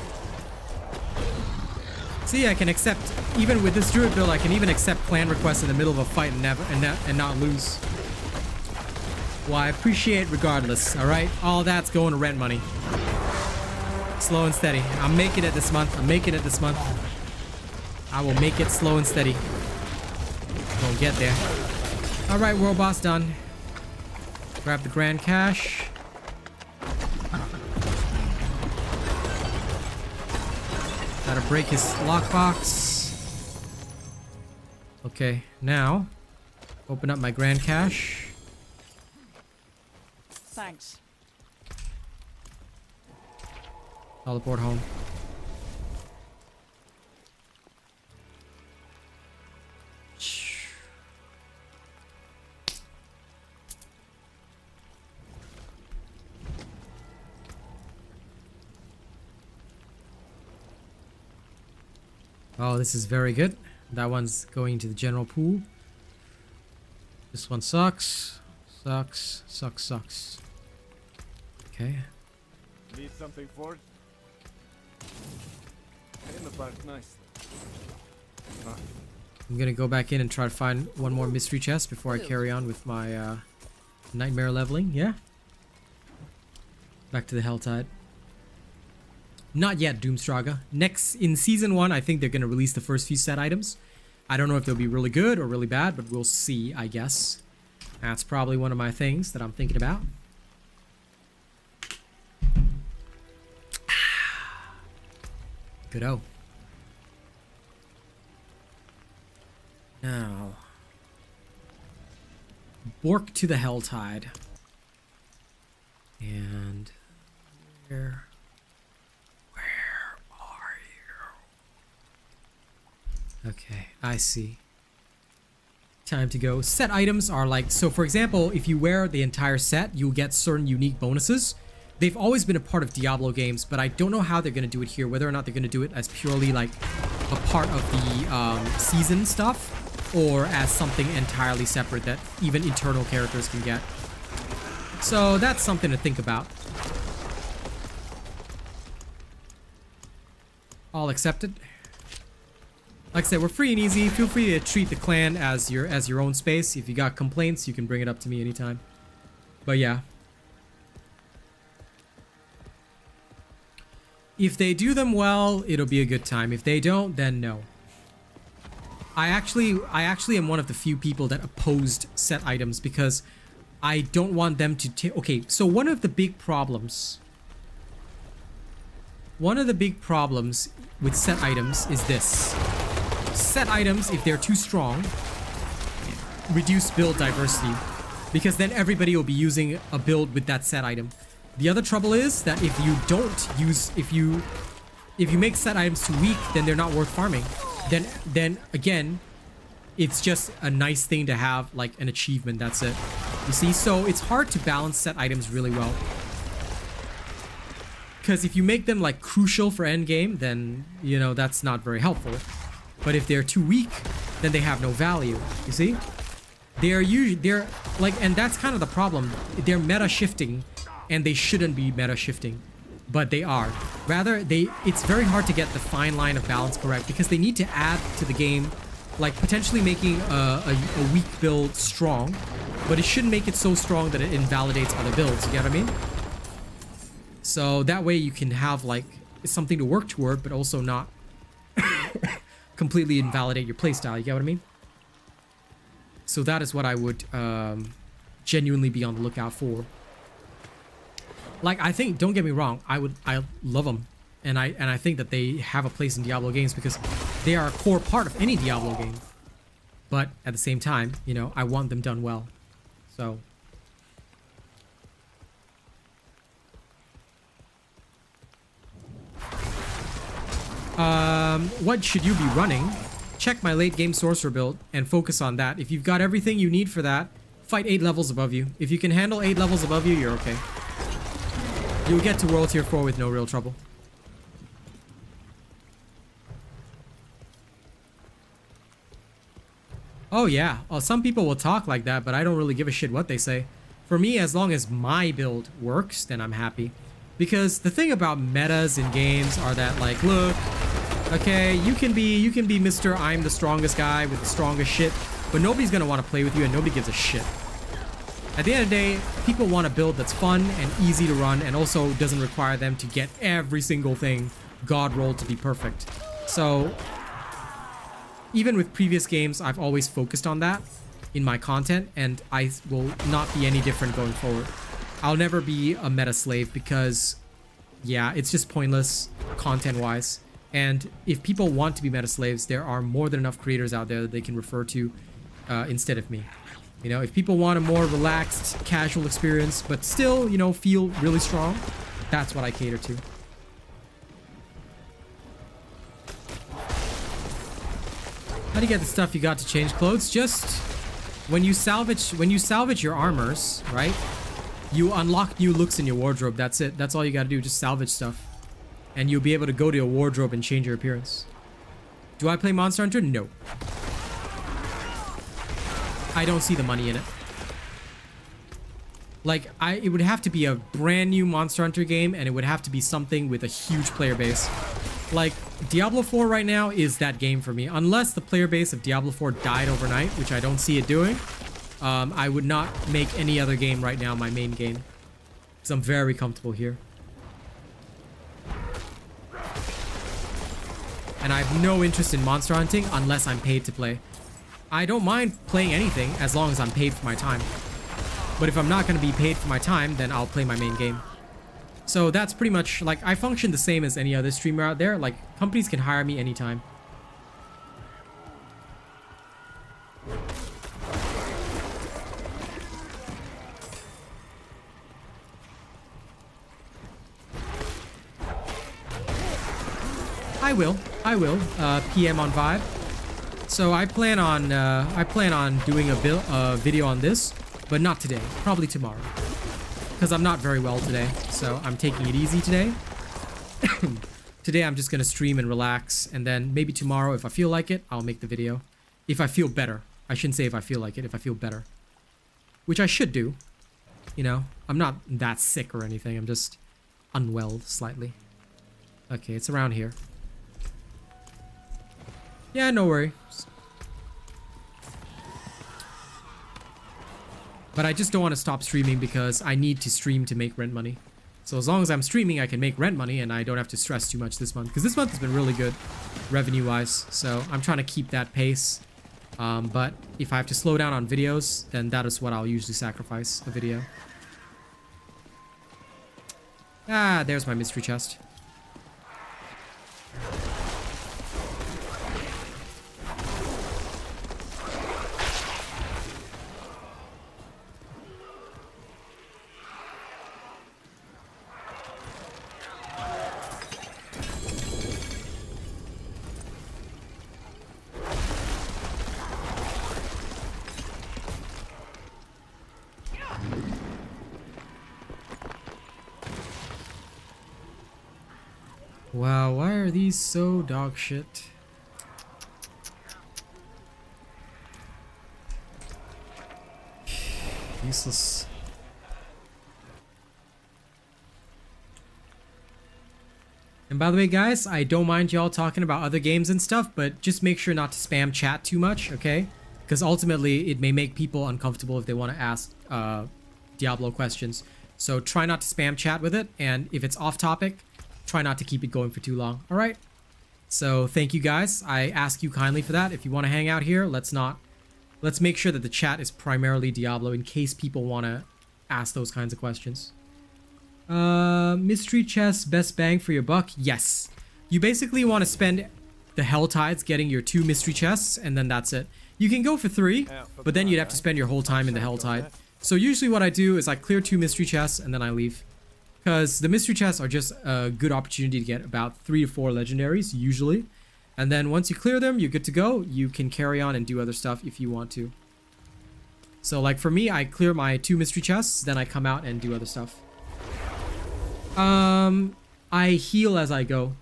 See, I can accept, even with this Druid build, I can even accept clan requests in the middle of a fight and not lose. Well, I appreciate regardless, alright? All that's going to rent money. Slow and steady. I'm making it this month. I'm making it this month. I will make it slow and steady. Gonna get there. Alright, world boss done. Grab the grand cash. Gotta break his lockbox. Okay, now open up my grand cache. Thanks. Teleport home. Oh, this is very good. That one's going to the general pool. This one sucks. Sucks. Okay. Need something for it? In the park, nice. I'm gonna go back in and try to find one more mystery chest before I carry on with my nightmare leveling. Yeah. Back to the Helltide. Not yet, Doomstraga. Next, in Season 1, I think they're gonna release the first few set items. I don't know if they'll be really good or really bad, but we'll see, I guess. That's probably one of my things that I'm thinking about. Good-o. Now, Bork to the Helltide. And where are you? Okay, I see. Time to go. Set items are like, so for example, if you wear the entire set, you'll get certain unique bonuses. They've always been a part of Diablo games, but I don't know how they're going to do it here, whether or not they're going to do it as purely like a part of the season stuff, or as something entirely separate that even internal characters can get. So that's something to think about. All accepted. Like I said, we're free and easy. Feel free to treat the clan as your own space. If you got complaints, you can bring it up to me anytime. But yeah. If they do them well, it'll be a good time. If they don't, then no. I actually am one of the few people that opposed set items because I don't want them to take... Okay, so one of the big problems with set items is this. Set items, if they're too strong, reduce build diversity, because then everybody will be using a build with that set item. The other trouble is that if you don't use, if you make set items too weak, then they're not worth farming. Then again, it's just a nice thing to have, like an achievement, that's it. You see, so it's hard to balance set items really well. Because if you make them like crucial for endgame, then, you know, that's not very helpful. But if they're too weak, then they have no value. You see? They're like, and that's kind of the problem. They're meta shifting, and they shouldn't be meta shifting, but they are. Rather, it's very hard to get the fine line of balance correct because they need to add to the game, like potentially making a weak build strong, but it shouldn't make it so strong that it invalidates other builds. You get what I mean? So that way you can have like something to work toward, but also not completely invalidate your playstyle. You get what I mean? So that is what I would genuinely be on the lookout for. Like, I think, don't get me wrong, I love them, and I think that they have a place in Diablo games because they are a core part of any Diablo game. But at the same time, you know, I want them done well. So what should you be running? Check my late game sorcerer build and focus on that. If you've got everything you need for that, fight 8 levels above you. If you can handle 8 levels above you, you're okay. You'll get to World Tier 4 with no real trouble. Oh yeah, well, some people will talk like that, but I don't really give a shit what they say. For me, as long as my build works, then I'm happy. Because the thing about metas in games are that, like, look, okay, you can be Mr. I'm the strongest guy with the strongest shit, but nobody's gonna want to play with you and nobody gives a shit. At the end of the day, people want a build that's fun and easy to run and also doesn't require them to get every single thing god rolled to be perfect. So even with previous games, I've always focused on that in my content, and I will not be any different going forward. I'll never be a meta slave because, yeah, it's just pointless content-wise. And if people want to be meta slaves, there are more than enough creators out there that they can refer to instead of me. You know, if people want a more relaxed, casual experience, but still, you know, feel really strong, that's what I cater to. How do you get the stuff you got to change clothes? Just when you salvage your armors, right? You unlock new looks in your wardrobe. That's it. That's all you gotta do. Just salvage stuff. And you'll be able to go to your wardrobe and change your appearance. Do I play Monster Hunter? No. I don't see the money in it. Like, it would have to be a brand new Monster Hunter game, and it would have to be something with a huge player base. Like, Diablo 4 right now is that game for me. Unless the player base of Diablo 4 died overnight, which I don't see it doing, I would not make any other game right now my main game. Because I'm very comfortable here. And I have no interest in monster hunting unless I'm paid to play. I don't mind playing anything as long as I'm paid for my time. But if I'm not going to be paid for my time, then I'll play my main game. So that's pretty much, like, I function the same as any other streamer out there. Like, companies can hire me anytime. I will. PM on Vibe. So I plan on doing a video on this, but not today. Probably tomorrow. Because I'm not very well today, so I'm taking it easy today. Today I'm just gonna stream and relax, and then maybe tomorrow, if I feel like it, I'll make the video. If I feel better. I shouldn't say if I feel like it, if I feel better. Which I should do. You know, I'm not that sick or anything, I'm just unwell slightly. Okay, it's around here. Yeah, no worries. But I just don't want to stop streaming because I need to stream to make rent money. So as long as I'm streaming, I can make rent money and I don't have to stress too much this month. Because this month has been really good revenue-wise. So I'm trying to keep that pace. But if I have to slow down on videos, then that is what I'll usually sacrifice, a video. Ah, there's my mystery chest. Wow, why are these so dog shit? Useless. And by the way, guys, I don't mind y'all talking about other games and stuff, but just make sure not to spam chat too much, okay? Because ultimately, it may make people uncomfortable if they want to ask Diablo questions. So try not to spam chat with it, and if it's off topic, try not to keep it going for too long. All right. So thank you guys. I ask you kindly for that. If you want to hang out here, let's make sure that the chat is primarily Diablo in case people want to ask those kinds of questions. Mystery chest, best bang for your buck. Yes. You basically want to spend the hell tides getting your 2 mystery chests, and then that's it. You can go for 3, but then you'd have to spend your whole time in the hell tide. So usually what I do is I clear 2 mystery chests and then I leave. Because the mystery chests are just a good opportunity to get about 3 to 4 legendaries, usually. And then once you clear them, you're good to go. You can carry on and do other stuff if you want to. So like for me, I clear my 2 mystery chests, then I come out and do other stuff. I heal as I go,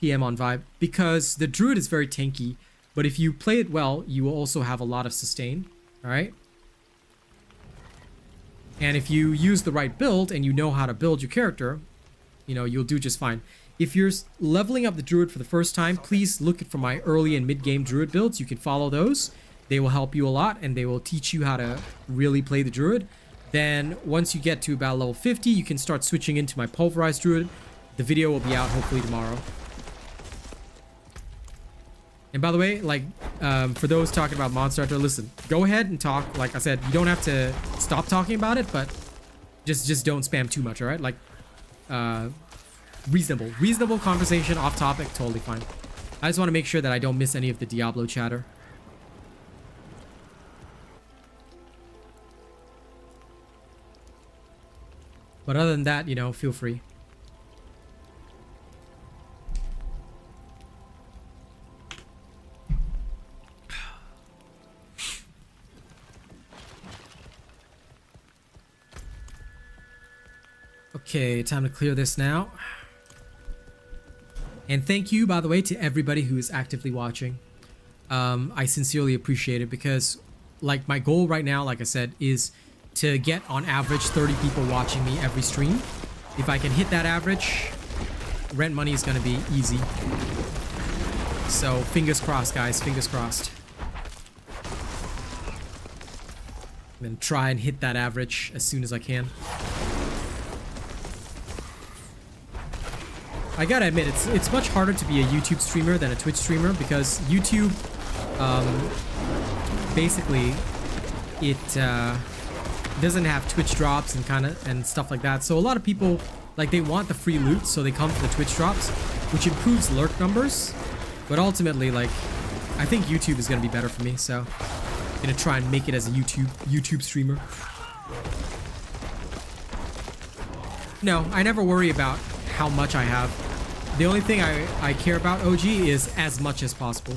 PM on Vibe, because the Druid is very tanky. But if you play it well, you will also have a lot of sustain, alright? And if you use the right build and you know how to build your character, you know, you'll do just fine. If you're leveling up the Druid for the first time, please look for my early and mid-game Druid builds. You can follow those. They will help you a lot and they will teach you how to really play the Druid. Then once you get to about level 50, you can start switching into my Pulverize Druid. The video will be out hopefully tomorrow. And by the way, like, for those talking about Monster Hunter, listen, go ahead and talk. Like I said, you don't have to stop talking about it, but just don't spam too much, all right? Like, reasonable conversation, off topic, totally fine. I just want to make sure that I don't miss any of the Diablo chatter. But other than that, you know, feel free. Okay, time to clear this now. And thank you, by the way, to everybody who is actively watching. I sincerely appreciate it because, like, my goal right now, like I said, is to get on average 30 people watching me every stream. If I can hit that average, rent money is going to be easy. So fingers crossed, guys, fingers crossed. And try and hit that average as soon as I can. I gotta admit, it's much harder to be a YouTube streamer than a Twitch streamer because YouTube, basically, it doesn't have Twitch drops and stuff like that. So a lot of people, like, they want the free loot, so they come for the Twitch drops, which improves lurk numbers. But ultimately, like, I think YouTube is gonna be better for me, so I'm gonna try and make it as a YouTube streamer. No, I never worry about how much I have. The only thing I care about, OG, is as much as possible.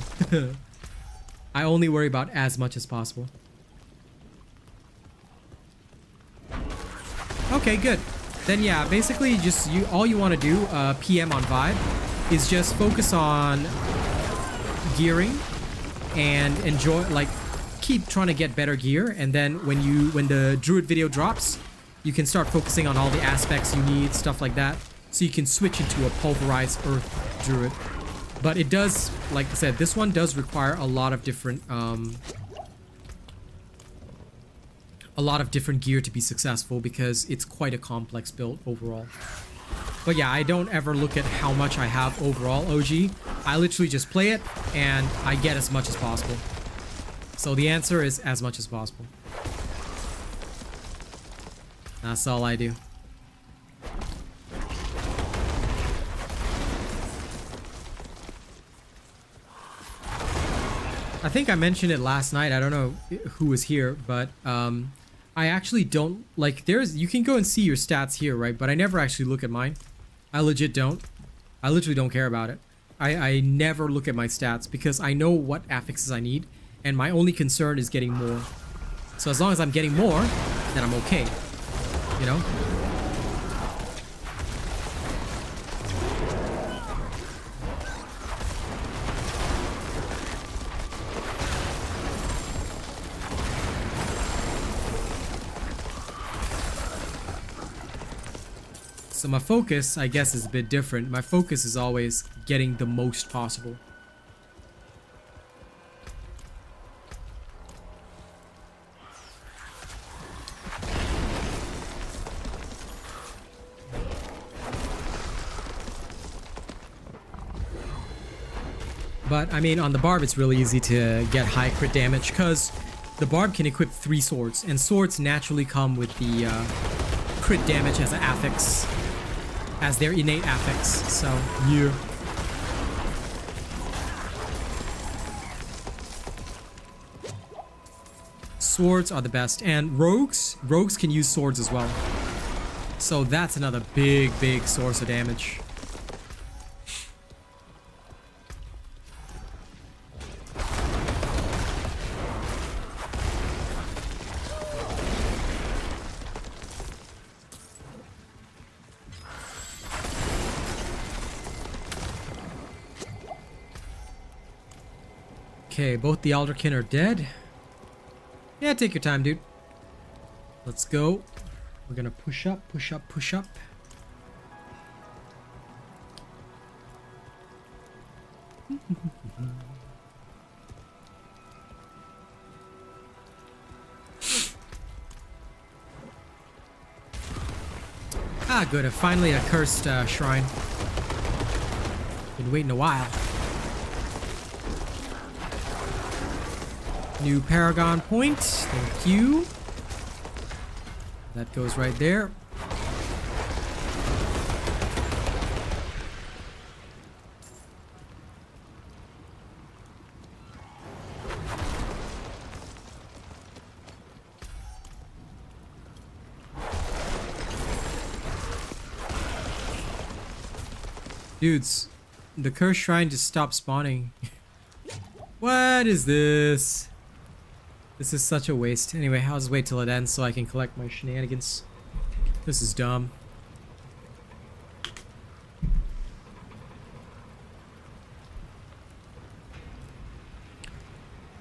I only worry about as much as possible. Okay, good. Then yeah, basically just all you want to do, PM on Vibe, is just focus on gearing and enjoy, like, keep trying to get better gear, and then when the Druid video drops, you can start focusing on all the aspects you need, stuff like that, so you can switch into a Pulverize Earth Druid. But it does, like I said, this one does require a lot of different gear to be successful because it's quite a complex build overall. But yeah, I don't ever look at how much I have overall, OG. I literally just play it and I get as much as possible. So the answer is as much as possible. That's all I do. I think I mentioned it last night. I don't know who was here, but I actually don't, like, you can go and see your stats here, right? But I never actually look at mine. I legit don't. I literally don't care about it. I never look at my stats because I know what affixes I need, and my only concern is getting more. So as long as I'm getting more, then I'm okay. You know? So my focus, I guess, is a bit different. My focus is always getting the most possible. But, I mean, on the Barb, it's really easy to get high crit damage because the Barb can equip 3 swords, and swords naturally come with the crit damage as an affix, as their innate affix, so, yeah. Swords are the best, and rogues can use swords as well. So that's another big source of damage. Okay, both the Alderkin are dead. Yeah, take your time, dude. Let's go. We're gonna push up, push up, push up. Ah, good. Finally a cursed shrine. Been waiting a while. New Paragon point. Thank you. That goes right there. Dudes, the cursed shrine just stopped spawning. What is this? This is such a waste. Anyway, I'll just wait till it ends so I can collect my shenanigans. This is dumb.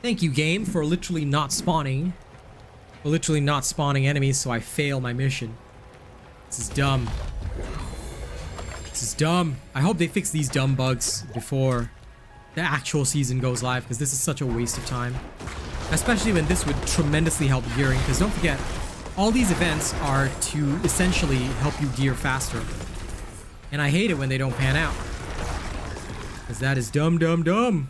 Thank you, game, for literally not spawning. For literally not spawning enemies, so I fail my mission. This is dumb. This is dumb. I hope they fix these dumb bugs before the actual season goes live, because this is such a waste of time. Especially when this would tremendously help gearing, because don't forget, all these events are to essentially help you gear faster. And I hate it when they don't pan out. Because that is dumb, dumb, dumb.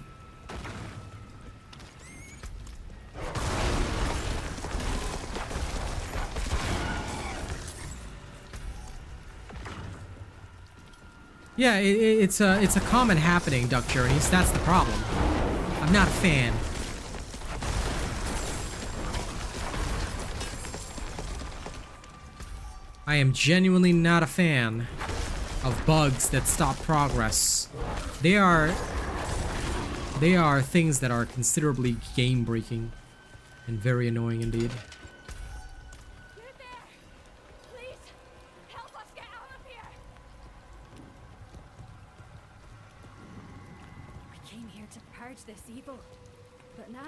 Yeah, it's a common happening, Duck Journeys. That's the problem. I'm not a fan. I am genuinely not a fan of bugs that stop progress. They are things that are considerably game-breaking and very annoying indeed. This evil, but now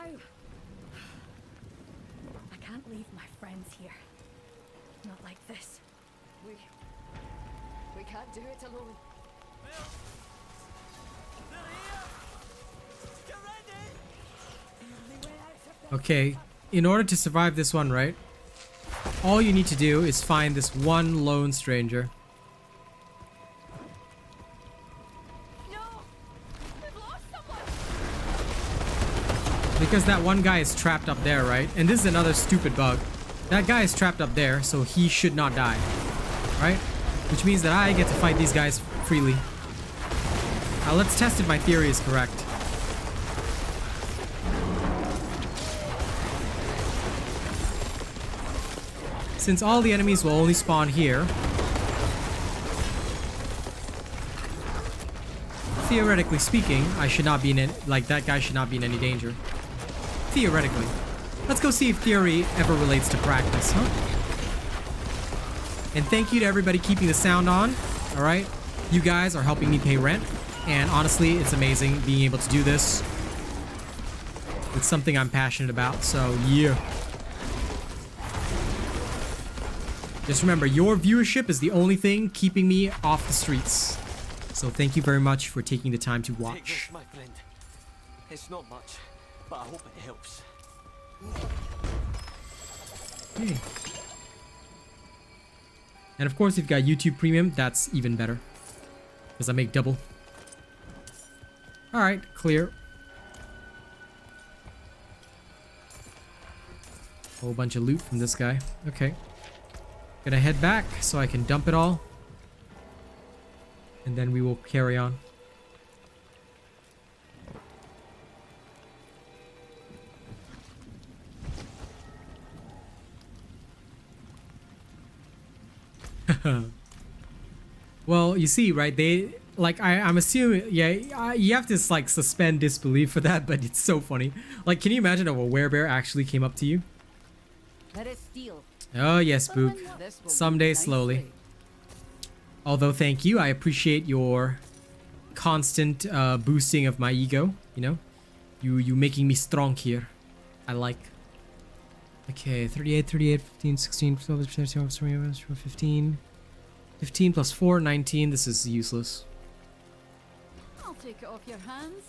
I can't leave my friends here. Not like this. We can't do it alone. Okay, in order to survive this one, right? All you need to do is find this one lone stranger. Because that one guy is trapped up there, right? And this is another stupid bug. That guy is trapped up there, so he should not die. Right? Which means that I get to fight these guys freely. Now let's test if my theory is correct. Since all the enemies will only spawn here, theoretically speaking, I should not be in that guy should not be in any danger. Theoretically. Let's go see if theory ever relates to practice, huh? And thank you to everybody keeping the sound on, alright? You guys are helping me pay rent, and honestly, it's amazing being able to do this. It's something I'm passionate about, so yeah. Just remember, your viewership is the only thing keeping me off the streets. So thank you very much for taking the time to watch. Take this, my friend. It's not much, but I hope it helps. Hey. And of course, if you've got YouTube Premium, that's even better. Because I make double. Alright, clear. Whole bunch of loot from this guy. Okay. Gonna head back so I can dump it all. And then we will carry on. Well, you see, right? They like I'm assuming, yeah. You have to like suspend disbelief for that, but it's so funny. Like, can you imagine if a werebear actually came up to you? Let it steal. Oh yes, Spook. Someday slowly. Although, thank you. I appreciate your constant boosting of my ego. You know, you making me strong here. I like. Okay, 38, 38, 15, 16, 12, 15. 15 plus 4, 19. This is useless. I'll take it off your hands.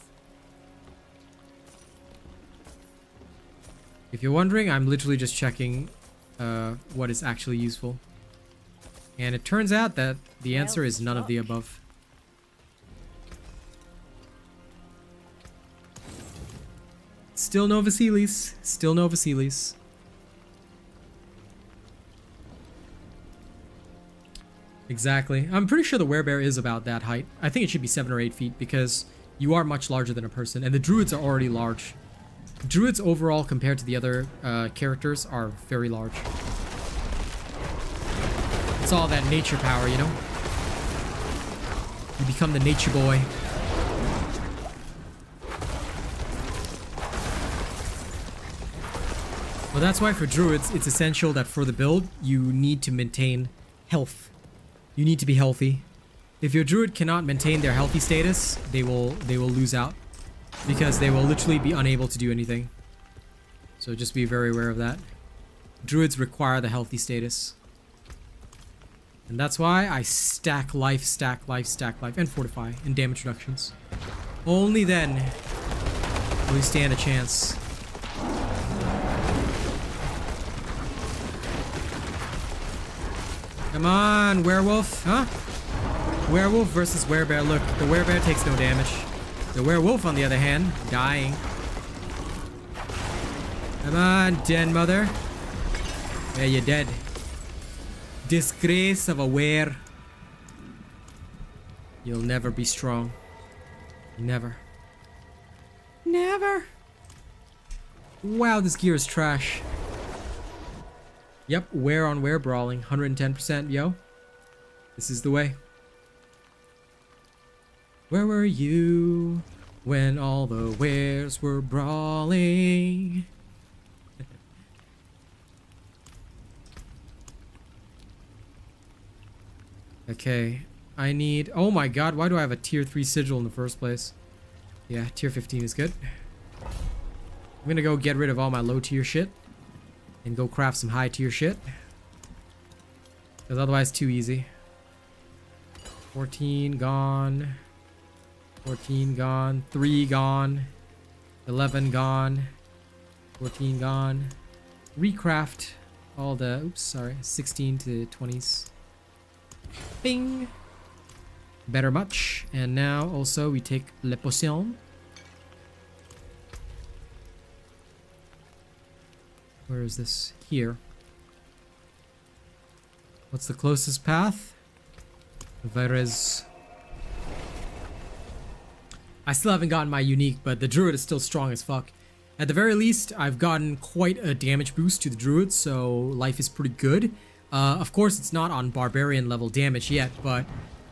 If you're wondering, I'm literally just checking what is actually useful. And it turns out that the answer is none of the above. Still no Vasilis. Still no Vasilis. Exactly. I'm pretty sure the werebear is about that height. I think it should be 7 or 8 feet because you are much larger than a person. And the druids are already large. Druids overall compared to the other characters are very large. It's all that nature power, you know? You become the nature boy. Well, that's why for druids, it's essential that for the build, you need to maintain health. You need to be healthy. If your druid cannot maintain their healthy status, they will lose out. Because they will literally be unable to do anything. So just be very aware of that. Druids require the healthy status. And that's why I stack life, and fortify, and damage reductions. Only then will we stand a chance. Come on, werewolf, huh? Werewolf versus werebear. Look, the werebear takes no damage. The werewolf, on the other hand, dying. Come on, den mother. Yeah, you're dead. Disgrace of a were. You'll never be strong. Never. Never. Wow, this gear is trash. Yep, were on were brawling. 110%, yo. This is the way. Where were you when all the wares were brawling? Okay, I need... Oh my god, why do I have a tier 3 sigil in the first place? Yeah, tier 15 is good. I'm gonna go get rid of all my low tier shit and go craft some high tier shit. Because otherwise too easy. 14 gone. 14 gone. 3 gone. 11 gone. 14 gone. Recraft all the... Oops, sorry. 16 to 20s. Bing! Better much. And now also we take Le Potion. Where is this? Here. What's the closest path? There is... I still haven't gotten my unique, but the Druid is still strong as fuck. At the very least, I've gotten quite a damage boost to the Druid, so life is pretty good. Of course, it's not on Barbarian level damage yet, but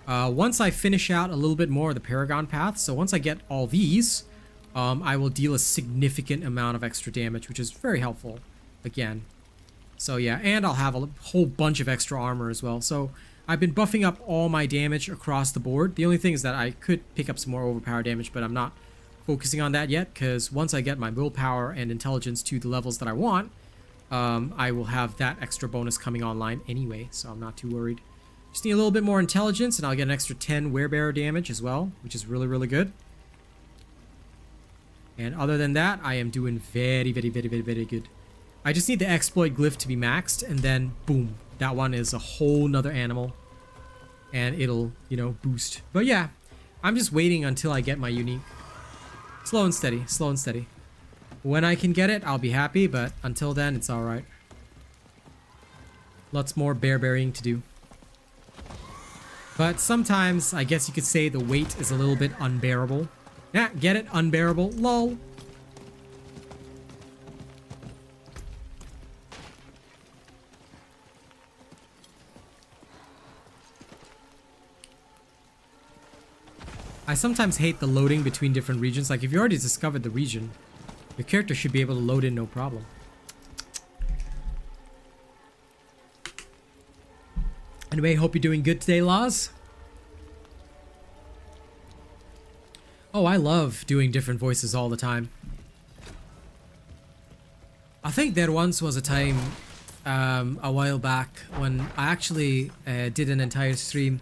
once I finish out a little bit more of the Paragon path, so once I get all these, I will deal a significant amount of extra damage, which is very helpful, again. So yeah, and I'll have a whole bunch of extra armor as well. So I've been buffing up all my damage across the board. The only thing is that I could pick up some more overpower damage, but I'm not focusing on that yet, because once I get my willpower and intelligence to the levels that I want, I will have that extra bonus coming online anyway, so I'm not too worried. Just need a little bit more intelligence, and I'll get an extra 10 werebearer damage as well, which is really, really good. And other than that, I am doing very, very, very, very, very good. I just need the exploit glyph to be maxed, and then boom, that one is a whole nother animal, and it'll, you know, boost. But yeah, I'm just waiting until I get my unique. Slow and steady, slow and steady. When I can get it, I'll be happy, but until then, it's alright. Lots more bear burying to do. But sometimes, I guess you could say the weight is a little bit unbearable. Yeah, get it? Unbearable. Lol. I sometimes hate the loading between different regions. Like, if you already discovered the region, your character should be able to load in no problem. Anyway, hope you're doing good today, Laz. Oh, I love doing different voices all the time. I think there once was a time a while back when I actually did an entire stream.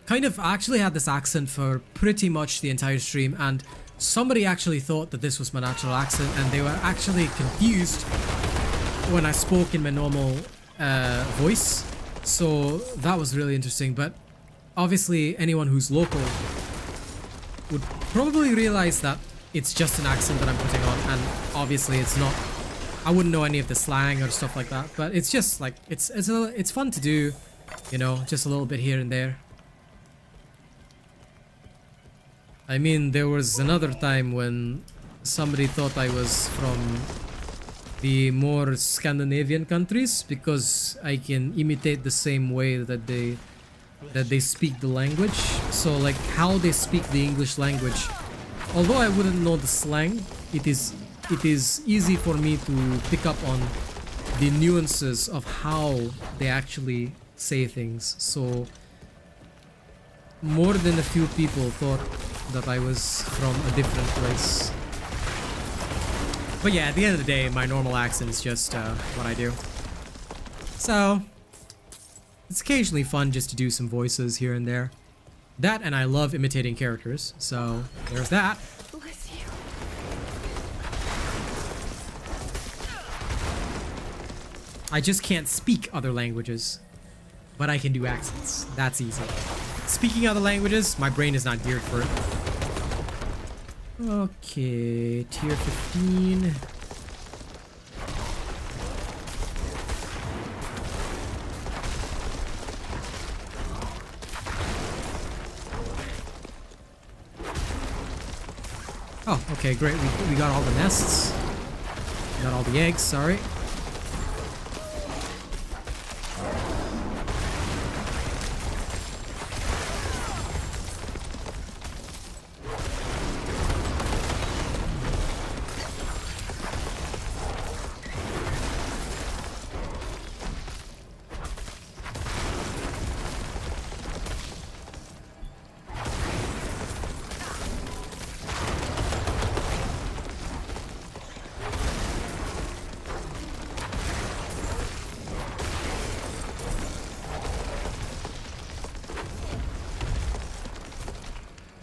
I actually had this accent for pretty much the entire stream, and somebody actually thought that this was my natural accent, and they were actually confused when I spoke in my normal voice. So that was really interesting, but obviously anyone who's local would probably realize that it's just an accent that I'm putting on, and obviously it's not. I wouldn't know any of the slang or stuff like that, but it's just like it's fun to do, you know, just a little bit here and there. I mean, there was another time when somebody thought I was from the more Scandinavian countries because I can imitate the same way that they speak the language. So like how they speak the English language, although I wouldn't know the slang, it is easy for me to pick up on the nuances of how they actually say things. So more than a few people thought that I was from a different place. But yeah, at the end of the day, my normal accent is just what I do. So, it's occasionally fun just to do some voices here and there. That, and I love imitating characters, so there's that. Bless you. I just can't speak other languages, but I can do accents. That's easy. Speaking other languages, my brain is not geared for it. Okay, tier 15. Oh, okay, great. We got all the nests. We got all the eggs, sorry.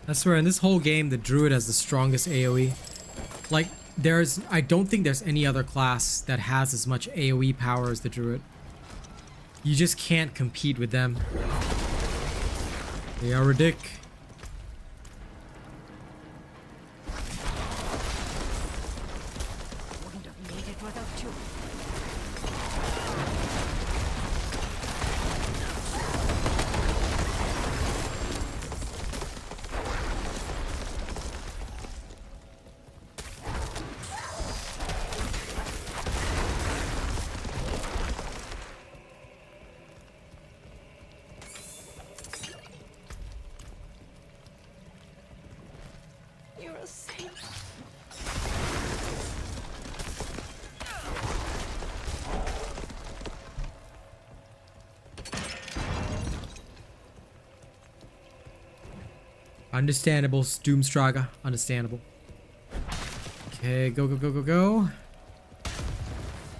I swear, in this whole game, the Druid has the strongest AoE. Like, I don't think there's any other class that has as much AoE power as the Druid. You just can't compete with them. They are ridiculous. Wouldn't have made it without you. You're a saint. Understandable, Doomstraga. Understandable. Okay, go, go, go, go, go.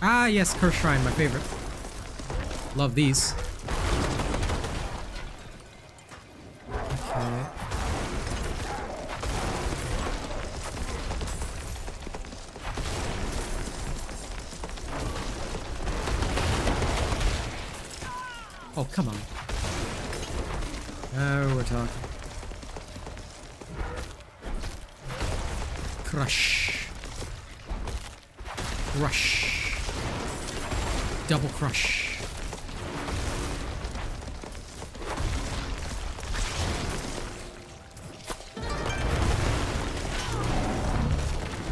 Ah, yes, Curse Shrine, my favorite. Love these. Okay. Oh, come on. Oh, we're talking. Crush. Crush. Double crush.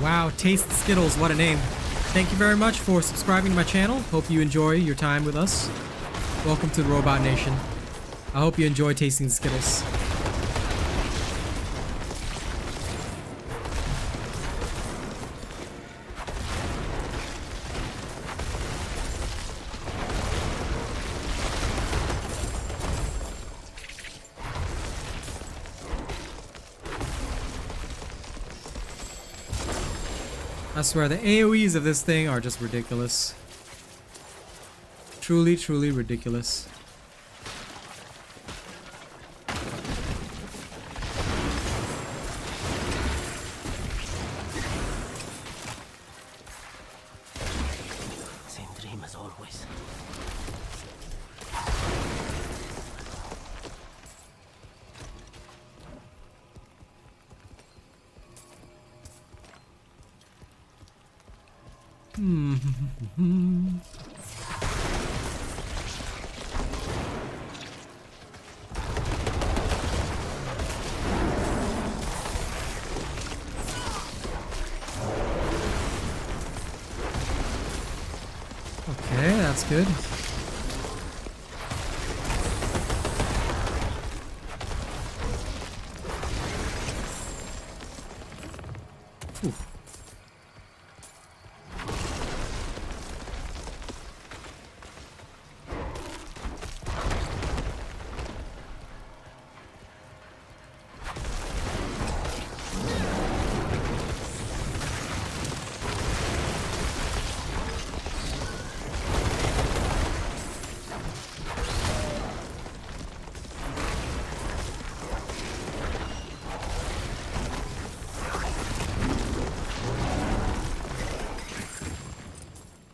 Wow, Taste Skittles, what a name. Thank you very much for subscribing to my channel. Hope you enjoy your time with us. Welcome to the Robot Nation. I hope you enjoy tasting the Skittles. I swear, the AoEs of this thing are just ridiculous. Truly, truly ridiculous. Same dream as always. Okay, that's good. Ooh.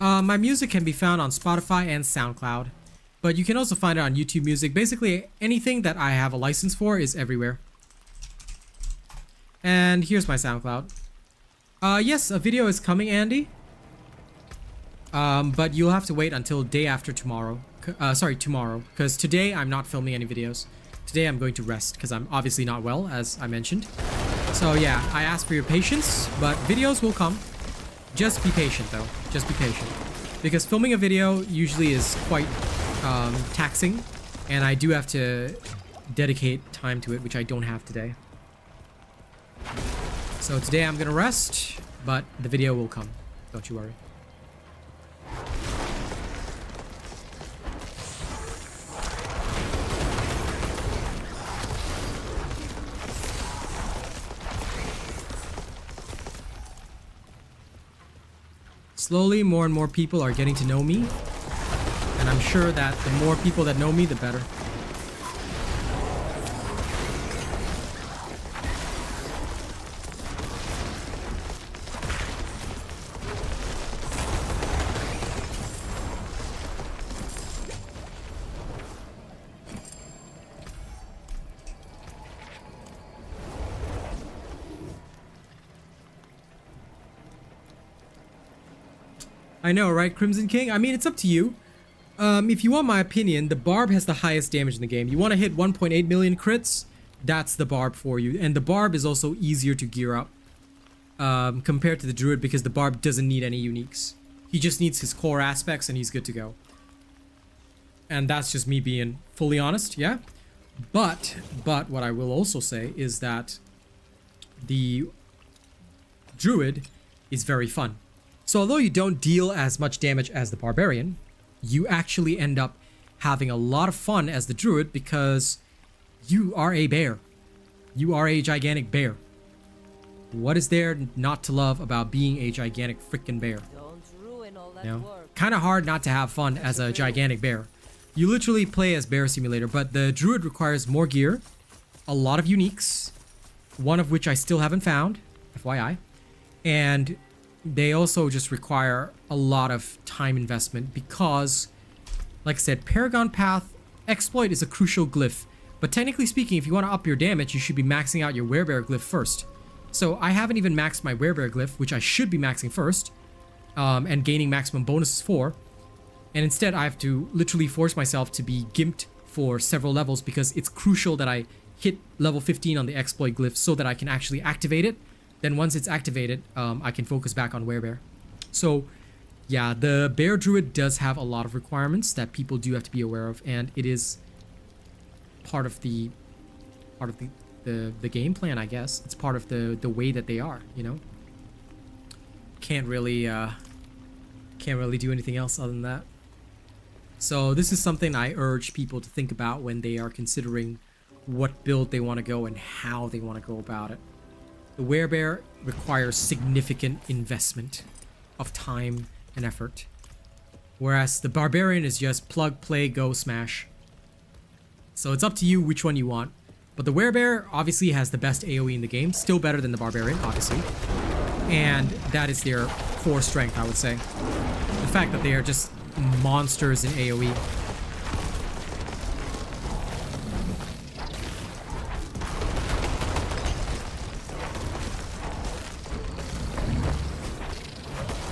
My music can be found on Spotify and SoundCloud, but you can also find it on YouTube Music. Basically, anything that I have a license for is everywhere. And here's my SoundCloud. Yes, a video is coming, Andy. But you'll have to wait until day after tomorrow. Tomorrow, because today I'm not filming any videos. Today I'm going to rest because I'm obviously not well, as I mentioned. So yeah, I ask for your patience, but videos will come. Just be patient though. Just be patient. Because filming a video usually is quite taxing, and I do have to dedicate time to it, which I don't have today. So today I'm gonna rest, but the video will come. Don't you worry. Slowly, more and more people are getting to know me, and I'm sure that the more people that know me, the better. I know, right, Crimson King? I mean, it's up to you. If you want my opinion, the Barb has the highest damage in the game. You want to hit 1.8 million crits? That's the Barb for you. And the Barb is also easier to gear up compared to the Druid, because the Barb doesn't need any uniques. He just needs his core aspects and he's good to go. And that's just me being fully honest, yeah? But what I will also say is that the Druid is very fun. So although you don't deal as much damage as the Barbarian, you actually end up having a lot of fun as the Druid because you are a bear. You are a gigantic bear. What is there not to love about being a gigantic freaking bear? Don't ruin all that You know? work. Kind of hard not to have fun as a gigantic bear. You literally play as Bear Simulator, but the Druid requires more gear, a lot of uniques, one of which I still haven't found, FYI, and they also just require a lot of time investment because, like I said, Paragon Path Exploit is a crucial glyph. But technically speaking, if you want to up your damage, you should be maxing out your Werebear glyph first. So I haven't even maxed my Werebear glyph, which I should be maxing first, and gaining maximum bonuses for. And instead, I have to literally force myself to be gimped for several levels because it's crucial that I hit level 15 on the Exploit glyph so that I can actually activate it. Then once it's activated, I can focus back on Werebear. So yeah, the Bear Druid does have a lot of requirements that people do have to be aware of, and it is part of the game plan, I guess. It's part of the way that they are, you know. Can't really do anything else other than that. So this is something I urge people to think about when they are considering what build they want to go and how they want to go about it. The Werebear requires significant investment of time and effort, whereas the Barbarian is just plug, play, go, smash. So it's up to you which one you want. But the Werebear obviously has the best AoE in the game, still better than the Barbarian, obviously. And that is their core strength, I would say. The fact that they are just monsters in AoE.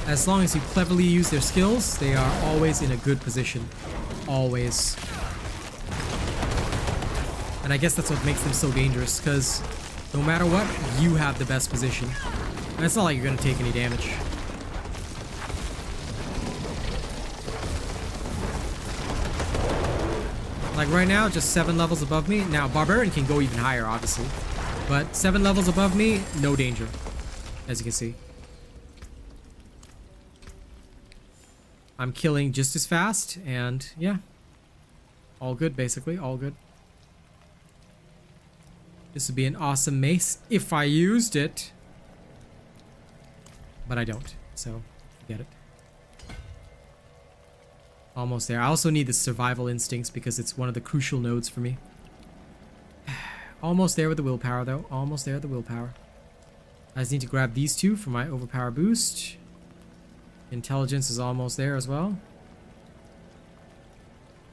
As long as you cleverly use their skills, they are always in a good position. Always. And I guess that's what makes them so dangerous, because no matter what, you have the best position. And it's not like you're going to take any damage. Like right now, just 7 levels above me. Now, Barbarian can go even higher, obviously. But 7 levels above me, no danger, as you can see. I'm killing just as fast, and yeah. All good, basically. All good. This would be an awesome mace if I used it. But I don't, so forget it. Almost there. I also need the survival instincts because it's one of the crucial nodes for me. Almost there with the willpower, though. Almost there with the willpower. I just need to grab these two for my overpower boost. Intelligence is almost there as well.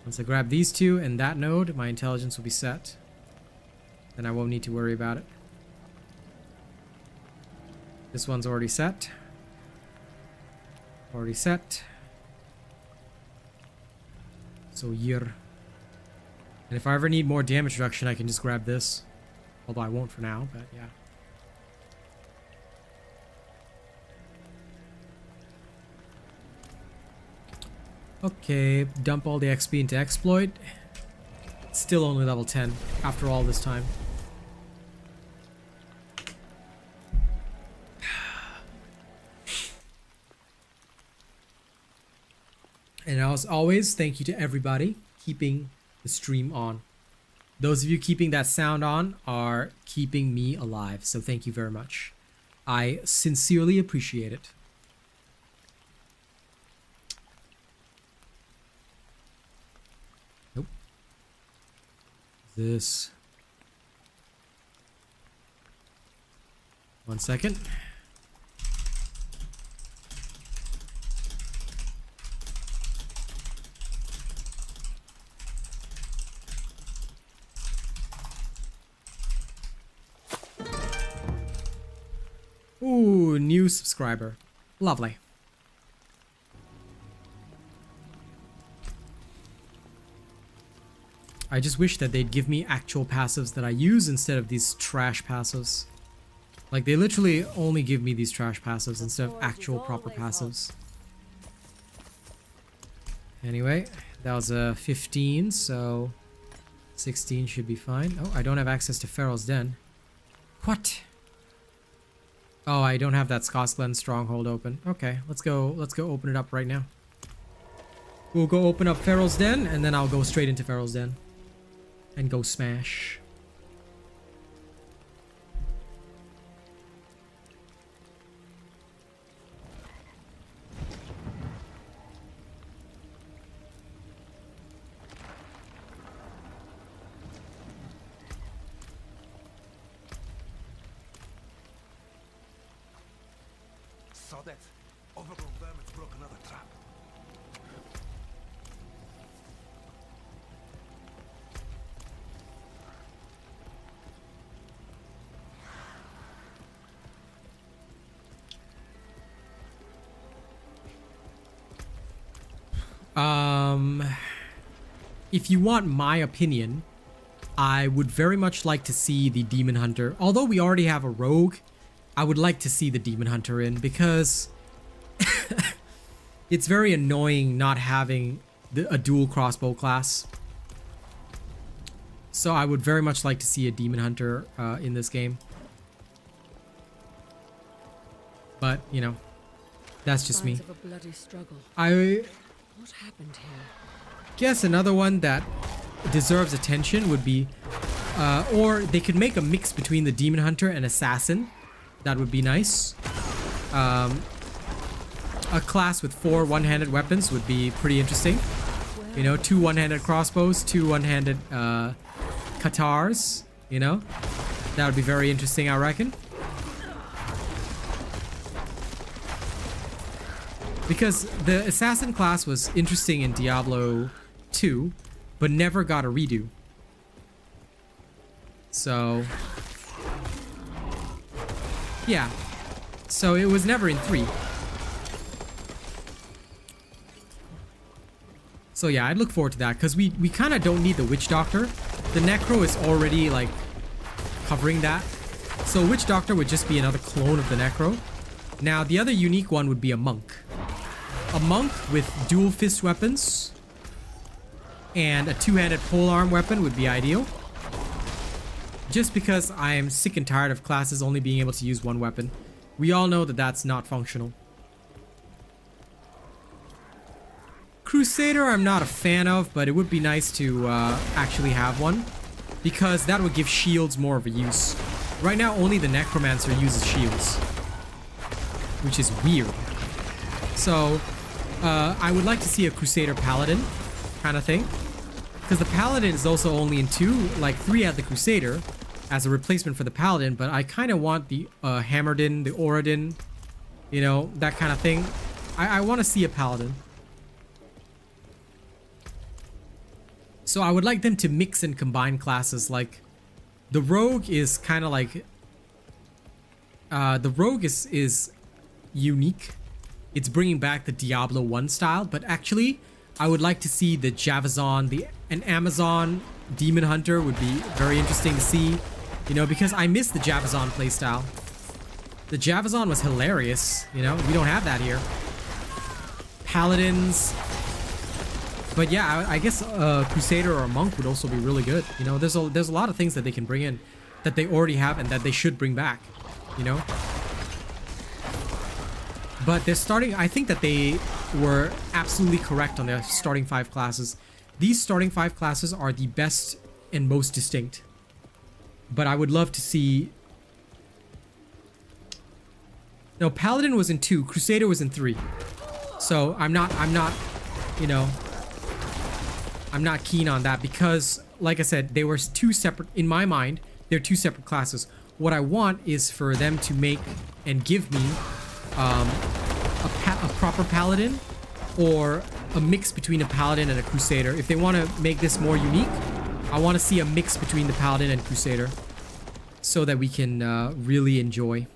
Once I grab these two and that node, my intelligence will be set. Then I won't need to worry about it. This one's already set. Already set. So here. And if I ever need more damage reduction, I can just grab this. Although I won't for now, but yeah. Okay, dump all the XP into exploit. Still only level 10 after all this time. And as always, thank you to everybody keeping the stream on. Those of you keeping that sound on are keeping me alive, so thank you very much. I sincerely appreciate it. Nope. This. 1 second. Ooh, new subscriber. Lovely. I just wish that they'd give me actual passives that I use instead of these trash passives. Like, they literally only give me these trash passives instead of actual proper passives. Anyway, that was a 15, so 16 should be fine. Oh, I don't have access to Pharaoh's Den. What? Oh, I don't have that Scotland stronghold open. Okay, let's go open it up right now. We'll go open up Pharaoh's Den, and then I'll go straight into Pharaoh's Den. And go smash. Saw that. Overgrown vermin's broke another trap. If you want my opinion, I would very much like to see the Demon Hunter. Although we already have a rogue, I would like to see the Demon Hunter in, because it's very annoying not having a dual crossbow class. So I would very much like to see a Demon Hunter in this game. But, you know, that's just me. Signs of a bloody struggle. What happened here? Guess another one that deserves attention would be, or they could make a mix between the Demon Hunter and Assassin. That would be nice. A class with 4 one-handed weapons would be pretty interesting. You know, 2 one-handed crossbows, 2 one-handed katars. You know, that would be very interesting, I reckon. Because the Assassin class was interesting in Diablo 2, but never got a redo. So yeah, so it was never in 3. So yeah, I'd look forward to that, because we kind of don't need the Witch Doctor. The Necro is already like covering that, so Witch Doctor would just be another clone of the Necro. Now the other unique one would be a Monk. A Monk with dual fist weapons and a 2-handed polearm weapon would be ideal. Just because I am sick and tired of classes only being able to use 1 weapon. We all know that that's not functional. Crusader I'm not a fan of, but it would be nice to actually have one, because that would give shields more of a use. Right now only the Necromancer uses shields, which is weird. So I would like to see a Crusader Paladin kind of thing, because the Paladin is also only in 2, like 3 at the Crusader as a replacement for the Paladin, but I kind of want the Hammerdin, the Oradin, you know, that kind of thing. I want to see a paladin. So I would like them to mix and combine classes. Like the rogue is kind of like the rogue is unique. It's bringing back the Diablo 1 style, but actually I would like to see the Javazon, an Amazon Demon Hunter would be very interesting to see, you know, because I miss the Javazon playstyle. The Javazon was hilarious, you know, we don't have that here. Paladins. But yeah, I guess a Crusader or a Monk would also be really good. You know, there's a lot of things that they can bring in that they already have and that they should bring back, you know. But they're starting, I think that they were absolutely correct on their starting 5 classes. These starting 5 classes are the best and most distinct. But I would love to see... No, Paladin was in 2, Crusader was in 3. So I'm not, you know, I'm not keen on that because, like I said, they were 2 separate, in my mind, they're 2 separate classes. What I want is for them to make and give me a proper paladin or a mix between a paladin and a crusader. If they want to make this more unique, I want to see a mix between the paladin and crusader so that we can really enjoy.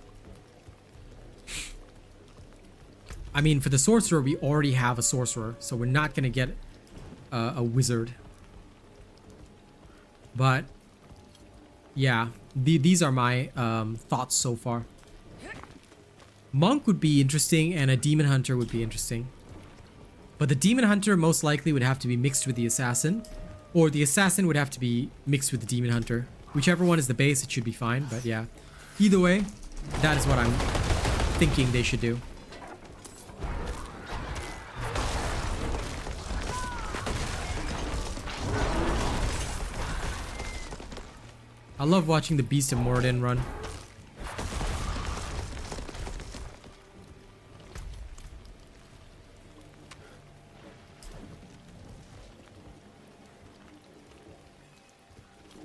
I mean, for the sorcerer, we already have a sorcerer, so we're not going to get a wizard. But yeah, these are my thoughts so far. Monk would be interesting and a demon hunter would be interesting. But the demon hunter most likely would have to be mixed with the assassin, or the assassin would have to be mixed with the demon hunter. Whichever one is the base, it should be fine, but yeah. Either way, that is what I'm thinking they should do. I love watching the Beast of Moradin run.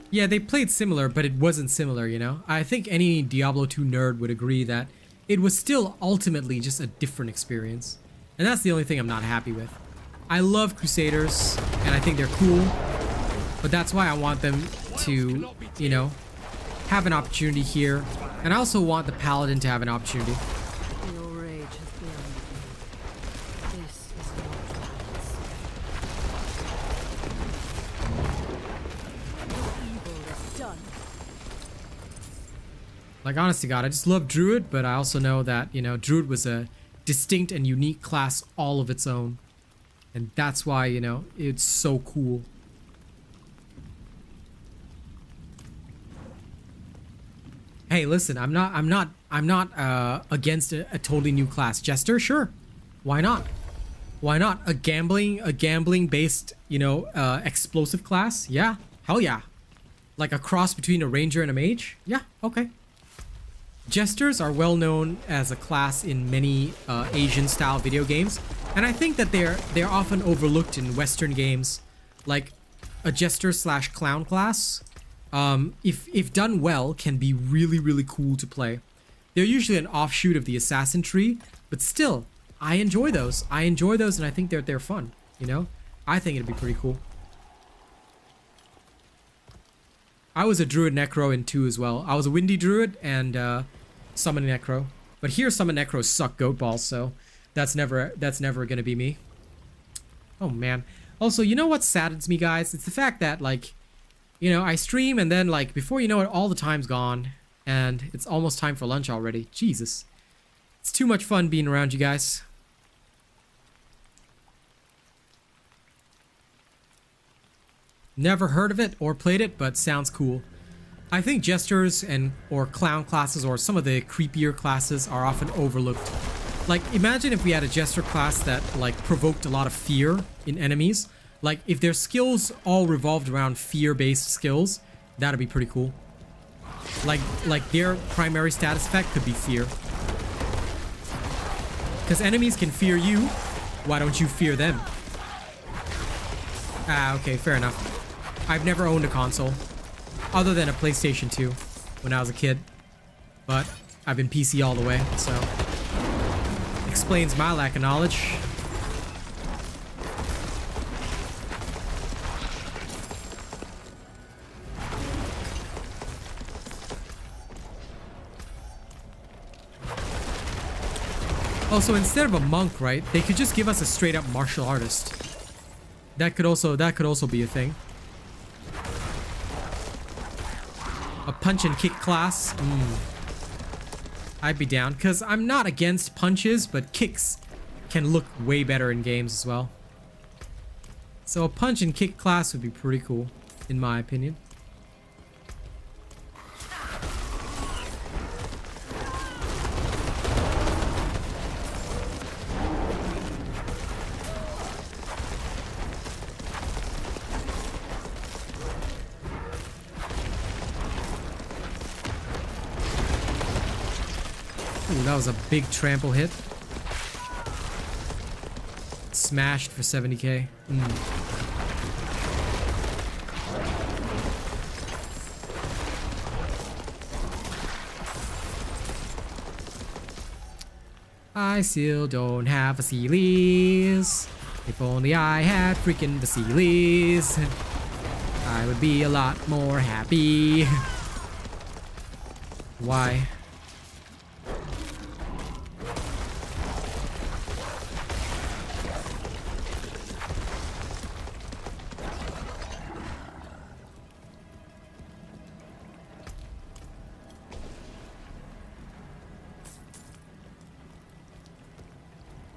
Yeah, they played similar, but it wasn't similar, you know? I think any Diablo 2 nerd would agree that it was still ultimately just a different experience. And that's the only thing I'm not happy with. I love Crusaders, and I think they're cool. But that's why I want them to, you know, have an opportunity here. And I also want the Paladin to have an opportunity. Your rage has beyond me. This is your chance. Your evil is done. Like, honest to God, I just love Druid, but I also know that, you know, Druid was a distinct and unique class all of its own. And that's why, you know, it's so cool. Hey, listen, I'm not against a totally new class. Jester, sure. Why not? Why not? A gambling based, you know, explosive class? Yeah. Hell yeah. Like a cross between a ranger and a mage? Yeah, okay. Jesters are well known as a class in many Asian style video games, and I think that they're often overlooked in Western games, like a jester / clown class. If done well, can be really cool to play. They're usually an offshoot of the assassin tree, but still, I enjoy those. And I think they're fun. You know, I think it'd be pretty cool. I was a Druid Necro in 2 as well. I was a Windy Druid and Summon Necro. But here Summon Necros suck goat balls, so that's never gonna be me. Oh man. Also, you know what saddens me, guys? It's the fact that, like, you know, I stream and then, like, before you know it, all the time's gone. And it's almost time for lunch already. Jesus. It's too much fun being around you guys. Never heard of it or played it, but sounds cool. I think jesters or clown classes or some of the creepier classes are often overlooked. Like, imagine if we had a jester class that, like, provoked a lot of fear in enemies. Like, if their skills all revolved around fear-based skills, that'd be pretty cool. Like their primary status effect could be fear. Because enemies can fear you, why don't you fear them? Ah, okay, fair enough. I've never owned a console, other than a PlayStation 2 when I was a kid. But I've been PC all the way, so explains my lack of knowledge. Oh, so instead of a monk, right? They could just give us a straight up martial artist. That could also be a thing. A punch and kick class. I'd be down, because I'm not against punches, but kicks can look way better in games as well. So a punch and kick class would be pretty cool, in my opinion. Ooh, that was a big trample hit. Smashed for 70k. I still don't have Vasilis. If only I had freaking Vasilis, I would be a lot more happy. Why?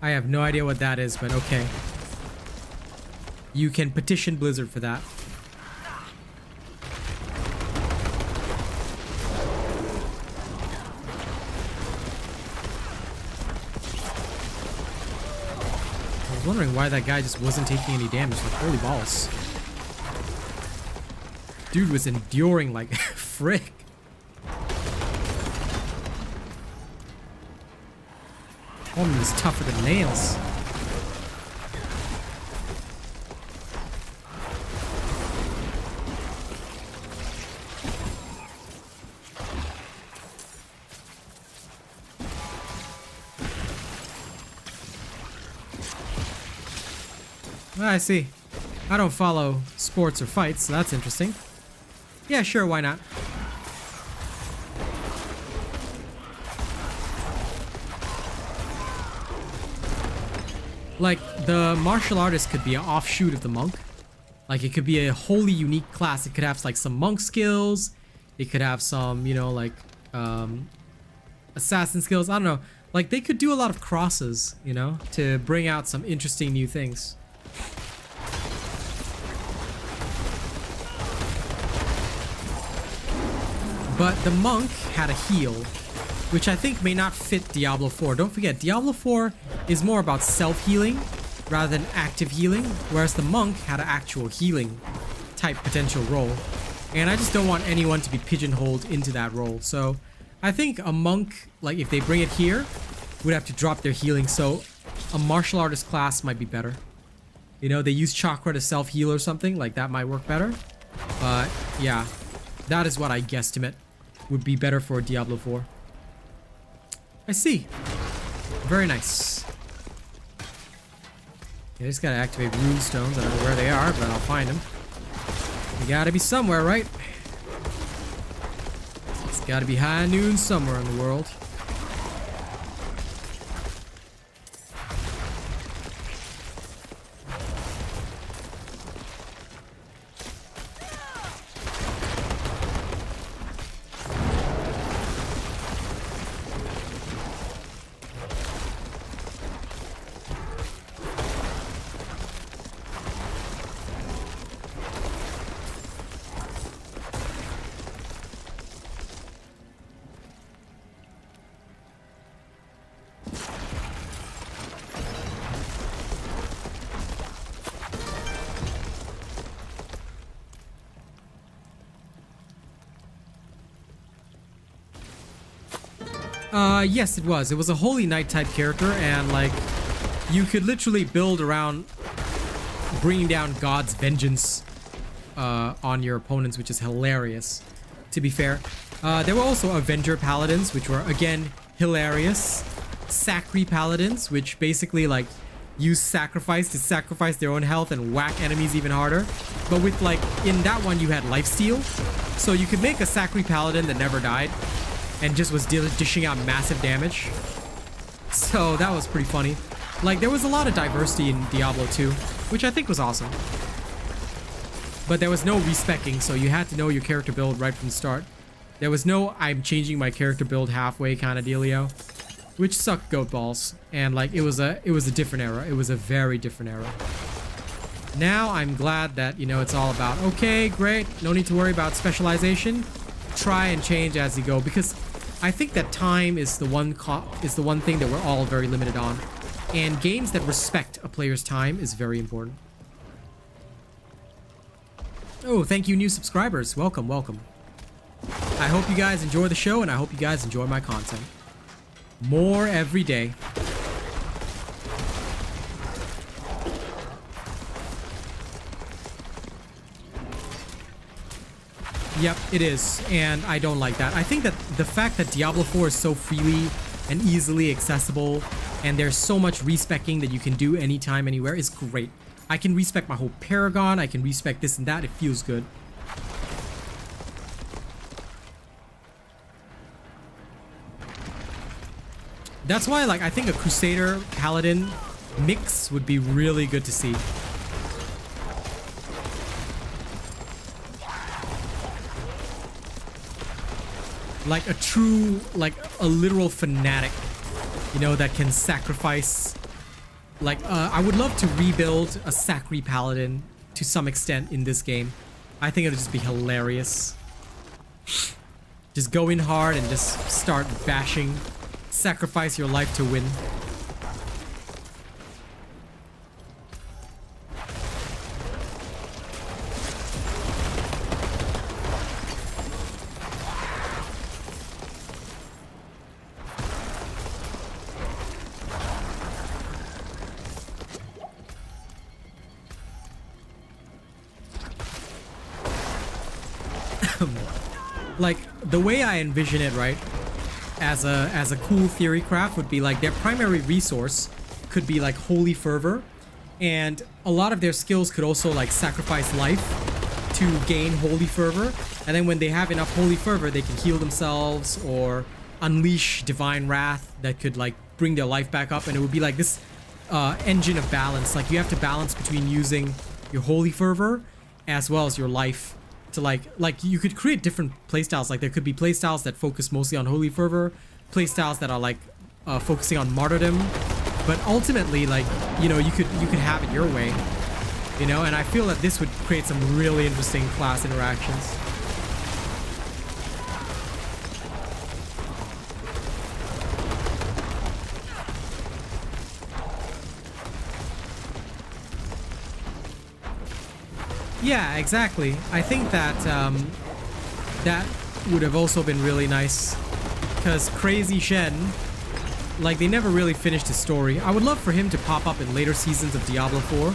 I have no idea what that is, but okay. You can petition Blizzard for that. I was wondering why that guy just wasn't taking any damage. Like, holy balls. Dude was enduring like frick. Woman is tougher than nails. I see. I don't follow sports or fights, so that's interesting. Yeah, sure, why not? Like, the martial artist could be an offshoot of the monk. Like, it could be a wholly unique class. It could have, like, some monk skills. It could have some, you know, like, assassin skills. I don't know. Like, they could do a lot of crosses, you know, to bring out some interesting new things. But the monk had a heal, which I think may not fit Diablo 4. Don't forget, Diablo 4 is more about self-healing rather than active healing, whereas the monk had an actual healing type potential role. And I just don't want anyone to be pigeonholed into that role. So I think a monk, like if they bring it here, would have to drop their healing. So a martial artist class might be better. You know, they use chakra to self-heal or something, like that might work better. But yeah, that is what I guesstimate would be better for Diablo 4. I see. Very nice. Yeah, I just gotta activate rune stones. I don't know where they are, but I'll find them. They gotta be somewhere, right? It's gotta be high noon somewhere in the world. Yes, it was. It was a Holy Knight type character, and like, you could literally build around bringing down God's vengeance on your opponents, which is hilarious, to be fair. There were also Avenger Paladins, which were, again, hilarious. Sacri Paladins, which basically like use sacrifice to sacrifice their own health and whack enemies even harder. But with like, in that one you had lifesteal. So you could make a Sacri Paladin that never died and just was dishing out massive damage. So that was pretty funny. Like, there was a lot of diversity in Diablo 2, which I think was awesome. But there was no respecking, so you had to know your character build right from the start. There was no I'm changing my character build halfway kind of dealio, which sucked goat balls. And like, it was a different era. It was a very different era. Now I'm glad that, you know, it's all about, okay, great, no need to worry about specialization. Try and change as you go, because I think that time is the one thing that we're all very limited on. And games that respect a player's time is very important. Oh, thank you, new subscribers. Welcome, welcome. I hope you guys enjoy the show, and I hope you guys enjoy my content. More every day. Yep, it is, and I don't like that. I think that the fact that Diablo 4 is so freely and easily accessible, and there's so much respecking that you can do anytime, anywhere, is great. I can respec my whole Paragon, I can respec this and that, it feels good. That's why, like, I think a Crusader Paladin mix would be really good to see. Like a true, like a literal fanatic, you know, that can sacrifice. Like, I would love to rebuild a Sacri Paladin to some extent in this game. I think it would just be hilarious. Just go in hard and just start bashing. Sacrifice your life to win. Like, the way I envision it, right, as a cool theory craft would be like their primary resource could be like Holy Fervor, and a lot of their skills could also like sacrifice life to gain Holy Fervor, and then when they have enough Holy Fervor they can heal themselves or unleash Divine Wrath that could like bring their life back up, and it would be like this engine of balance. Like, you have to balance between using your Holy Fervor as well as your life to like you could create different playstyles. Like, there could be playstyles that focus mostly on Holy Fervor, playstyles that are like focusing on martyrdom, but ultimately, like, you know, you could have it your way, you know. And I feel that this would create some really interesting class interactions. Yeah, exactly. I think that that would have also been really nice, because Crazy Shen, like, they never really finished his story. I would love for him to pop up in later seasons of Diablo 4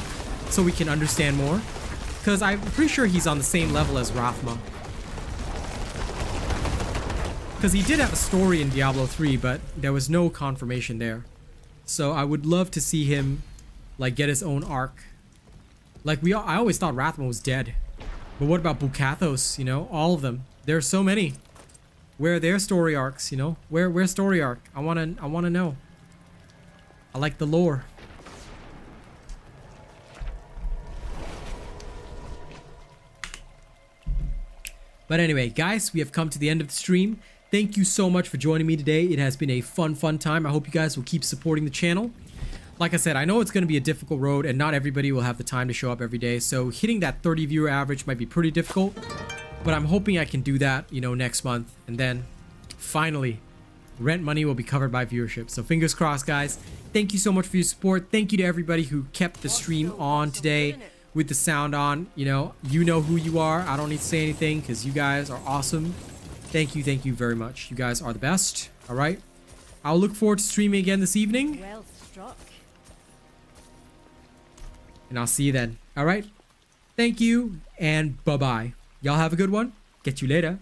so we can understand more, because I'm pretty sure he's on the same level as Rathma. Because he did have a story in Diablo 3, but there was no confirmation there. So I would love to see him, like, get his own arc. Like, I always thought Rathma was dead. But what about Bukathos, you know? All of them. There are so many. Where are their story arcs, you know? Where's story arc? I wanna know. I like the lore. But anyway, guys, we have come to the end of the stream. Thank you so much for joining me today. It has been a fun time. I hope you guys will keep supporting the channel. Like I said, I know it's going to be a difficult road, and not everybody will have the time to show up every day, so hitting that 30 viewer average might be pretty difficult, but I'm hoping I can do that, you know, next month, and then finally rent money will be covered by viewership. So fingers crossed, guys. Thank you so much for your support. Thank you to everybody who kept the stream on today with the sound on. You know who you are. I don't need to say anything because you guys are awesome. Thank you very much. You guys are the best. All right, I'll look forward to streaming again this evening. Well struck. And I'll see you then. All right. Thank you and bye-bye. Y'all have a good one. Get you later.